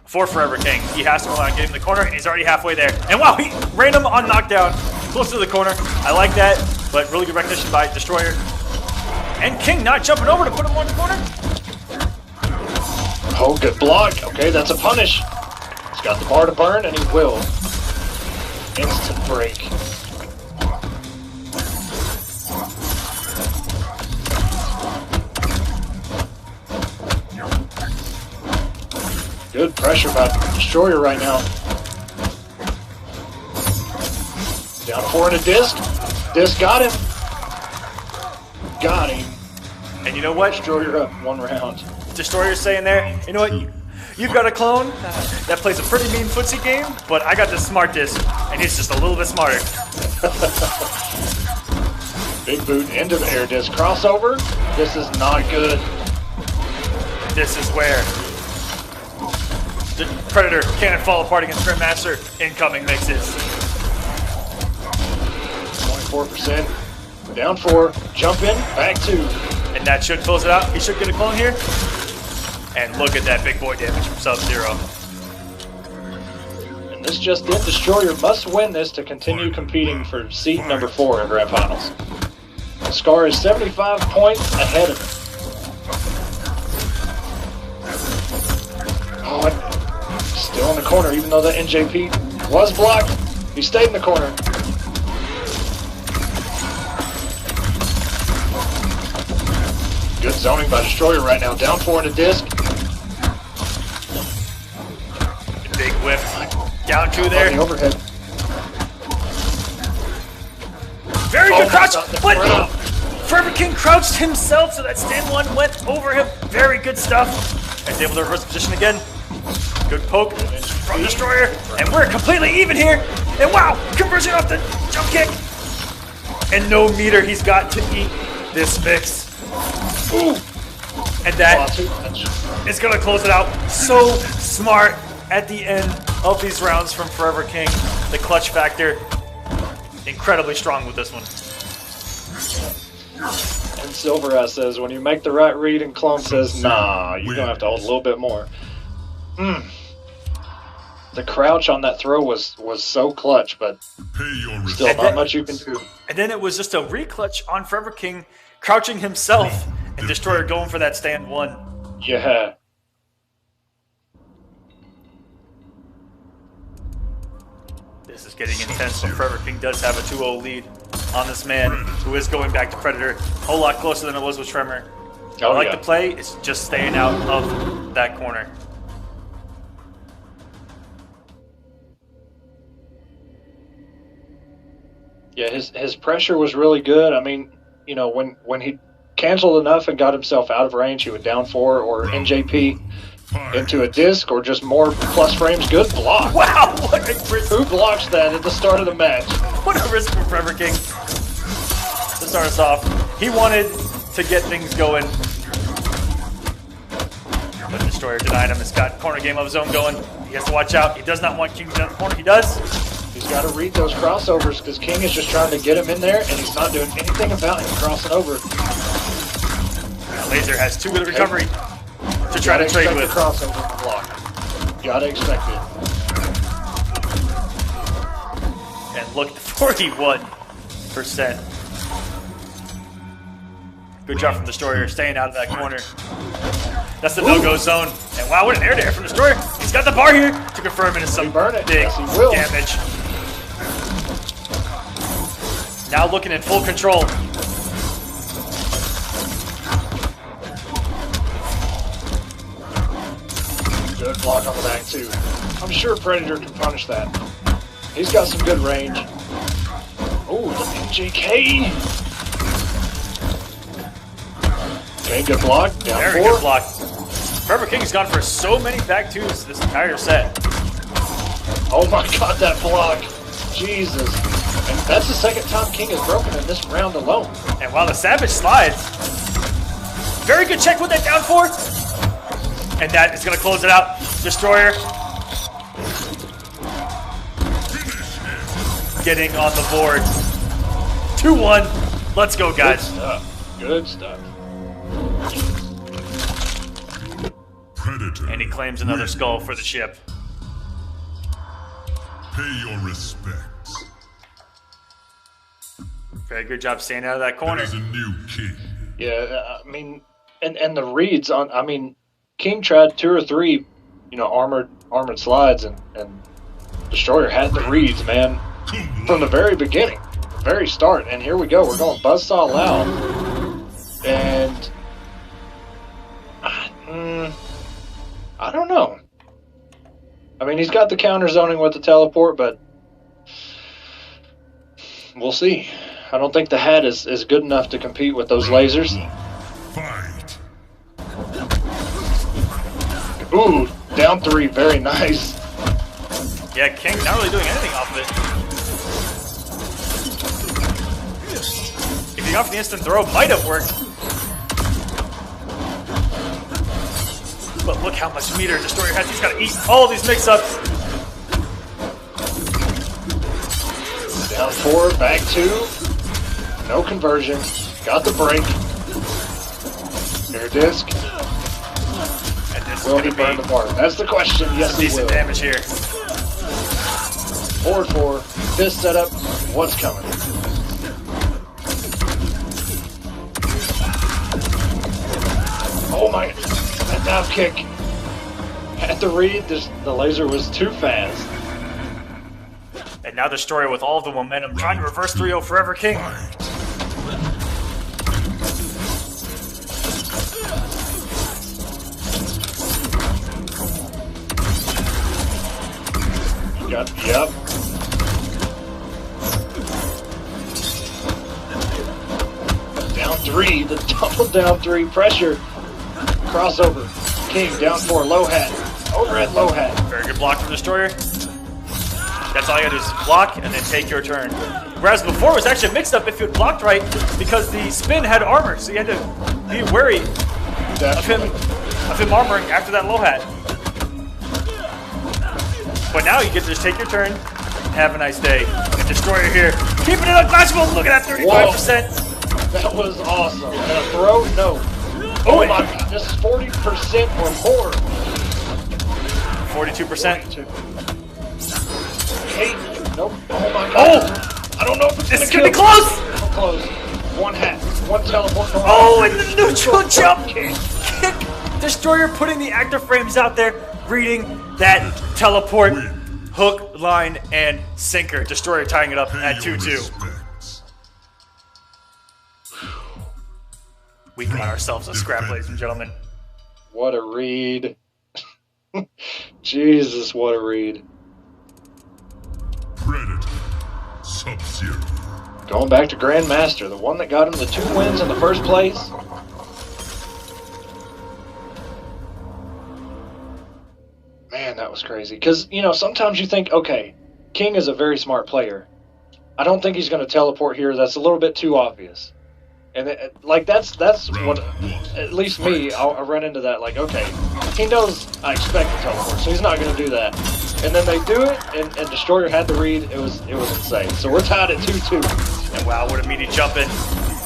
S2: for Forever King. He has to rely on getting in the corner, and he's already halfway there. And wow, he ran him on knockdown, close to the corner. I like that, but really good recognition by Destroyer. And King not jumping over to put him on the corner.
S1: Oh, good block. Okay, that's a punish. He's got the bar to burn, and he will. Instant break. Good pressure by Destroyer right now. Down four in a disc. Disc got him. Got him.
S2: And you know what?
S1: Destroyer up one round.
S2: Destroyer's saying there, you know what? You've got a clone that plays a pretty mean footsie game, but I got the smart disc, and he's just a little bit smarter.
S1: Big boot into the air disc. Crossover. This is not good.
S2: This is where the Predator can't fall apart against Grandmaster. Incoming mixes.
S1: 24%. Down four. Jump in. Back two.
S2: And that should close it out. He should get a clone here. And look at that big boy damage from Sub-ZER.
S1: And this just in. Destroyer must win this to continue competing for seed number 4 in Grand Finals. The Scar is 75 points ahead of him. Oh, and still in the corner, even though the NJP was blocked. He stayed in the corner. Good zoning by Destroyer right now. Down four in a disc.
S2: Big whiff. Down two
S1: On the
S2: there.
S1: overhead.
S2: Very good crouch.
S1: Got the
S2: But
S1: front.
S2: Forever King crouched himself, so that stand one went over him. Very good stuff. And he's able to reverse position again. Good poke from Destroyer, and we're completely even here. And wow, conversion off the jump kick. And no meter he's got to eat this mix. Ooh. And that is going to close it out. So smart at the end of these rounds from Forever King. The clutch factor, incredibly strong with this one.
S1: And Silvereye says, when you make the right read and Clone says, nah, you're going to have to hold a little bit more. The crouch on that throw was so clutch, but still not much you can do.
S2: And then it was just a re-clutch on Forever King, crouching himself, and Destroyer going for that stand one.
S1: Yeah.
S2: This is getting intense, but Forever King does have a 2-0 lead on this man, who is going back to Predator. A whole lot closer than it was with Tremor. I like the play, it's just staying out of that corner.
S1: Yeah, his pressure was really good. I mean, you know, when he canceled enough and got himself out of range, he would down 4 or NJP into a disc or just more plus frames. Good block.
S2: Wow, what a risk.
S1: Who blocks that at the start of the match?
S2: What a risk for Forever King. To start us off, he wanted to get things going, but Destroyer denied him. He's got corner game of his own going. He has to watch out. He does not want King down the corner. He does.
S1: He's got to read those crossovers because King is just trying to get him in there, and he's not doing anything about him crossing over.
S2: Now Laser has too good a recovery to try to trade with.
S1: The crossover block. Gotta expect it.
S2: And look at the 41%. Good job from Destroyer, staying out of that corner. That's the no-go zone. And wow, what an air dare from Destroyer. He's got the bar here to confirm it is some big damage. Now looking in full control.
S1: Good block on the back too. I'm sure Predator can punish that. He's got some good range. Oh, the NJK. Okay, good block. Down
S2: Very
S1: 4.
S2: good block. Forever King's gone for so many back twos this entire set.
S1: Oh my god, that block. Jesus. And that's the second time King has broken in this round alone.
S2: And while the Savage slides, very good check with that down 4. And that is going to close it out. Destroyer getting on the board. 2-1. Let's go, guys.
S1: Good stuff. Good stuff.
S3: Predator.
S2: And he claims another skull for the ship.
S3: Pay your respects.
S2: Very good job staying out of that corner.
S3: There's a new king.
S1: Yeah, I mean, and the reads on, I mean, King tried 2 or 3, you know, armored slides, and Destroyer had the reads, man, from the very beginning, very start. And here we go, we're going buzzsaw loud, and I don't know. I mean, he's got the counter zoning with the teleport, but we'll see. I don't think the hat is good enough to compete with those lasers.
S3: Fight.
S1: Ooh, down 3, very nice.
S2: Yeah, King not really doing anything off of it. If he got for the instant throw, might have worked. But look how much meter Destroyer has. He's got to eat all these mix-ups.
S1: Down 4, back 2. No conversion. Got the break. Air disc.
S2: And this
S1: Will
S2: is
S1: he
S2: going
S1: burn
S2: to
S1: the bar? That's the question. Yes,
S2: be
S1: he
S2: decent
S1: will.
S2: damage here.
S1: Forward 4. This setup. What's coming? Oh my! That dive kick. At the read, the laser was too fast.
S2: And now Destroyer with all of the momentum, trying to reverse 3-0 Forever King.
S1: Yep. Down 3, the double down 3 pressure. Crossover. King down 4, low hat. Overhead low hat.
S2: Very good block from Destroyer. That's all you gotta do is block and then take your turn. Whereas before it was actually a mix-up if you had blocked right because the spin had armor, so you had to be wary of him armoring after that low hat. But now you get to just take your turn, have a nice day. And Destroyer here, keeping it unclassable. Look at that 35%.
S1: That was awesome. And a throw? No. Oh my god, this is 40% or more.
S2: 42%.
S1: 42. Hey, nope. Oh my god.
S2: Oh!
S1: I don't know if
S2: This is
S1: it's
S2: gonna be
S1: kill.
S2: close!
S1: Close. One hat. One teleport. No
S2: Oh,
S1: hat.
S2: and the neutral jump kick. Destroyer putting the active frames out there, reading that teleport, hook, line, and sinker. Destroyer tying it up
S3: Pay
S2: at
S3: your
S2: 2-2.
S3: respects.
S2: We got ourselves a scrap, ladies and gentlemen.
S1: What a read. Jesus, what a read.
S3: Predator. SUB-ZER.
S1: Going back to Grandmaster, the one that got him the 2 wins in the first place. Man, that was crazy. Because, you know, sometimes you think, okay, King is a very smart player. I don't think he's going to teleport here. That's a little bit too obvious. And, that's what, at least me, I run into that. Like, okay, he knows I expect the teleport, so he's not going to do that. And then they do it, and Destroyer had the read. It was insane. So we're tied at 2-2.
S2: And wow, what a meaty jump in.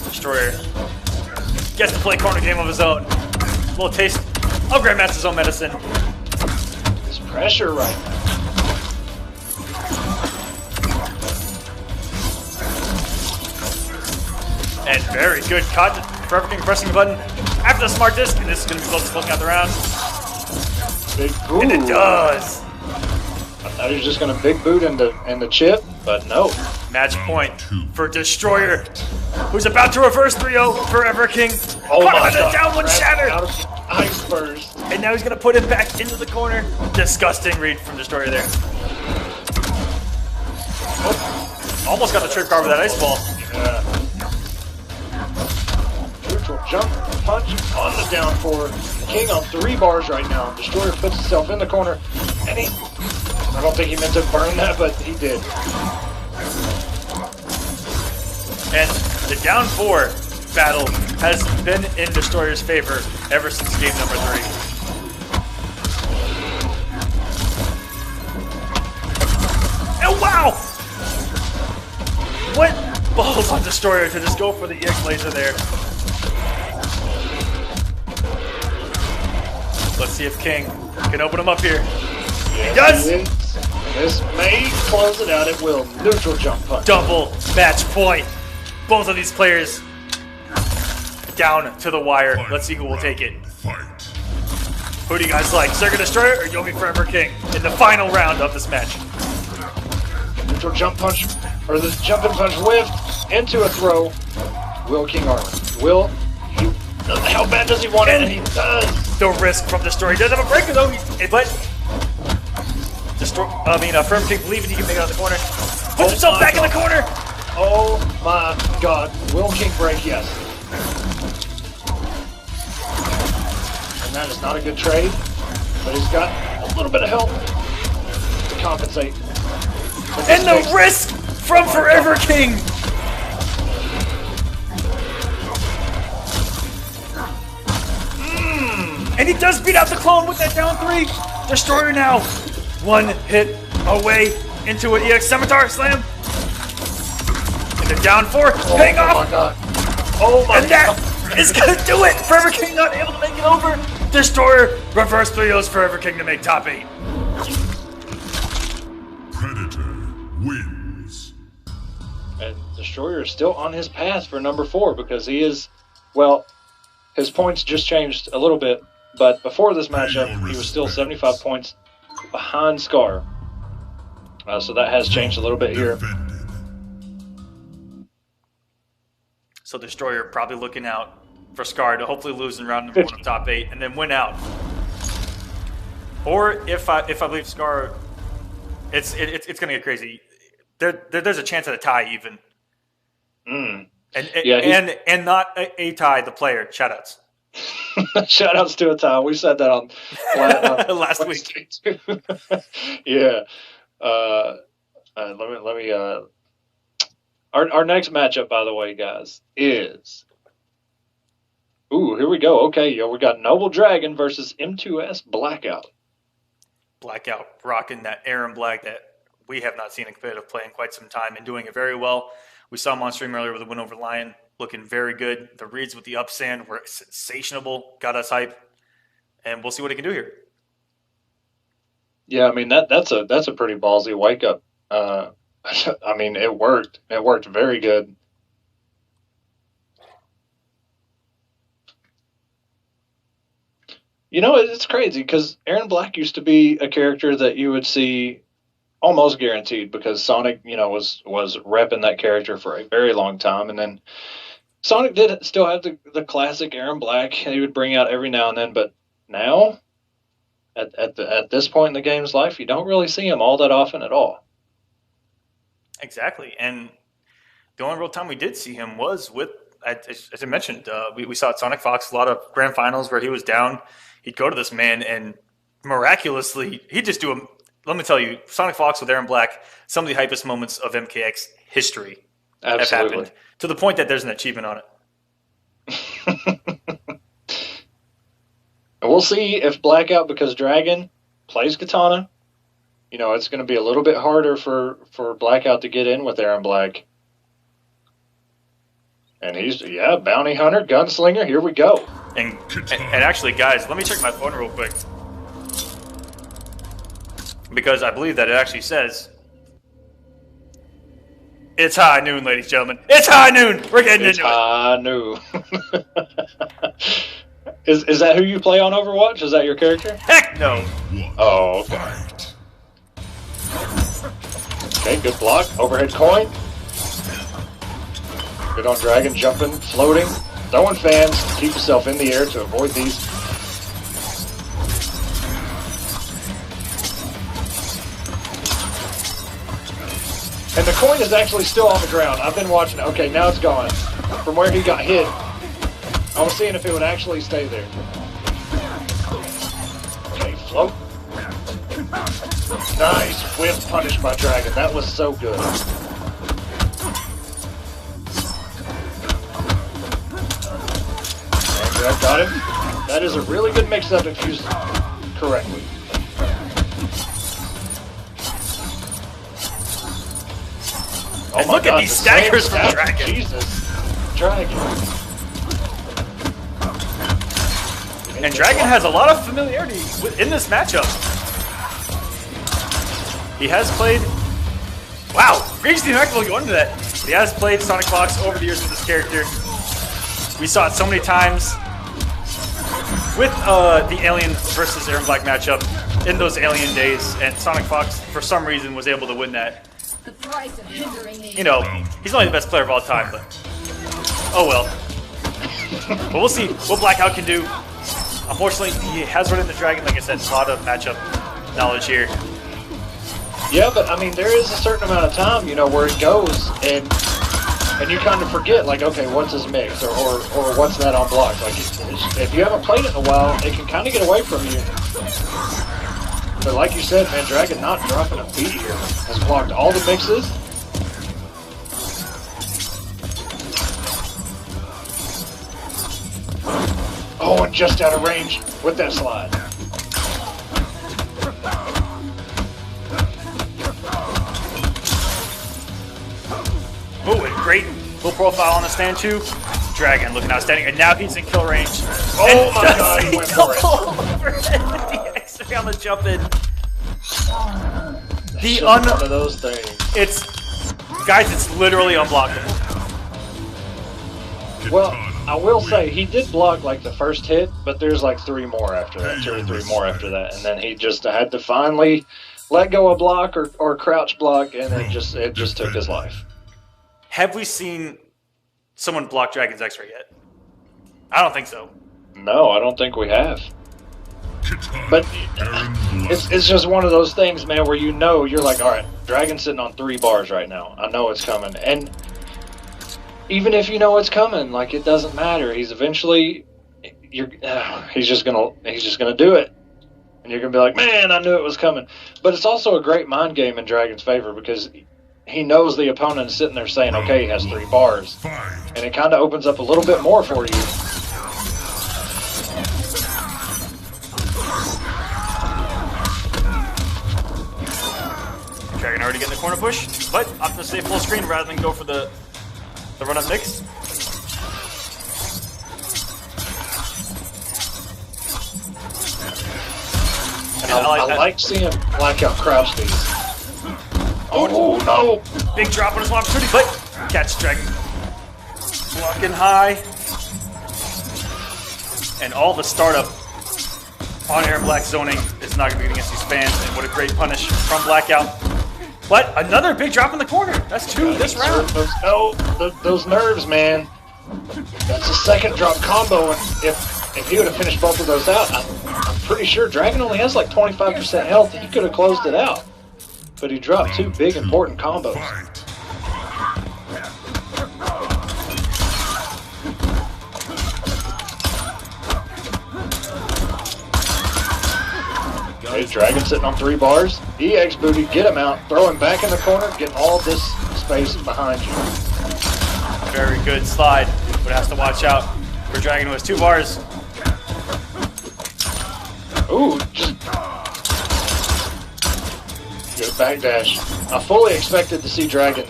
S2: Destroyer gets to play corner game of his own. A little taste of Grandmaster's own medicine.
S1: It's pressure right now.
S2: And very good cut for everything pressing the button after the smart disc. And this is going to be close to closing out the round.
S1: Big
S2: And it
S1: boot.
S2: does.
S1: I thought he was just going to big boot in the chip, but no.
S2: Match point for Destroyer, who's about to reverse 3-0 for Ever King.
S1: Oh
S2: Caught
S1: my
S2: him in
S1: god.
S2: the down one shatter.
S1: Out of ice burst.
S2: And now he's going to put him back into the corner. Disgusting read from Destroyer there. Oh, almost got the trip card with that ice ball.
S1: Yeah. Neutral jump punch on the down four. King on 3 bars right now. Destroyer puts himself in the corner, and I don't think he meant to burn that, but he did.
S2: And the down 4 battle has been in Destroyer's favor ever since game number 3. And wow! What balls on Destroyer to just go for the EX laser there. Let's see if King can open him up here. He does!
S1: He is. This may close it out. It will. Neutral jump punch.
S2: Double match point. Both of these players down to the wire. Let's see who will take it.
S3: Fight.
S2: Who do you guys like? Circuit Destroyer or Yomi Forever King in the final round of this match?
S1: Neutral jump punch, or the jumping punch whiffed into a throw. Will King armor? Will he? How bad does he want it? And he does.
S2: The risk from Destroyer. He does have a breaker though, but Forever King believing he can make it out of the corner. Puts himself back in the corner.
S1: Oh my god. Will King break? Yes. And that is not a good trade, but he's got a little bit of help to compensate.
S2: And the risk from Forever King. And he does beat out the clone with that down 3. Destroyer now 1 hit away into an EX Scimitar Slam. And the down 4 paying
S1: Oh my
S2: off.
S1: god. Oh my
S2: And
S1: god.
S2: that is going to do it. Forever King not able to make it over. Destroyer reverse 3-0s Forever King to make top 8.
S3: Predator wins.
S1: And Destroyer is still on his path for number 4 because he is, well, his points just changed a little bit, but before this matchup, he was still 75 points behind Scar. So that has changed a little bit here.
S3: Defended.
S2: So Destroyer probably looking out for Scar to hopefully lose in round number 1 of top 8 and then win out. Or if I believe Scar, it's going to get crazy. There's a chance at a tie even.
S1: Mm.
S2: And
S1: Yeah,
S2: and not a tie the player. Shoutouts.
S1: Shout outs to a tie. We said that on
S2: Last week.
S1: too. Yeah. Let me. Our next matchup, by the way, guys, is. Ooh, here we go. Okay, yo, we got Noble Dragon versus M2S Blackout.
S2: Blackout rocking that Aaron Black that we have not seen a competitive play in quite some time and doing it very well. We saw him on stream earlier with a win over Lion, looking very good. The reads with the upstand were sensational, got us hype, and we'll see what he can do here.
S1: Yeah, I mean that's a pretty ballsy wake up. I mean, it worked. It worked very good. You know, it's crazy because Aaron Black used to be a character that you would see almost guaranteed because Sonic, you know, was repping that character for a very long time, and then Sonic did still have the classic Aaron Black he would bring out every now and then, but now at this point in the game's life, you don't really see him all that often at all.
S2: Exactly, and the only real time we did see him was with, as I mentioned, we saw at SonicFox a lot of grand finals where he was down. He'd go to this man and miraculously, he'd just do him. Let me tell you, SonicFox with Aaron Black, some of the hypest moments of MKX history have happened, to the point that there's an achievement on it.
S1: And we'll see if Blackout, because Dragon plays Katana, you know, it's going to be a little bit harder for Blackout to get in with Aaron Black. And he's, bounty hunter, gunslinger, here we go.
S2: And actually, guys, let me check my phone real quick. Because I believe that it actually says, it's high noon, ladies and gentlemen. It's high noon! We're getting into it.
S1: High noon. Is that who you play on Overwatch? Is that your character?
S2: Heck no!
S1: Oh, okay. Okay, good block. Overhead coin. Good on Dragon, jumping, floating, throwing fans. Keep yourself in the air to avoid these. And the coin is actually still on the ground. I've been watching it. Okay, now it's gone. From where he got hit, I was seeing if it would actually stay there. Okay, float. Nice whip punish by Dragon. That was so good. And got him. That is a really good mix-up if used correctly. Oh
S2: and
S1: my
S2: look
S1: God,
S2: at these staggers from Dragon.
S1: Jesus. Dragon.
S2: And Dragon has a lot of familiarity in this matchup. He has played... Wow! Great to go into that. He has played SonicFox over the years with this character. We saw it so many times with the Alien versus Aaron Black matchup in those Alien days, and SonicFox, for some reason, was able to win that. You know, he's only the best player of all time, but oh well. But we'll see what Blackout can do. Unfortunately, he has run into Dragon. Like I said, a lot of matchup knowledge here.
S1: Yeah, but I mean, there is a certain amount of time, you know, where it goes, and you kind of forget, like, okay, what's his mix, or what's that on block? Like, if you haven't played it in a while, it can kind of get away from you. But like you said, man, Dragon not dropping a beat here. Has blocked all the mixes. Oh, and just out of range with that slide.
S2: Oh, and great full profile on the stand too. Dragon looking outstanding, and now he's in kill range.
S1: Oh my God, he went for it.
S2: The X-ray on the jump in.
S1: One of those things.
S2: It's literally unblockable.
S1: Well, I will say he did block like the first hit, but there's like 3 more after that, 2 or 3 more after that, and then he just had to finally let go of block or crouch block, and it just took his life.
S2: Have we seen someone block Dragon's X-ray yet? I don't think so.
S1: No, I don't think we have. But it's just one of those things, man, where you know, you're like, all right, Dragon's sitting on 3 bars right now. I know it's coming. And even if you know it's coming, like, it doesn't matter. He's eventually, he's just gonna do it, and you're gonna be like, man, I knew it was coming. But it's also a great mind game in Dragon's favor because he knows the opponent is sitting there saying, okay, he has 3 bars, and it kind of opens up a little bit more for you.
S2: Dragon already getting the corner push, but opting to stay full screen rather than go for the run-up mix.
S1: I like seeing Blackout crouch these. Oh no!
S2: Big drop on his opportunity, but catch Dragon. Blocking high. And all the startup on air black zoning is not going to be against these fans. And what a great punish from Blackout. But another big drop in the corner. That's 2 this round.
S1: Those nerves, man. That's a second drop combo. And if he would have finished both of those out, I'm pretty sure Dragon only has like 25% health. He could have closed it out. But he dropped 2 big important combos. Okay, Dragon sitting on 3 bars. EX booty, get him out. Throw him back in the corner. Get all this space behind you.
S2: Very good slide, but has to watch out for Dragon who has 2 bars.
S1: Ooh, just good backdash. I fully expected to see Dragon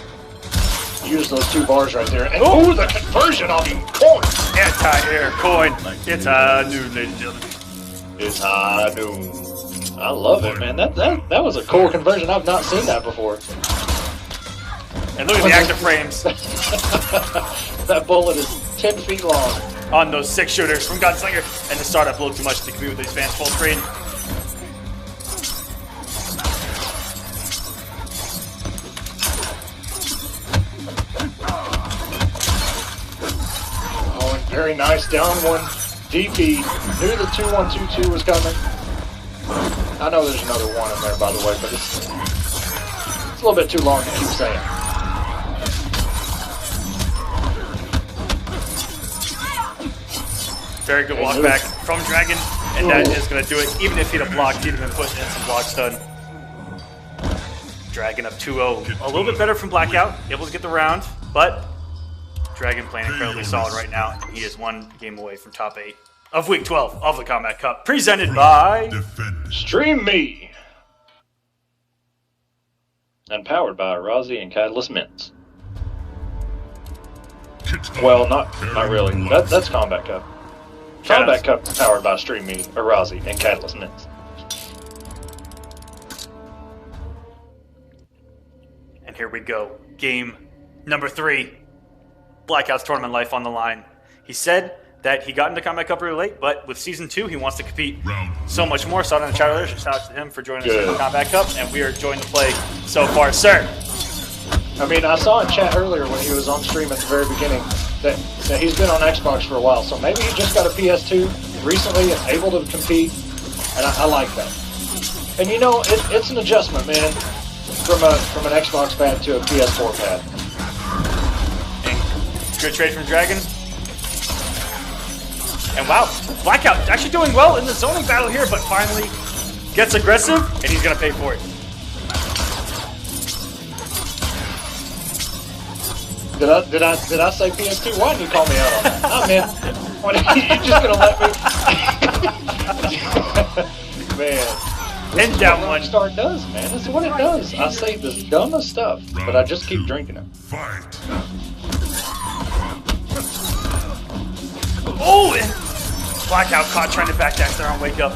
S1: use those 2 bars right there. And ooh, the conversion off the coin.
S2: Anti-air coin. It's high noon, ladies and gentlemen.
S1: It's high noon. I love it, man. That was a cool conversion. I've not seen that before.
S2: And look at the active frames
S1: That bullet is 10 feet long.
S2: on those 6 shooters from Gunslinger. And the startup a little too much to compete with these fans full screen.
S1: Oh, and very nice down one. DP knew the 2-1-2-2 was coming. I know there's another 1 in there, by the way, but it's a little bit too long to keep saying.
S2: Very good walk back from Dragon, and that is going to do it. Even if he'd have blocked, he'd have been putting in some block stun. Dragon up 2-0. A little bit better from Blackout, able to get the round, but Dragon playing incredibly solid right now. He is 1 game away from top 8 of Week 12 of the Kombat Cup, presented by
S1: Stream Me! And powered by Rozzy and Catalyst Mints. Well, not really. That's Kombat Cup. Kombat Cup powered by Stream Me, Rozzy, and Catalyst Mints.
S2: And here we go. Game number 3. Blackout's tournament life on the line. He said that he got into Kombat Cup really late, but with Season 2, he wants to compete so much more. Saw it in the chat earlier. Shout out to him for joining us in the Kombat Cup, and we are enjoying the play so far, sir.
S1: I mean, I saw in chat earlier when he was on stream at the very beginning that he's been on Xbox for a while, so maybe he just got a PS2 recently and able to compete, and I like that. And you know, it's an adjustment, man, from an Xbox pad to a PS4 pad.
S2: And good trade from Dragon. And wow, Blackout actually doing well in the zoning battle here, but finally gets aggressive, and he's going to pay for it.
S1: Did I say PS2? Why didn't you call me out on that? Oh, man. What, you just going to let me? Man.
S2: And down one.
S1: Rockstar does, man. That's what it does. I say the dumbest stuff, but I just keep drinking it.
S2: Oh, and Blackout caught trying to backdash there on Wake Up.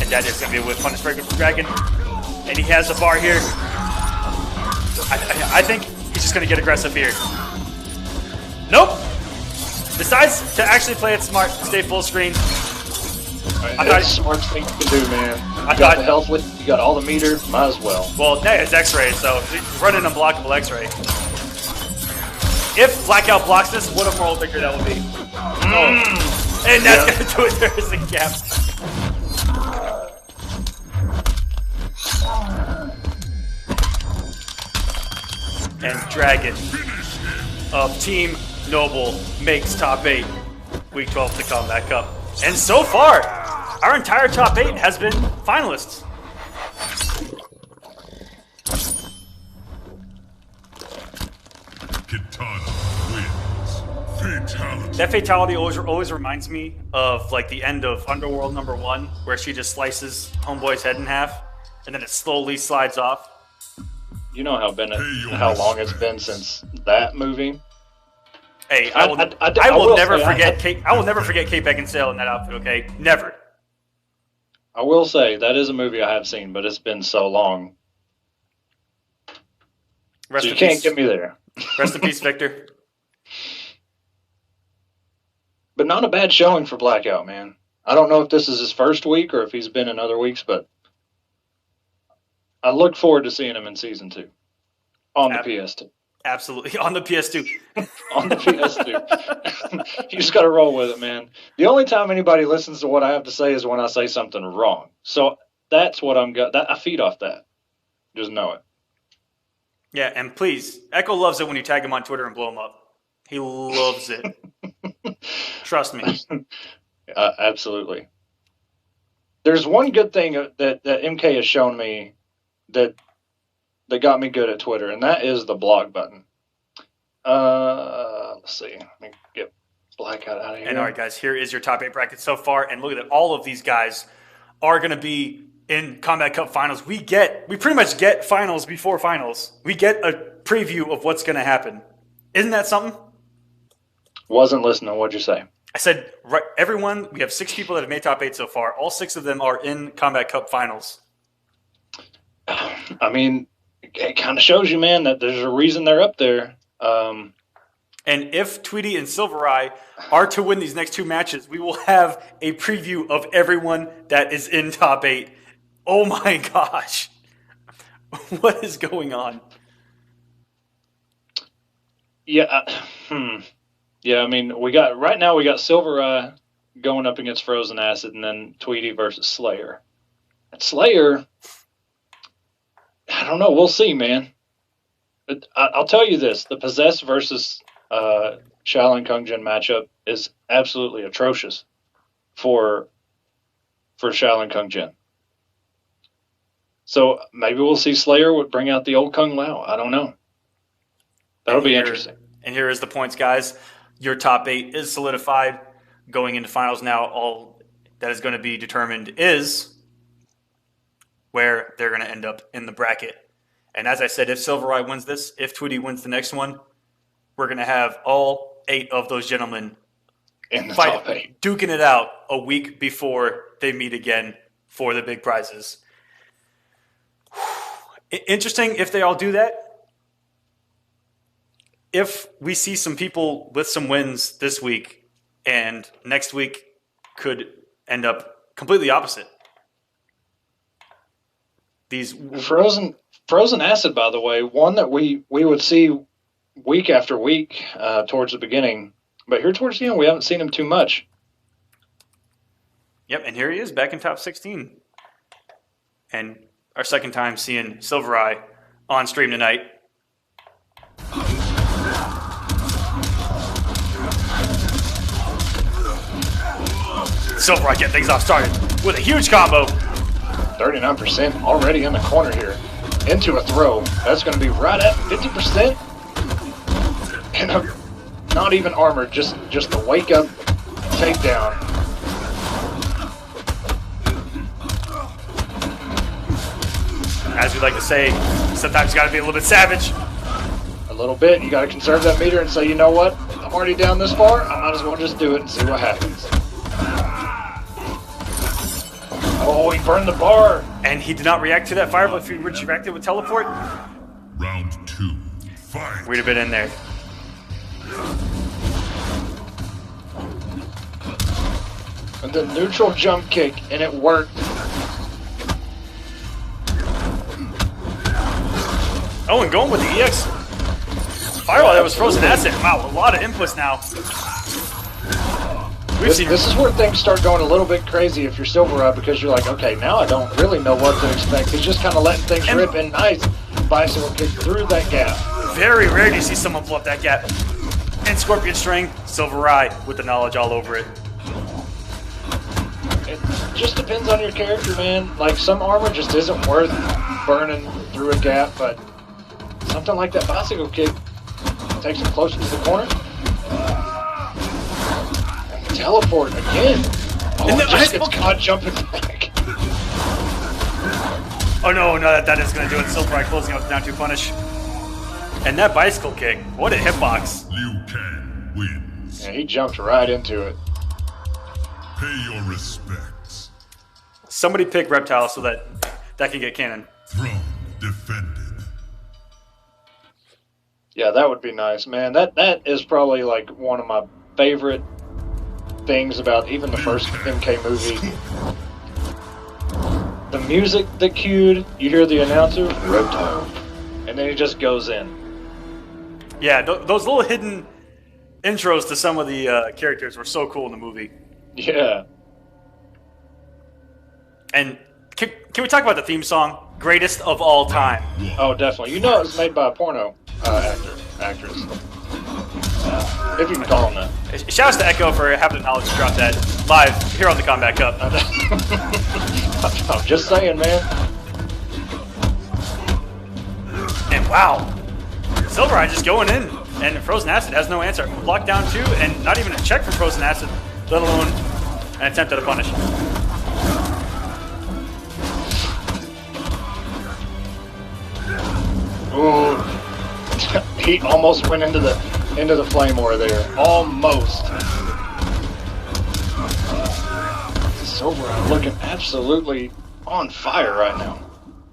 S2: And that is going to be a whiff punish breaker from Dragon. And he has the bar here. I think he's just going to get aggressive here. Nope. Decides to actually play it smart, stay full screen.
S1: That's the smartest thing you can do, man. You got the health with, you got all the meter, might as well.
S2: Well, no, it's X-ray, so running unblockable X-ray. If Blackout blocks this, what a moral victory that would be. And that's going to do it. There is a gap. And Dragon of Team Noble makes top 8. Week 12 to Kombat Cup. And so far, our entire top 8 has been finalists.
S3: Kitana wins. Fatality.
S2: That fatality always reminds me of like the end of Underworld #1, where she just slices Homeboy's head in half, and then it slowly slides off.
S1: You know how long it's been since that movie.
S2: Hey, I will never forget Kate Beckinsale in that outfit. Okay, never.
S1: I will say that is a movie I have seen, but it's been so long.
S2: Rest
S1: So you
S2: in
S1: can't
S2: peace.
S1: get me there.
S2: Rest in peace, Victor.
S1: But not a bad showing for Blackout, man. I don't know if this is his first week or if he's been in other weeks, but I look forward to seeing him in Season 2 on the PS2.
S2: Absolutely, on the PS2.
S1: On the PS2. You just got to roll with it, man. The only time anybody listens to what I have to say is when I say something wrong. So that's what I feed off that. Just know it.
S2: Yeah, and please, Echo loves it when you tag him on Twitter and blow him up. He loves it. Trust me.
S1: Absolutely. There's one good thing that MK has shown me that got me good at Twitter, and that is the blog button. Let's see. Let me get Blackout out of here.
S2: And all right, guys, here is your top 8 bracket so far, and look at it. All of these guys are going to be in Kombat Cup finals. We pretty much get finals before finals. We get a preview of what's going to happen. Isn't that something?
S1: Wasn't listening. What'd you say?
S2: I said, right, everyone, we have 6 people that have made top 8 so far. All 6 of them are in Kombat Cup finals.
S1: I mean, it kind of shows you, man, that there's a reason they're up there.
S2: And if Tweety and Silvereye are to win these next 2 matches, we will have a preview of everyone that is in top 8. Oh my gosh. What is going on?
S1: Yeah. Yeah, I mean, right now we got Silvereye going up against Frozen Acid, and then Tweety versus Slayer. And Slayer, I don't know. We'll see, man. I'll tell you this: the Possessed versus Shaolin Kung Jin matchup is absolutely atrocious for Shaolin Kung Jin. So maybe we'll see Slayer would bring out the old Kung Lao. I don't know. That'll be interesting.
S2: And here is the points, guys. Your top 8 is solidified. Going into finals now, all that is going to be determined is where they're going to end up in the bracket. And as I said, if Silvereye wins this, if Tweety wins the next one, we're going to have all 8 of those gentlemen
S1: In the top 8.
S2: duking it out a week before they meet again for the big prizes. Interesting if they all do that. If we see some people with some wins this week and next week could end up completely opposite. These
S1: Frozen Acid, by the way, one that we would see week after week towards the beginning, but here towards the end we haven't seen him too much.
S2: Yep, and here he is back in top 16. And our second time seeing Silvereye on stream tonight. Silvereye getting things off started with a huge combo.
S1: 39% already in the corner here. Into a throw. That's going to be right at 50%. And not even armored, just a wake up takedown.
S2: As we like to say, sometimes you got to be a little bit savage.
S1: A little bit. You got to conserve that meter and say, you know what? I'm already down this far. I might as well just do it and see what happens. Oh, he burned the bar.
S2: And he did not react to that fireball. If he reacted with teleport,
S3: Round 2. Fight.
S2: we'd have been in there.
S1: And the neutral jump kick, and it worked.
S2: Oh, and going with the EX fireball that was Frozen Acid. Wow, a lot of inputs now.
S1: This is where things start going a little bit crazy if you're Silvereye, because you're like, okay, now I don't really know what to expect. He's just kind of letting things rip, and nice bicycle kick through that gap.
S2: Very rare to see someone blow up that gap. and Scorpion String. SUB-ZER with the knowledge all over it.
S1: It just depends on your character, man. Like, some armor just isn't worth burning through a gap, but something like that bicycle kick takes him closer to the corner. And teleport again. Oh,
S2: And
S1: it just gets caught jumping back.
S2: Oh no, that is going to do it. SUB-ZER closing out the down 2 punish. And that bicycle kick, what a hitbox.
S3: Liu Kang wins.
S1: Yeah, he jumped right into it.
S3: Pay your respects.
S2: Somebody pick Reptile so that can get cannon.
S3: Throne defended.
S1: Yeah, that would be nice, man. That is probably like one of my favorite things about even the first MK movie. The music that cued, you hear the announcer, Reptile, and then he just goes in.
S2: Yeah, those little hidden intros to some of the characters were so cool in the movie.
S1: Yeah.
S2: And can we talk about the theme song? Greatest of all time.
S1: Oh, definitely. You know it was made by a porno actress. If you can call them that.
S2: Shouts to Echo for having the knowledge to drop that live here on the Kombat Cup.
S1: I'm just saying, man.
S2: And wow, SUB-ZER just going in, and Frozen Acid has no answer. Blocked down 2, and not even a check from Frozen Acid, let alone an attempt at a punish.
S1: Ooh, he almost went into the flame war there. Almost. SUB-ZER looking absolutely on fire right now.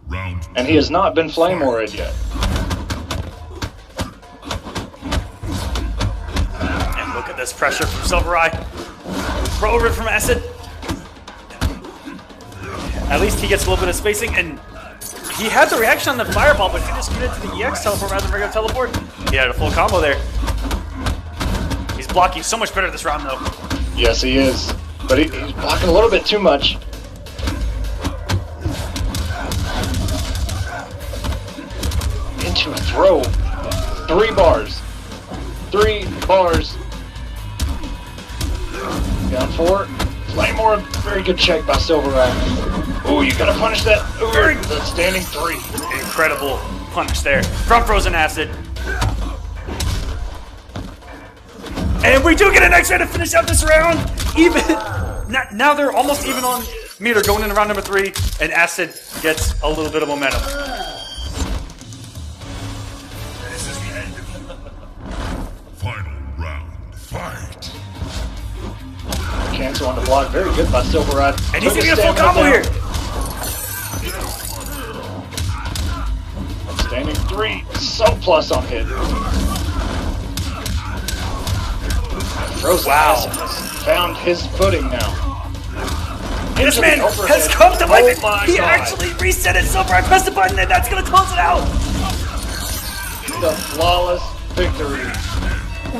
S3: Round two.
S1: And he has not been flame warred yet.
S2: And look at this pressure from SUB-ZER. Throw over from Acid. At least he gets a little bit of spacing, and he had the reaction on the fireball, but he just committed to the EX teleport rather than regular teleport. He had a full combo there. He's blocking so much better this round, though.
S1: Yes, he is. But he's blocking a little bit too much. Into a throw. 3 bars. 3 bars. Down 4. Flame War. Very good check by SUB-ZER. Oh, you gotta punish that. Ooh, the standing 3.
S2: Incredible punish there from Frozen Acid. And we do get an X-ray to finish out this round. Even now they're almost even on meter going into round number 3, and Acid gets a little bit of momentum.
S3: Final round. Fight.
S1: Cancel on the block. Very good by SUB-ZER.
S2: And he's gonna get a full combo here.
S1: Standing 3. So plus on hit. Frozen Acid has found his footing now.
S2: This man has come to life. He actually reset it. SUB-ZER pressed the button, and that's gonna close it out.
S1: The flawless victory.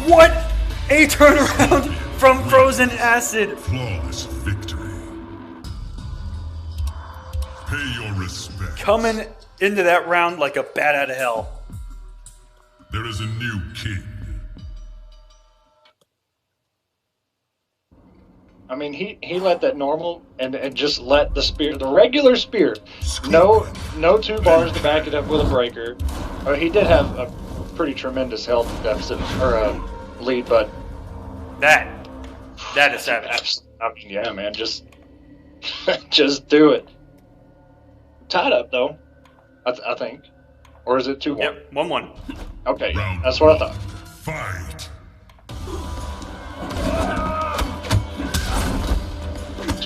S2: What a turnaround from Frozen Acid.
S3: Flawless victory. Pay your respect.
S2: Coming into that round like a bat out of hell.
S3: There is a new king.
S1: I mean, he let that normal and just let the spear, the regular spear, no 2 bars to back it up with a breaker. He did have a pretty tremendous health deficit or lead, but
S2: That is savage.
S1: I mean, yeah, man, just do it. Tied up though, I think, or is it 2-1?
S2: Yep, 1-1.
S1: Okay,
S3: Round
S1: that's what I thought.
S3: Fight.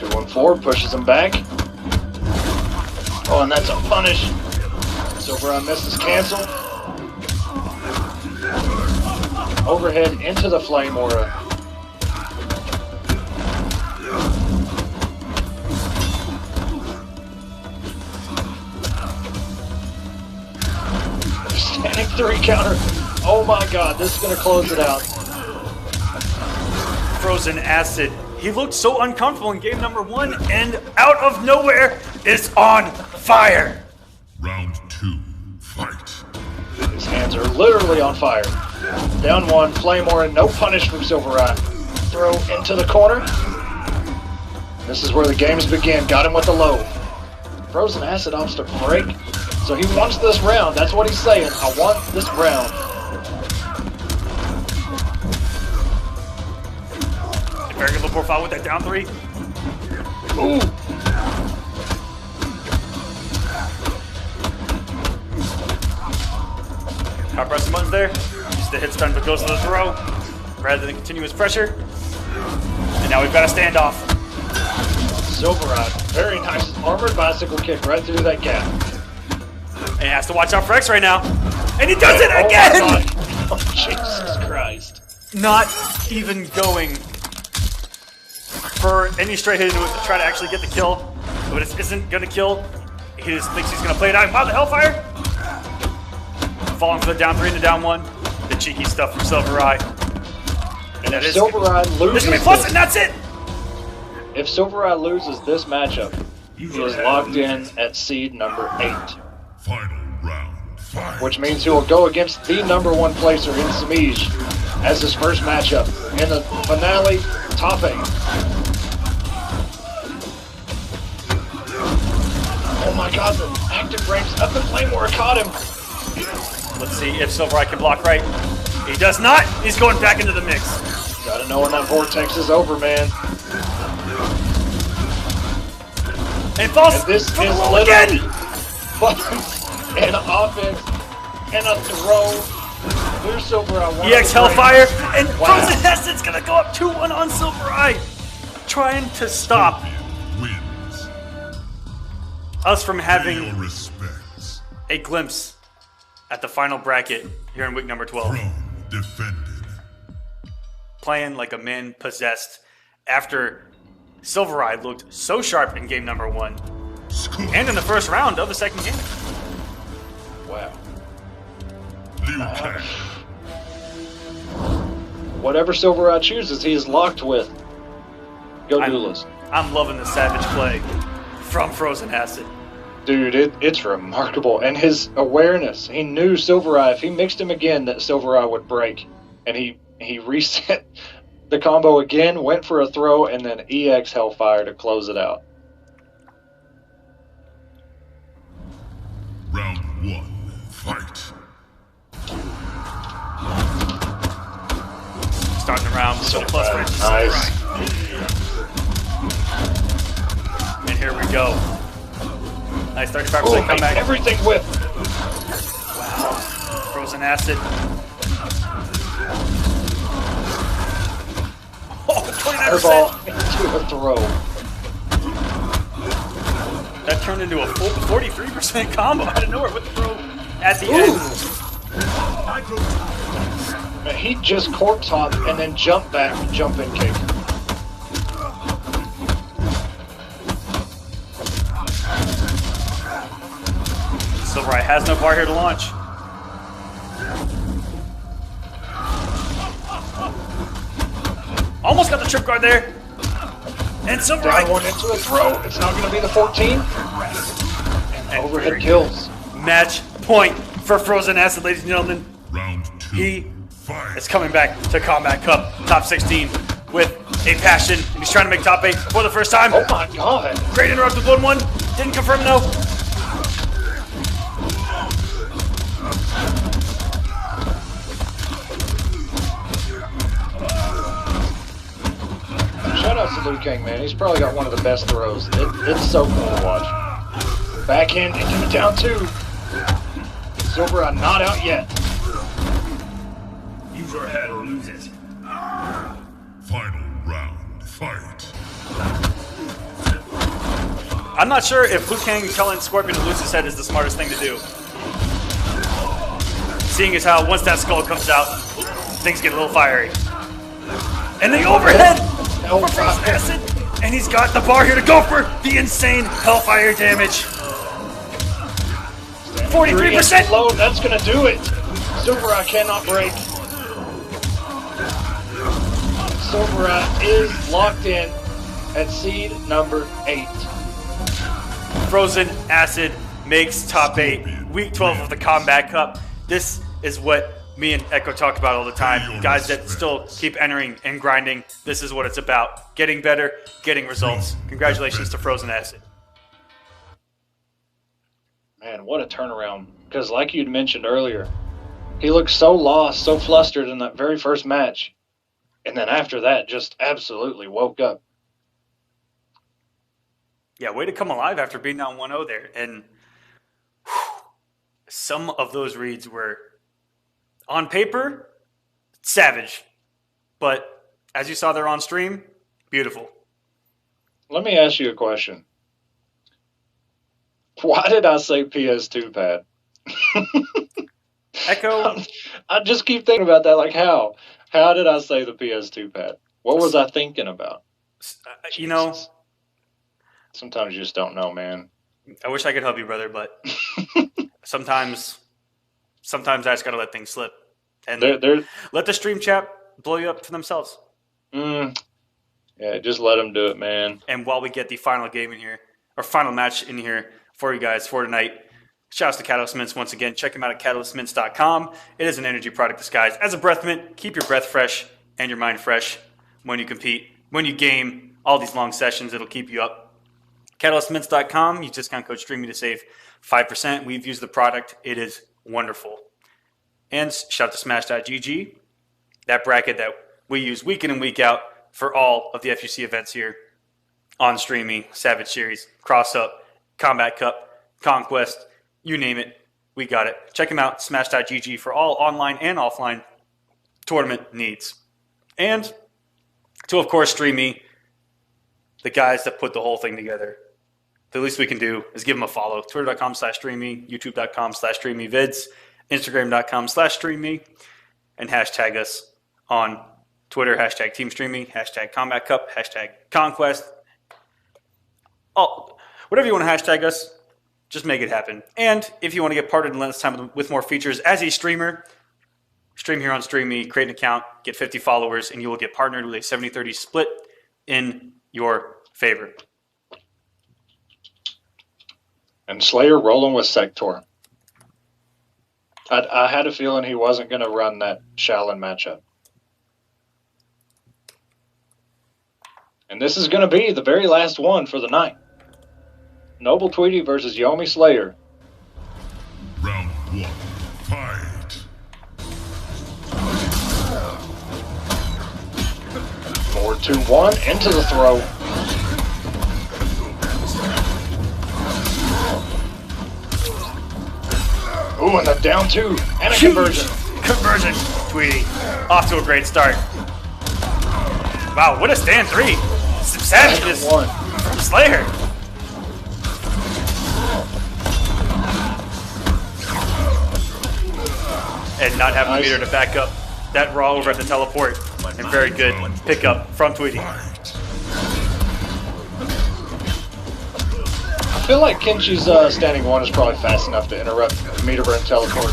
S1: 2-1-4 pushes him back. Oh, and that's a punish. SUB-ZER misses cancel. Overhead into the flame aura. Standing 3 counter. Oh my god, this is gonna close it out.
S2: Frozen Acid. He looked so uncomfortable in game number 1, and out of nowhere is on fire.
S3: Round 2. Fight.
S1: His hands are literally on fire. Down one, Flamor, and no punish from SUB-ZER. Throw into the corner. This is where the games begin. Got him with the low. Frozen Acid opts to break. So he wants this round. That's what he's saying. I want this round.
S2: Very good look profile with that down 3.
S1: Ooh.
S2: Top pressing buttons there. Just the hit stun, but goes to the throw rather than continuous pressure. And now we've got a standoff.
S1: SUB-ZER, very nice armored bicycle kick right through that gap.
S2: And he has to watch out for X right now. And he does it again!
S1: My God. Oh, Jesus Christ.
S2: Not even going for any straight hit into it to try to actually get the kill. But it isn't going to kill. He just thinks he's going to play it out. Wow, the Hellfire! Falling for the down 3 and the down 1. The cheeky stuff from SUB-ZER.
S1: And if SUB-ZER loses
S2: there's going to be plus, and that's it!
S1: If SUB-ZER loses this matchup, he is locked in at seed number 8.
S3: Final round. Fight.
S1: Which means he will go against the number 1 placer in Semiij as his first matchup in the finale top 8. Oh my God, the active ranks up and Flamor caught him.
S2: Let's see if SUB-ZER can block right. He does not. He's going back into the mix.
S1: Gotta know when that vortex is over, man.
S2: And he falls
S1: And this
S2: for the
S1: is
S2: roll
S1: literally
S2: again.
S1: an offense and a throw. There's SUB-ZER.
S2: EX Hellfire, and
S1: Wow.
S2: Frozen Acid's gonna go up 2-1 on SUB-ZER, trying to stop
S3: Wins.
S2: us from
S3: Pay
S2: having
S3: your respects.
S2: a glimpse at the final bracket here in week number 12.
S3: Throne defended.
S2: Playing like a man possessed after SUB-ZER looked so sharp in game number 1
S3: Score.
S2: and in the first round of the second game.
S1: Wow.
S3: Liu Kang.
S1: Whatever SUB-ZER chooses, he is locked with. Go Duelist.
S2: I'm loving the savage play from Frozen Acid.
S1: Dude, it's remarkable. And his awareness, he knew SUB-ZER, if he mixed him again, that SUB-ZER would break. And he reset the combo again, went for a throw, and then EX Hellfire to close it out.
S3: Round 1. Fight.
S2: Starting the round with
S1: So
S2: some plus
S1: bad.
S2: range.
S1: Nice.
S2: And here we go. Nice 35%
S1: Oh,
S2: comeback.
S1: everything whip.
S2: Frozen Acid. Oh, 29%.
S1: Fireball into a throw.
S2: That turned into a full 43% combo out of nowhere with the throw at the end.
S1: Man, he just corpse hop and then jump back, jump in kick.
S2: SUB-ZER has no bar here to launch. Almost got the trip guard there. And SUB-ZER.
S1: Down one into a throw. It's not going to be the 14. And overhead kills.
S2: Match point for Frozen Acid, ladies and gentlemen.
S3: Round 2.
S2: He
S3: Fight.
S2: is coming back to Kombat Cup top 16 with a passion, and he's trying to make top 8 for the first time.
S1: Oh my God.
S2: Great interrupt with 1-1. Didn't confirm, no.
S1: Shout out to Liu Kang, man. He's probably got one of the best throws. It's so cool to watch. Backhand into the down 2. SUB-ZER not out yet.
S5: Use your head or lose it.
S3: Final round. Fight.
S2: I'm not sure if Liu Kang telling Scorpion to lose his head is the smartest thing to do. Seeing as how once that skull comes out, things get a little fiery. And the overhead for Frozen Acid, and he's got the bar here to go for the insane Hellfire damage. 43%.
S1: Low, that's going to do it. SUB-ZER cannot break. SUB-ZER is locked in at seed number 8.
S2: Frozen Acid makes top 8. Week 12 of the Kombat Cup. This is what me and Echo talk about all the time. Guys that still keep entering and grinding. This is what it's about. Getting better, getting results. Congratulations to Frozen Acid.
S1: Man, what a turnaround. Because like you'd mentioned earlier, he looked so lost, so flustered in that very first match. And then after that, just absolutely woke up.
S2: Yeah, way to come alive after being down 1-0 there. And some of those reads were, on paper, savage. But as you saw there on stream, beautiful.
S1: Let me ask you a question. Why did I say PS2 pad?
S2: Echo,
S1: I just keep thinking about that. Like, how? How did I say the PS2 pad? What was I thinking about?
S2: you know,
S1: Jesus. Sometimes you just don't know, man.
S2: I wish I could help you, brother, but sometimes I just got to let things slip. And let the stream chat blow you up for themselves.
S1: Yeah, just let them do it, man.
S2: And while we get the final game in here, or final match in here for you guys for tonight, shouts to Catalyst Mints once again. Check them out at catalystmints.com. It is an energy product disguised as a breath mint. Keep your breath fresh and your mind fresh when you compete, when you game, all these long sessions. It'll keep you up. Catalystmints.com. Use discount code STREAMY to save 5%. We've used the product. It is wonderful. And shout out to Smash.gg, that bracket that we use week in and week out for all of the FUC events here on Streamy, Savage Series, Cross Up, Kombat Cup, Konquest, you name it, we got it. Check them out, Smash.gg, for all online and offline tournament needs. And to, of course, Streamy, the guys that put the whole thing together. The least we can do is give them a follow. Twitter.com/Streamy, YouTube.com/StreamyVids, Instagram.com/Streamy, and hashtag us on Twitter, hashtag TeamStreamy, hashtag Kombat Cup, hashtag Konquest. Oh, whatever you want to hashtag us, just make it happen. And if you want to get partnered in less time with more features as a streamer, stream here on Streamy, create an account, get 50 followers, and you will get partnered with a 70-30 split in your favor.
S1: And Slayer rolling with Sector. I had a feeling he wasn't going to run that Shaolin matchup. And this is going to be the very last one for the night. Noble Tweety versus Yomi Slayer.
S3: Round 1, fight.
S1: 4-2-1 into the throw. Ooh, and the down 2 and a conversion.
S2: Conversion, Tweety. Off to a great start. Wow, what a stand 3. Some savageness from Slayer. And not having the meter to back up that raw over at the teleport. And very good pickup from Tweety.
S1: I feel like Kenshi's standing 1 is probably fast enough to interrupt meter and teleport.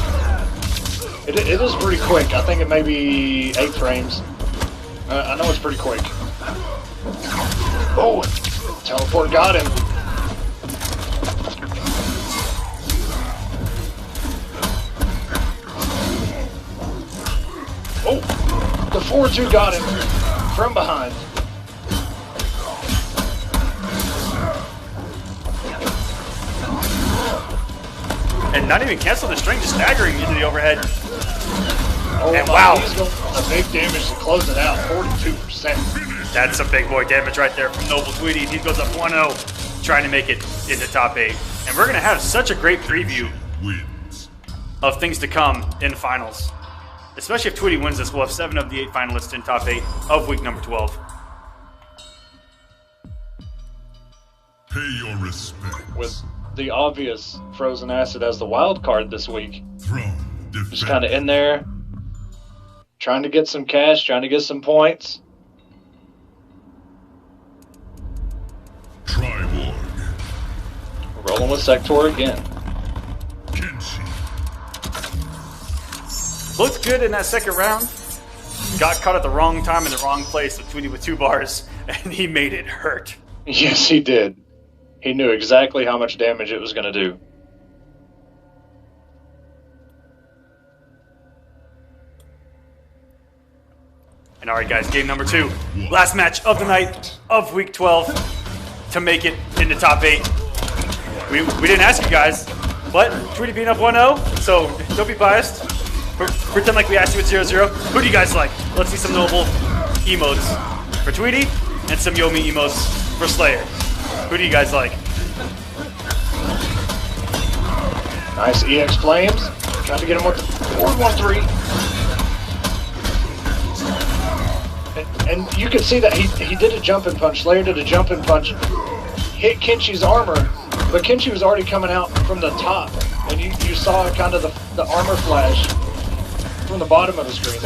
S1: It is pretty quick. I think it may be 8 frames. I know it's pretty quick. Oh, teleport got him. Oh, the 4-2 got him from behind.
S2: And not even cancel the string, just staggering into the overhead.
S1: Oh,
S2: and wow.
S1: He's going a big damage to close it out, 42%.
S2: That's some big boy damage right there from Noble Tweety. He goes up 1-0, trying to make it into top 8. And we're going to have such a great preview of things to come in finals. Especially if Tweety wins this, we'll have 7 of the 8 finalists in top 8 of week number 12.
S3: Pay your respect.
S1: With the obvious Frozen Acid as the wild card this week.
S3: Throne defense.
S1: Just kind of in there, trying to get some cash, trying to get some points.
S3: Triborg.
S1: Rolling with Sector again.
S3: Kenshi.
S2: Looked good in that second round. Got caught at the wrong time in the wrong place with Tweety with 2 bars, and he made it hurt.
S1: Yes, he did. He knew exactly how much damage it was going to do.
S2: And all right, guys, game number 2. Last match of the night of week 12 to make it in the top 8. We didn't ask you guys, but Tweety being up 1-0, so don't be biased. Pretend like we asked you at 0-0. Who do you guys like? Let's see some noble emotes for Tweety and some Yomi emotes for Slayer. Who do you guys like?
S1: Nice EX Flames. Trying to get him with the 4-1-3. And you can see that he did a jumping punch. Slayer did a jumping punch. Hit Kenshi's armor, but Kenshi was already coming out from the top. And you saw kind of the armor flash from the bottom of the screen.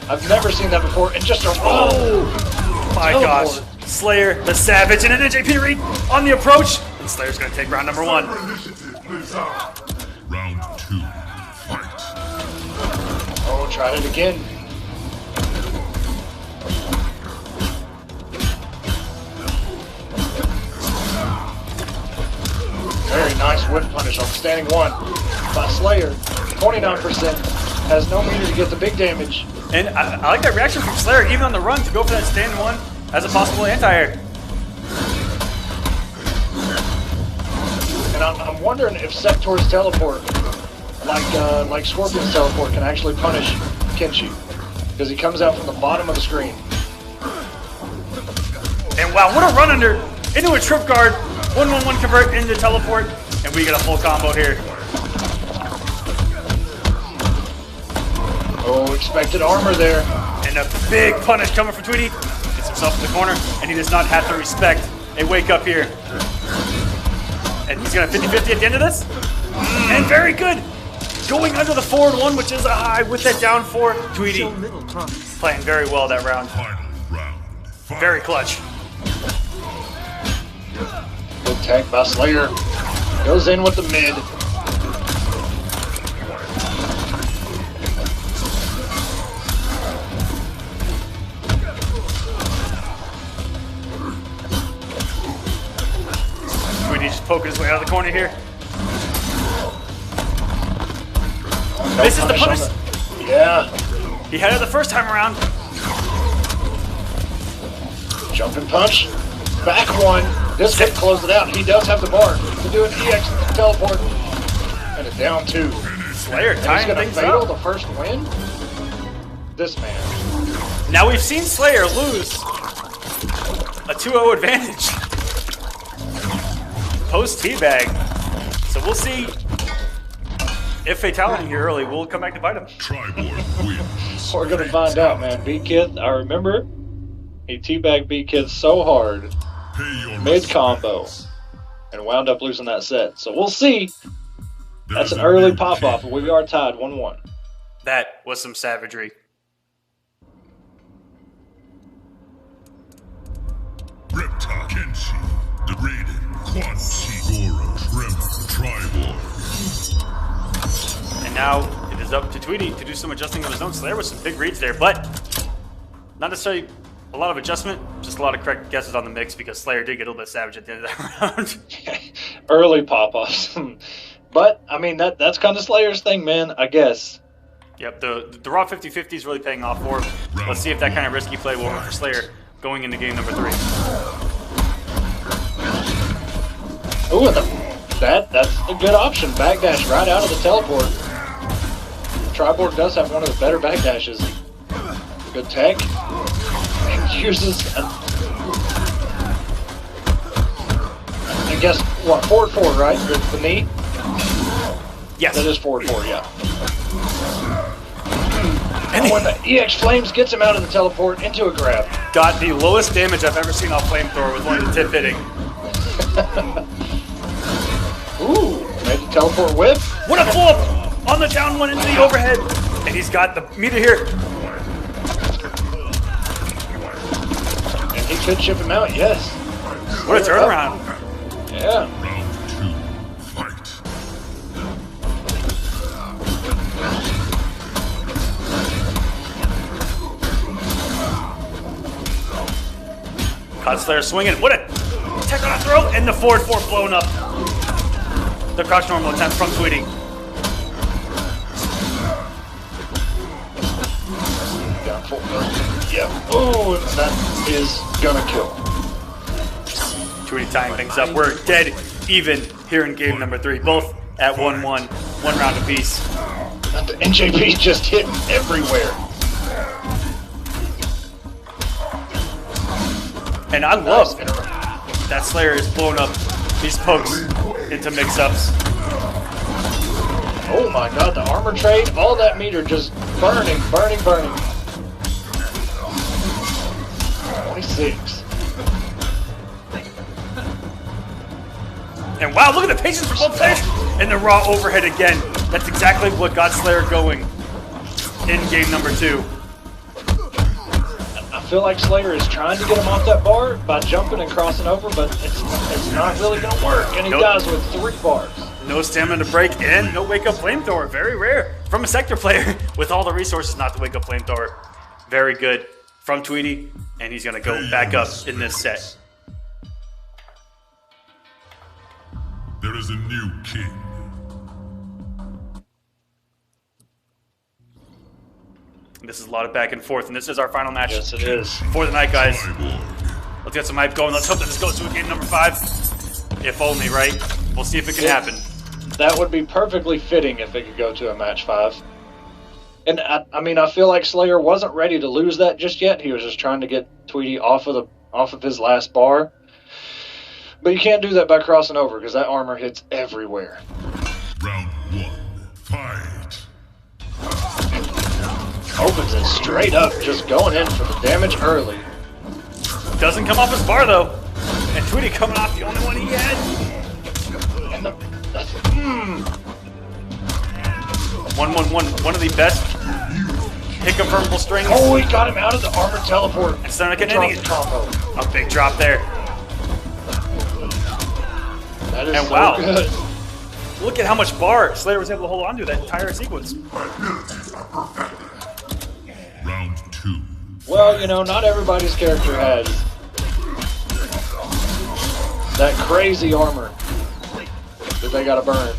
S1: I've never seen that before. And just a
S2: My gosh. Slayer, the Savage, and an NJP read on the approach. And Slayer's going to take round number 1.
S3: Round 2, fight.
S1: Oh, tried it again. Very nice whip punish on standing 1 by Slayer. 29%. Has no meter to get the big damage.
S2: And I like that reaction from Slayer, even on the run, to go for that stand 1 as a possible anti-air.
S1: And I'm wondering if Sector's teleport, like Scorpion's teleport, can actually punish Kenshi. Because he comes out from the bottom of the screen.
S2: And wow, what a run under into a trip guard. 1-1-1 convert into teleport, and we get a full combo here.
S1: Oh, expected armor there.
S2: And a big punish coming from Tweety. Gets himself in the corner, and he does not have to respect a wake up here. And he's got a 50-50 at the end of this. And very good. Going under the forward 1, which is a high with that down 4. Tweety playing very well that round.
S3: Final round, fight.
S2: Very clutch.
S1: Good tag by Slayer. Goes in with the mid.
S2: Tweety just poking his way out of the corner here. This is the punish.
S1: Yeah.
S2: He had it the first time around.
S1: Jumping punch. Back 1. This could close it out. He does have the bar to do an EX teleport. And a down 2.
S2: Slayer
S1: And he's
S2: tying
S1: going to
S2: things
S1: fatal
S2: up.
S1: the first win? This man.
S2: Now we've seen Slayer lose a 2-0 advantage post teabag. So we'll see if fatality here early will come back to bite him.
S3: Triborg wins.
S1: We're going to find out, man. B-Kith, I remember he teabagged B-Kith so hard
S3: Pay your
S1: mid-combo
S3: respects.
S1: and wound up losing that set. So we'll see. That's
S3: There's
S1: an
S3: a
S1: early
S3: new
S1: pop-off,
S3: king.
S1: but we are tied 1-1.
S2: That was some savagery.
S3: Reptile, Kenshi, Degraded, Quanti, Goro, Tremor, Triborg.
S2: And now it is up to Tweety to do some adjusting of his own. Slayer with some big reads there, but not necessarily a lot of adjustment, just a lot of correct guesses on the mix because Slayer did get a little bit savage at the end of that round.
S1: Early pop-offs. But, I mean, that's kind of Slayer's thing, man, I guess.
S2: Yep, the raw 50-50 is really paying off for him. Let's see if that kind of risky play will work for Slayer going into game number 3.
S1: Ooh, and that's a good option. Backdash right out of the teleport. Triborg does have one of the better backdashes. Good tech. And uses, I guess, what, forward, right? The knee?
S2: Yes.
S1: That is forward, yeah. And when the EX Flames gets him out of the teleport into a grab.
S2: Got the lowest damage I've ever seen off Flamethrower with one of the tip hitting.
S1: Ooh, made the teleport whip.
S2: What a pull up on the down 1 into the overhead. And he's got the meter here.
S1: And he could ship him out, yes.
S2: What a turnaround.
S1: Yeah.
S3: Round 2, fight.
S2: Caught Slayer swinging. What a tech on a throw. And the forward 4 blown up. The crouch normal attempt from Tweety.
S1: Down 4. Yeah. Oh, that is gonna kill.
S2: Tweety tying things up. We're dead even here in game number 3. Both at 1-1. 1 round apiece.
S1: The NJP just hitting everywhere.
S2: And I love that Slayer is blowing up these pokes into mix-ups.
S1: Oh my god, the armor trade, all that meter just burning. 26.
S2: And wow, look at the patience for both players. And the raw overhead again. That's exactly what got Slayer going in game number 2.
S1: I feel like Slayer is trying to get him off that bar by jumping and crossing over, but it's not really going to work. And he does with 3 bars.
S2: No stamina to break and no wake-up flamethrower. Very rare from a sector player with all the resources not to wake up flamethrower. Very good from Tweety, and he's going to go back up in this set.
S3: There is a new king.
S2: This is a lot of back and forth, and this is our final match.
S1: Yes, it is.
S2: For the night, guys.
S3: Cyborg.
S2: Let's get some hype going. Let's hope that this goes to a game number 5. If only, right? We'll see if it can happen.
S1: That would be perfectly fitting if it could go to a match 5. And I mean, I feel like Slayer wasn't ready to lose that just yet. He was just trying to get Tweety off of his last bar. But you can't do that by crossing over because that armor hits everywhere.
S3: Round 1. Fight.
S1: Opens it straight up, just going in for the damage early.
S2: Doesn't come off his bar, though. And Tweety coming off the only one he had.
S1: And the
S2: 1-1-1. One of the best hit confirmable strings.
S1: oh, he got him out of the armor teleport.
S2: And Sonic and
S1: Dropped
S2: Indy.
S1: the combo.
S2: A big drop there.
S1: That is
S2: And
S1: so
S2: wow.
S1: good.
S2: Look at how much bar Slayer was able to hold on to that entire sequence.
S3: Round 2.
S1: Well, you know, not everybody's character has that crazy armor that they gotta burn.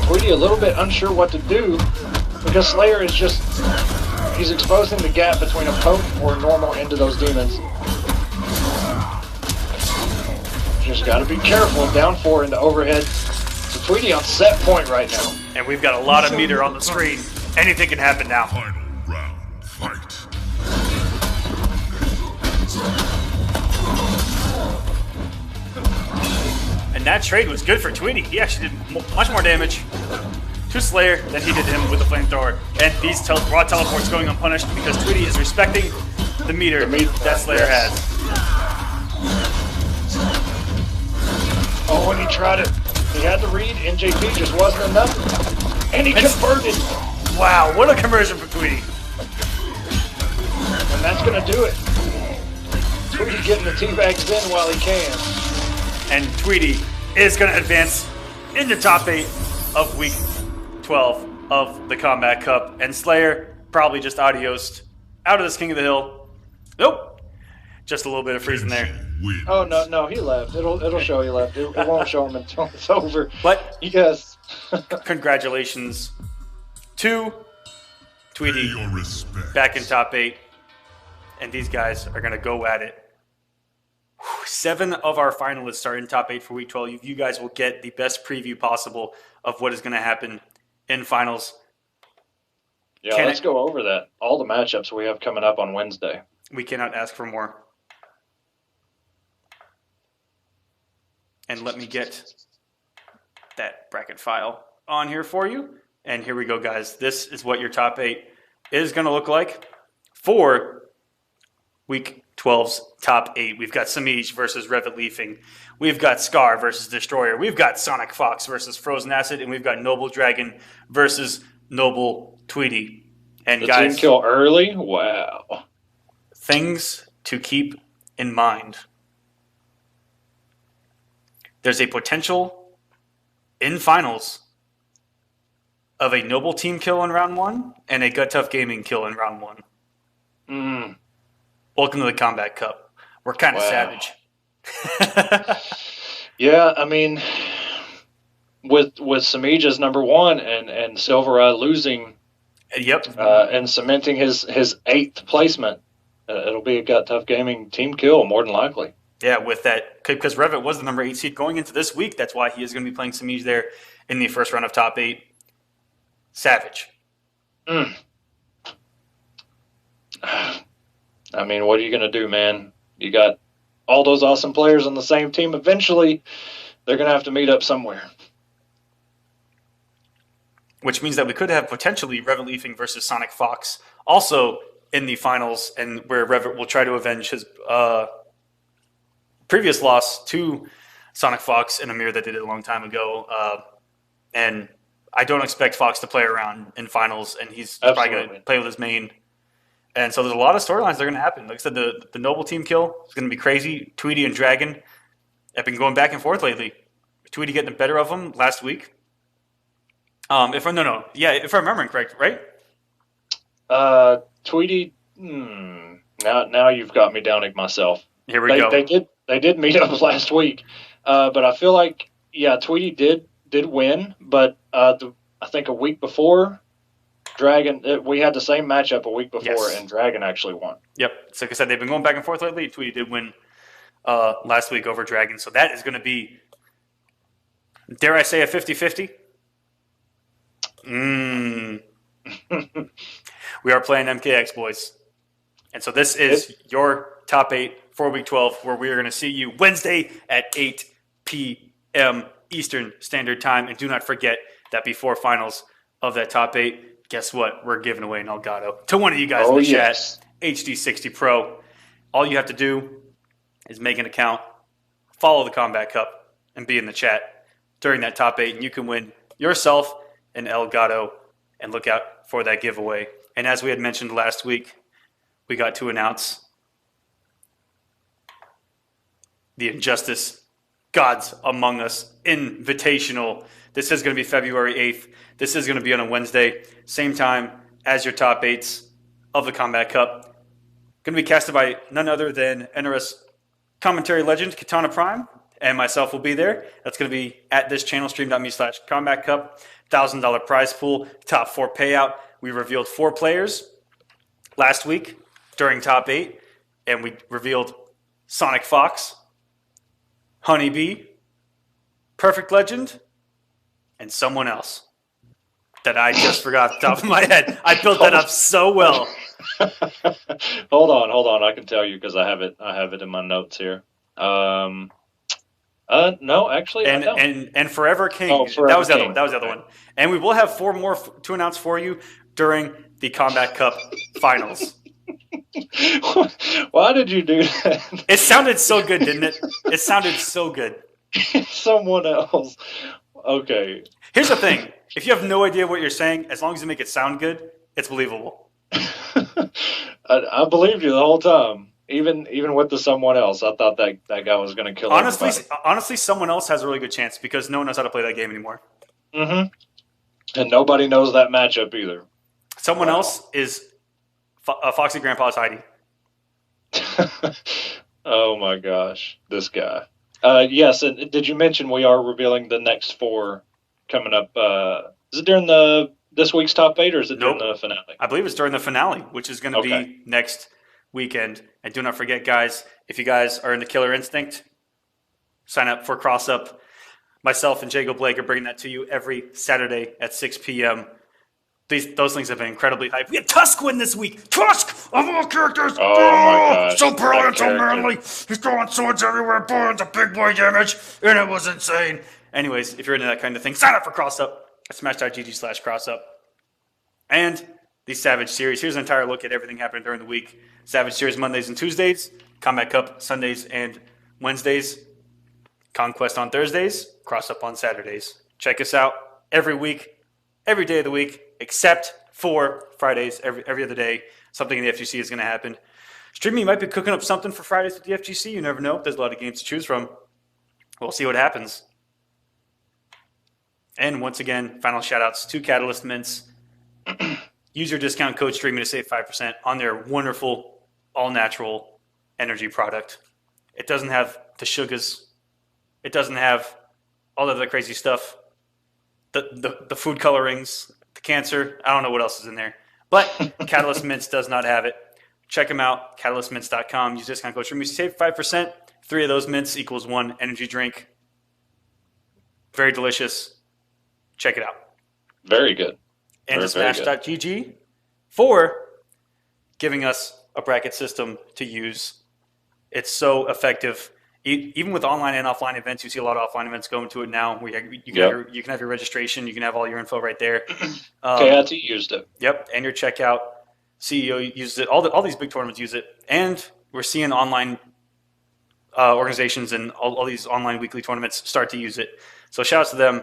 S1: Tweety a little bit unsure what to do because Slayer is just, he's exposing the gap between a poke or normal into those demons. Just gotta be careful. Down 4 into overhead. So Tweety on set point right now.
S2: And we've got a lot of meter on the screen. Anything can happen now.
S3: Final round. Fight.
S2: And that trade was good for Tweety. He actually did much more damage to Slayer than he did him with the flamethrower. And these raw teleports going unpunished because Tweety is respecting the meter that Slayer has.
S1: Oh, and he tried it. He had to read. NJP just wasn't enough. And he converted.
S2: Wow, what a conversion for Tweety.
S1: And that's going to do it. Tweety getting the teabags in while he can.
S2: And Tweety is going to advance into top 8 of week 12 of the Kombat Cup. And Slayer probably just adiosed out of this King of the Hill. Nope. Just a little bit of freezing there.
S3: Win.
S1: Oh, no, he left. It'll show he left. It won't show him until it's over.
S2: But
S1: Yes.
S2: congratulations to
S3: Pay
S2: Tweety
S3: your respect.
S2: back in top 8. And these guys are going to go at it. 7 of our finalists are in top 8 for week 12. You guys will get the best preview possible of what is going to happen in finals.
S1: Yeah, let's go over that. All the matchups we have coming up on Wednesday.
S2: We cannot ask for more. And let me get that bracket file on here for you. And here we go, guys. This is what your top 8 is going to look like for week 12's top 8. We've got Semiij versus revetleafing. We've got Scar versus Destroyer. We've got SonicFox versus Frozen Acid. And we've got Noble Dragon versus Noble Tweety. And
S1: The
S2: guys,
S1: team kill early? Wow.
S2: things to keep in mind. There's a potential in finals of a Noble team kill in round 1 and a Gut Tough Gaming kill in round 1. Welcome to the Kombat Cup. We're kind of
S1: Wow.
S2: savage.
S1: Yeah, I mean, with Semiij as number 1 and SUB-ZER losing,
S2: Yep.
S1: and cementing his 8th placement, it'll be a Gut Tough Gaming team kill more than likely.
S2: Yeah, with that, because Revet was the number 8 seed going into this week. That's why he is going to be playing Semiij there in the first round of top 8. Savage.
S1: I mean, what are you going to do, man? You got all those awesome players on the same team. Eventually, they're going to have to meet up somewhere.
S2: Which means that we could have potentially revetleafing versus SonicFox also in the finals, and where Revet will try to avenge his previous loss to SonicFox in a mirror that did it a long time ago. And I don't expect Fox to play around in finals, and he's probably going to play with his main. And so there's a lot of storylines that are going to happen. Like I said, the Noble team kill is going to be crazy. Tweety and Dragon have been going back and forth lately. Tweety getting the better of him last week. If I'm remembering correct, right?
S1: Tweety. Now you've got me doubting myself.
S2: Here we go.
S1: They did meet up last week, but I feel like Tweety did win, but I think a week before, Dragon, we had the same matchup a week before, and Dragon actually won.
S2: Yep. So like I said, they've been going back and forth lately. Tweety did win last week over Dragon, so that is going to be, dare I say, a 50-50? We are playing MKX, boys. And so this is your top 8 for week 12, where we are going to see you Wednesday at 8 p.m. Eastern Standard Time. And do not forget that before finals of that top 8, guess what? We're giving away an Elgato to one of you guys in the chat, HD60 Pro. All you have to do is make an account, follow the Kombat Cup, and be in the chat during that top 8, and you can win yourself an Elgato, and look out for that giveaway. And as we had mentioned last week, we got to announce the Injustice Gods Among Us Invitational. This is going to be February 8th. This is going to be on a Wednesday, same time as your top 8s of the Kombat Cup. Going to be casted by none other than NRS commentary legend Katana Prime, and myself will be there. That's going to be at this channel, stream.me/Kombat Cup. $1,000 prize pool, top 4 payout. We revealed 4 players last week during top 8, and we revealed SonicFox, Honeybee, Perfect Legend, and someone else that I just forgot off the top of my head. I built that up so well.
S1: Hold on. I can tell you because I have it in my notes here. No, actually, I don't.
S2: And Forever King. That was the other one. And we will have 4 more to announce for you during the Kombat Cup finals.
S1: Why did you do that?
S2: It sounded so good, didn't it? It sounded so good.
S1: Someone else. Okay.
S2: Here's the thing. If you have no idea what you're saying, as long as you make it sound good, it's believable.
S1: I believed you the whole time. Even with the someone else, I thought that guy was going to kill everybody.
S2: Honestly, someone else has a really good chance because no one knows how to play that game anymore.
S1: Mm-hmm. And nobody knows that matchup either.
S2: Someone else is Foxy Grandpa's Heidi.
S1: Oh my gosh, this guy. Yes, and did you mention we are revealing the next 4 coming up? Is it during this week's top 8 or is it during the finale?
S2: I believe it's during the finale, which is going to be next weekend. And do not forget, guys, if you guys are into Killer Instinct, sign up for Cross Up. Myself and Jago Blake are bringing that to you every Saturday at 6 p.m. Those things have been incredibly hyped. We had Tusk win this week. Tusk of all characters.
S1: Oh my gosh.
S2: So brilliant, so manly. He's throwing swords everywhere, boom, the big boy damage, and it was insane. Anyways, if you're into that kind of thing, sign up for Cross Up at smash.gg/crossup. And the Savage Series. Here's an entire look at everything happening during the week. Savage Series Mondays and Tuesdays. Kombat Cup Sundays and Wednesdays. Konquest on Thursdays. Cross Up on Saturdays. Check us out every week, every day of the week, except for Fridays, every other day. Something in the FGC is going to happen. Streamy might be cooking up something for Fridays with the FGC. You never know. There's a lot of games to choose from. We'll see what happens. And once again, final shout-outs to Catalyst Mints. Use your discount code STREAMY to save 5% on their wonderful, all-natural energy product. It doesn't have the sugars. It doesn't have all of the crazy stuff the food colorings, the cancer. I don't know what else is in there. But Catalyst Mints does not have it. Check them out, catalystmints.com. Use discount code STREAMY. Save 5%. 3 of those mints equals 1 energy drink. Very delicious. Check it out.
S1: Very good.
S2: And to
S1: Very good.
S2: Smash.gg for giving us a bracket system to use. It's so effective. Even with online and offline events, you see a lot of offline events going to it now. You can have your registration. You can have all your info right there.
S1: KIT used it.
S2: Yep, and your checkout. CEO used it. All these big tournaments use it. And we're seeing online organizations and all these online weekly tournaments start to use it. So shout out to them.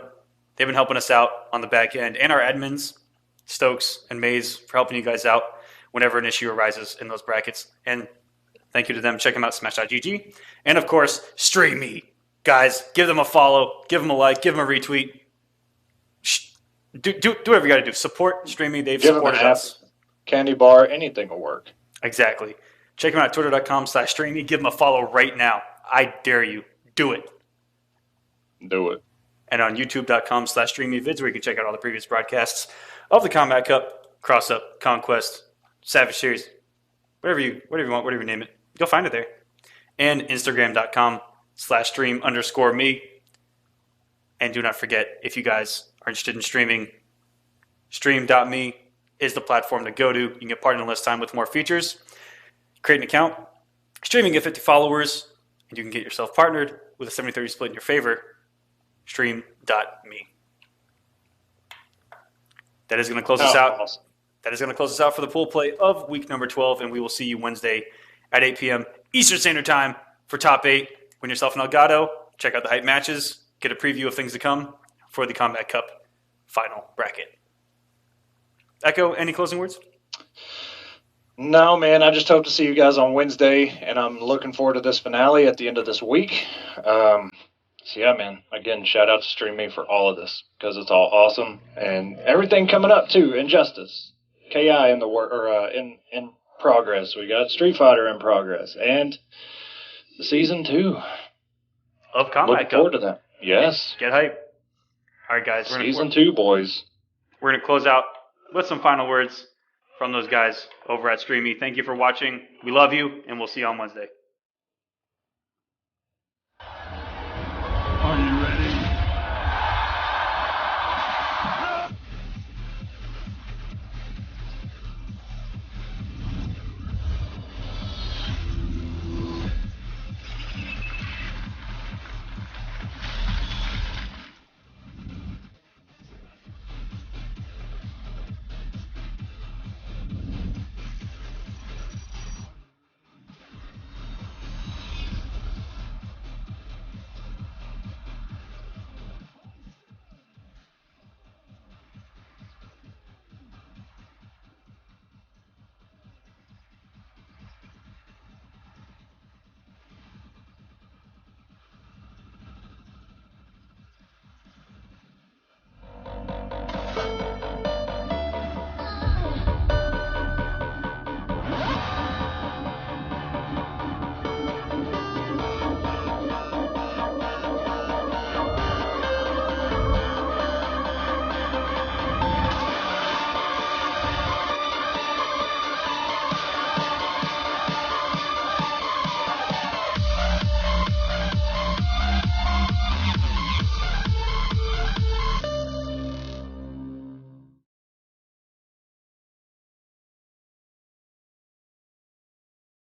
S2: They've been helping us out on the back end. And our admins, Stokes and Maze, for helping you guys out whenever an issue arises in those brackets. And thank you to them. Check them out, smash.gg. And, of course, Semiij. Guys, give them a follow. Give them a like. Give them a retweet. Do whatever you got to do. Support Semiij. They've
S1: Give them an
S2: supported
S1: app,
S2: us.
S1: candy bar, anything will work.
S2: Exactly. Check them out at twitter.com/Semiij. Give them a follow right now. I dare you. Do it.
S1: Do it.
S2: And on youtube.com/Semiij vids, where you can check out all the previous broadcasts of the Kombat Cup, Cross Up, Konquest, Savage Series, whatever you want, whatever you name it. You'll find it there. And Instagram.com/stream_me. And do not forget, if you guys are interested in streaming, stream.me is the platform to go to. You can get partner list time with more features. Create an account, streaming at 50 followers, and you can get yourself partnered with a 70-30 split in your favor. Stream.me. That is going to close us out.
S1: Awesome.
S2: That is going to close us out for the pool play of week number 12, and we will see you Wednesday at 8 p.m. Eastern Standard Time for Top 8. Win yourself an Elgato. Check out the hype matches. Get a preview of things to come for the Kombat Cup final bracket. Echo, any closing words?
S1: No, man, I just hope to see you guys on Wednesday, and I'm looking forward to this finale at the end of this week. So yeah, man, again, shout out to Semiij for all of this, because it's all awesome, and everything coming up too. Injustice, KI in the in progress. We got Street Fighter in progress, and the season 2
S2: Of Kombat
S1: Looking
S2: Cup.
S1: forward to that. Yes,
S2: Get hype. All right, guys.
S1: season 2, boys.
S2: We're going to close out with some final words from those guys over at Semiij. Thank you for watching. We love you, and we'll see you on Wednesday.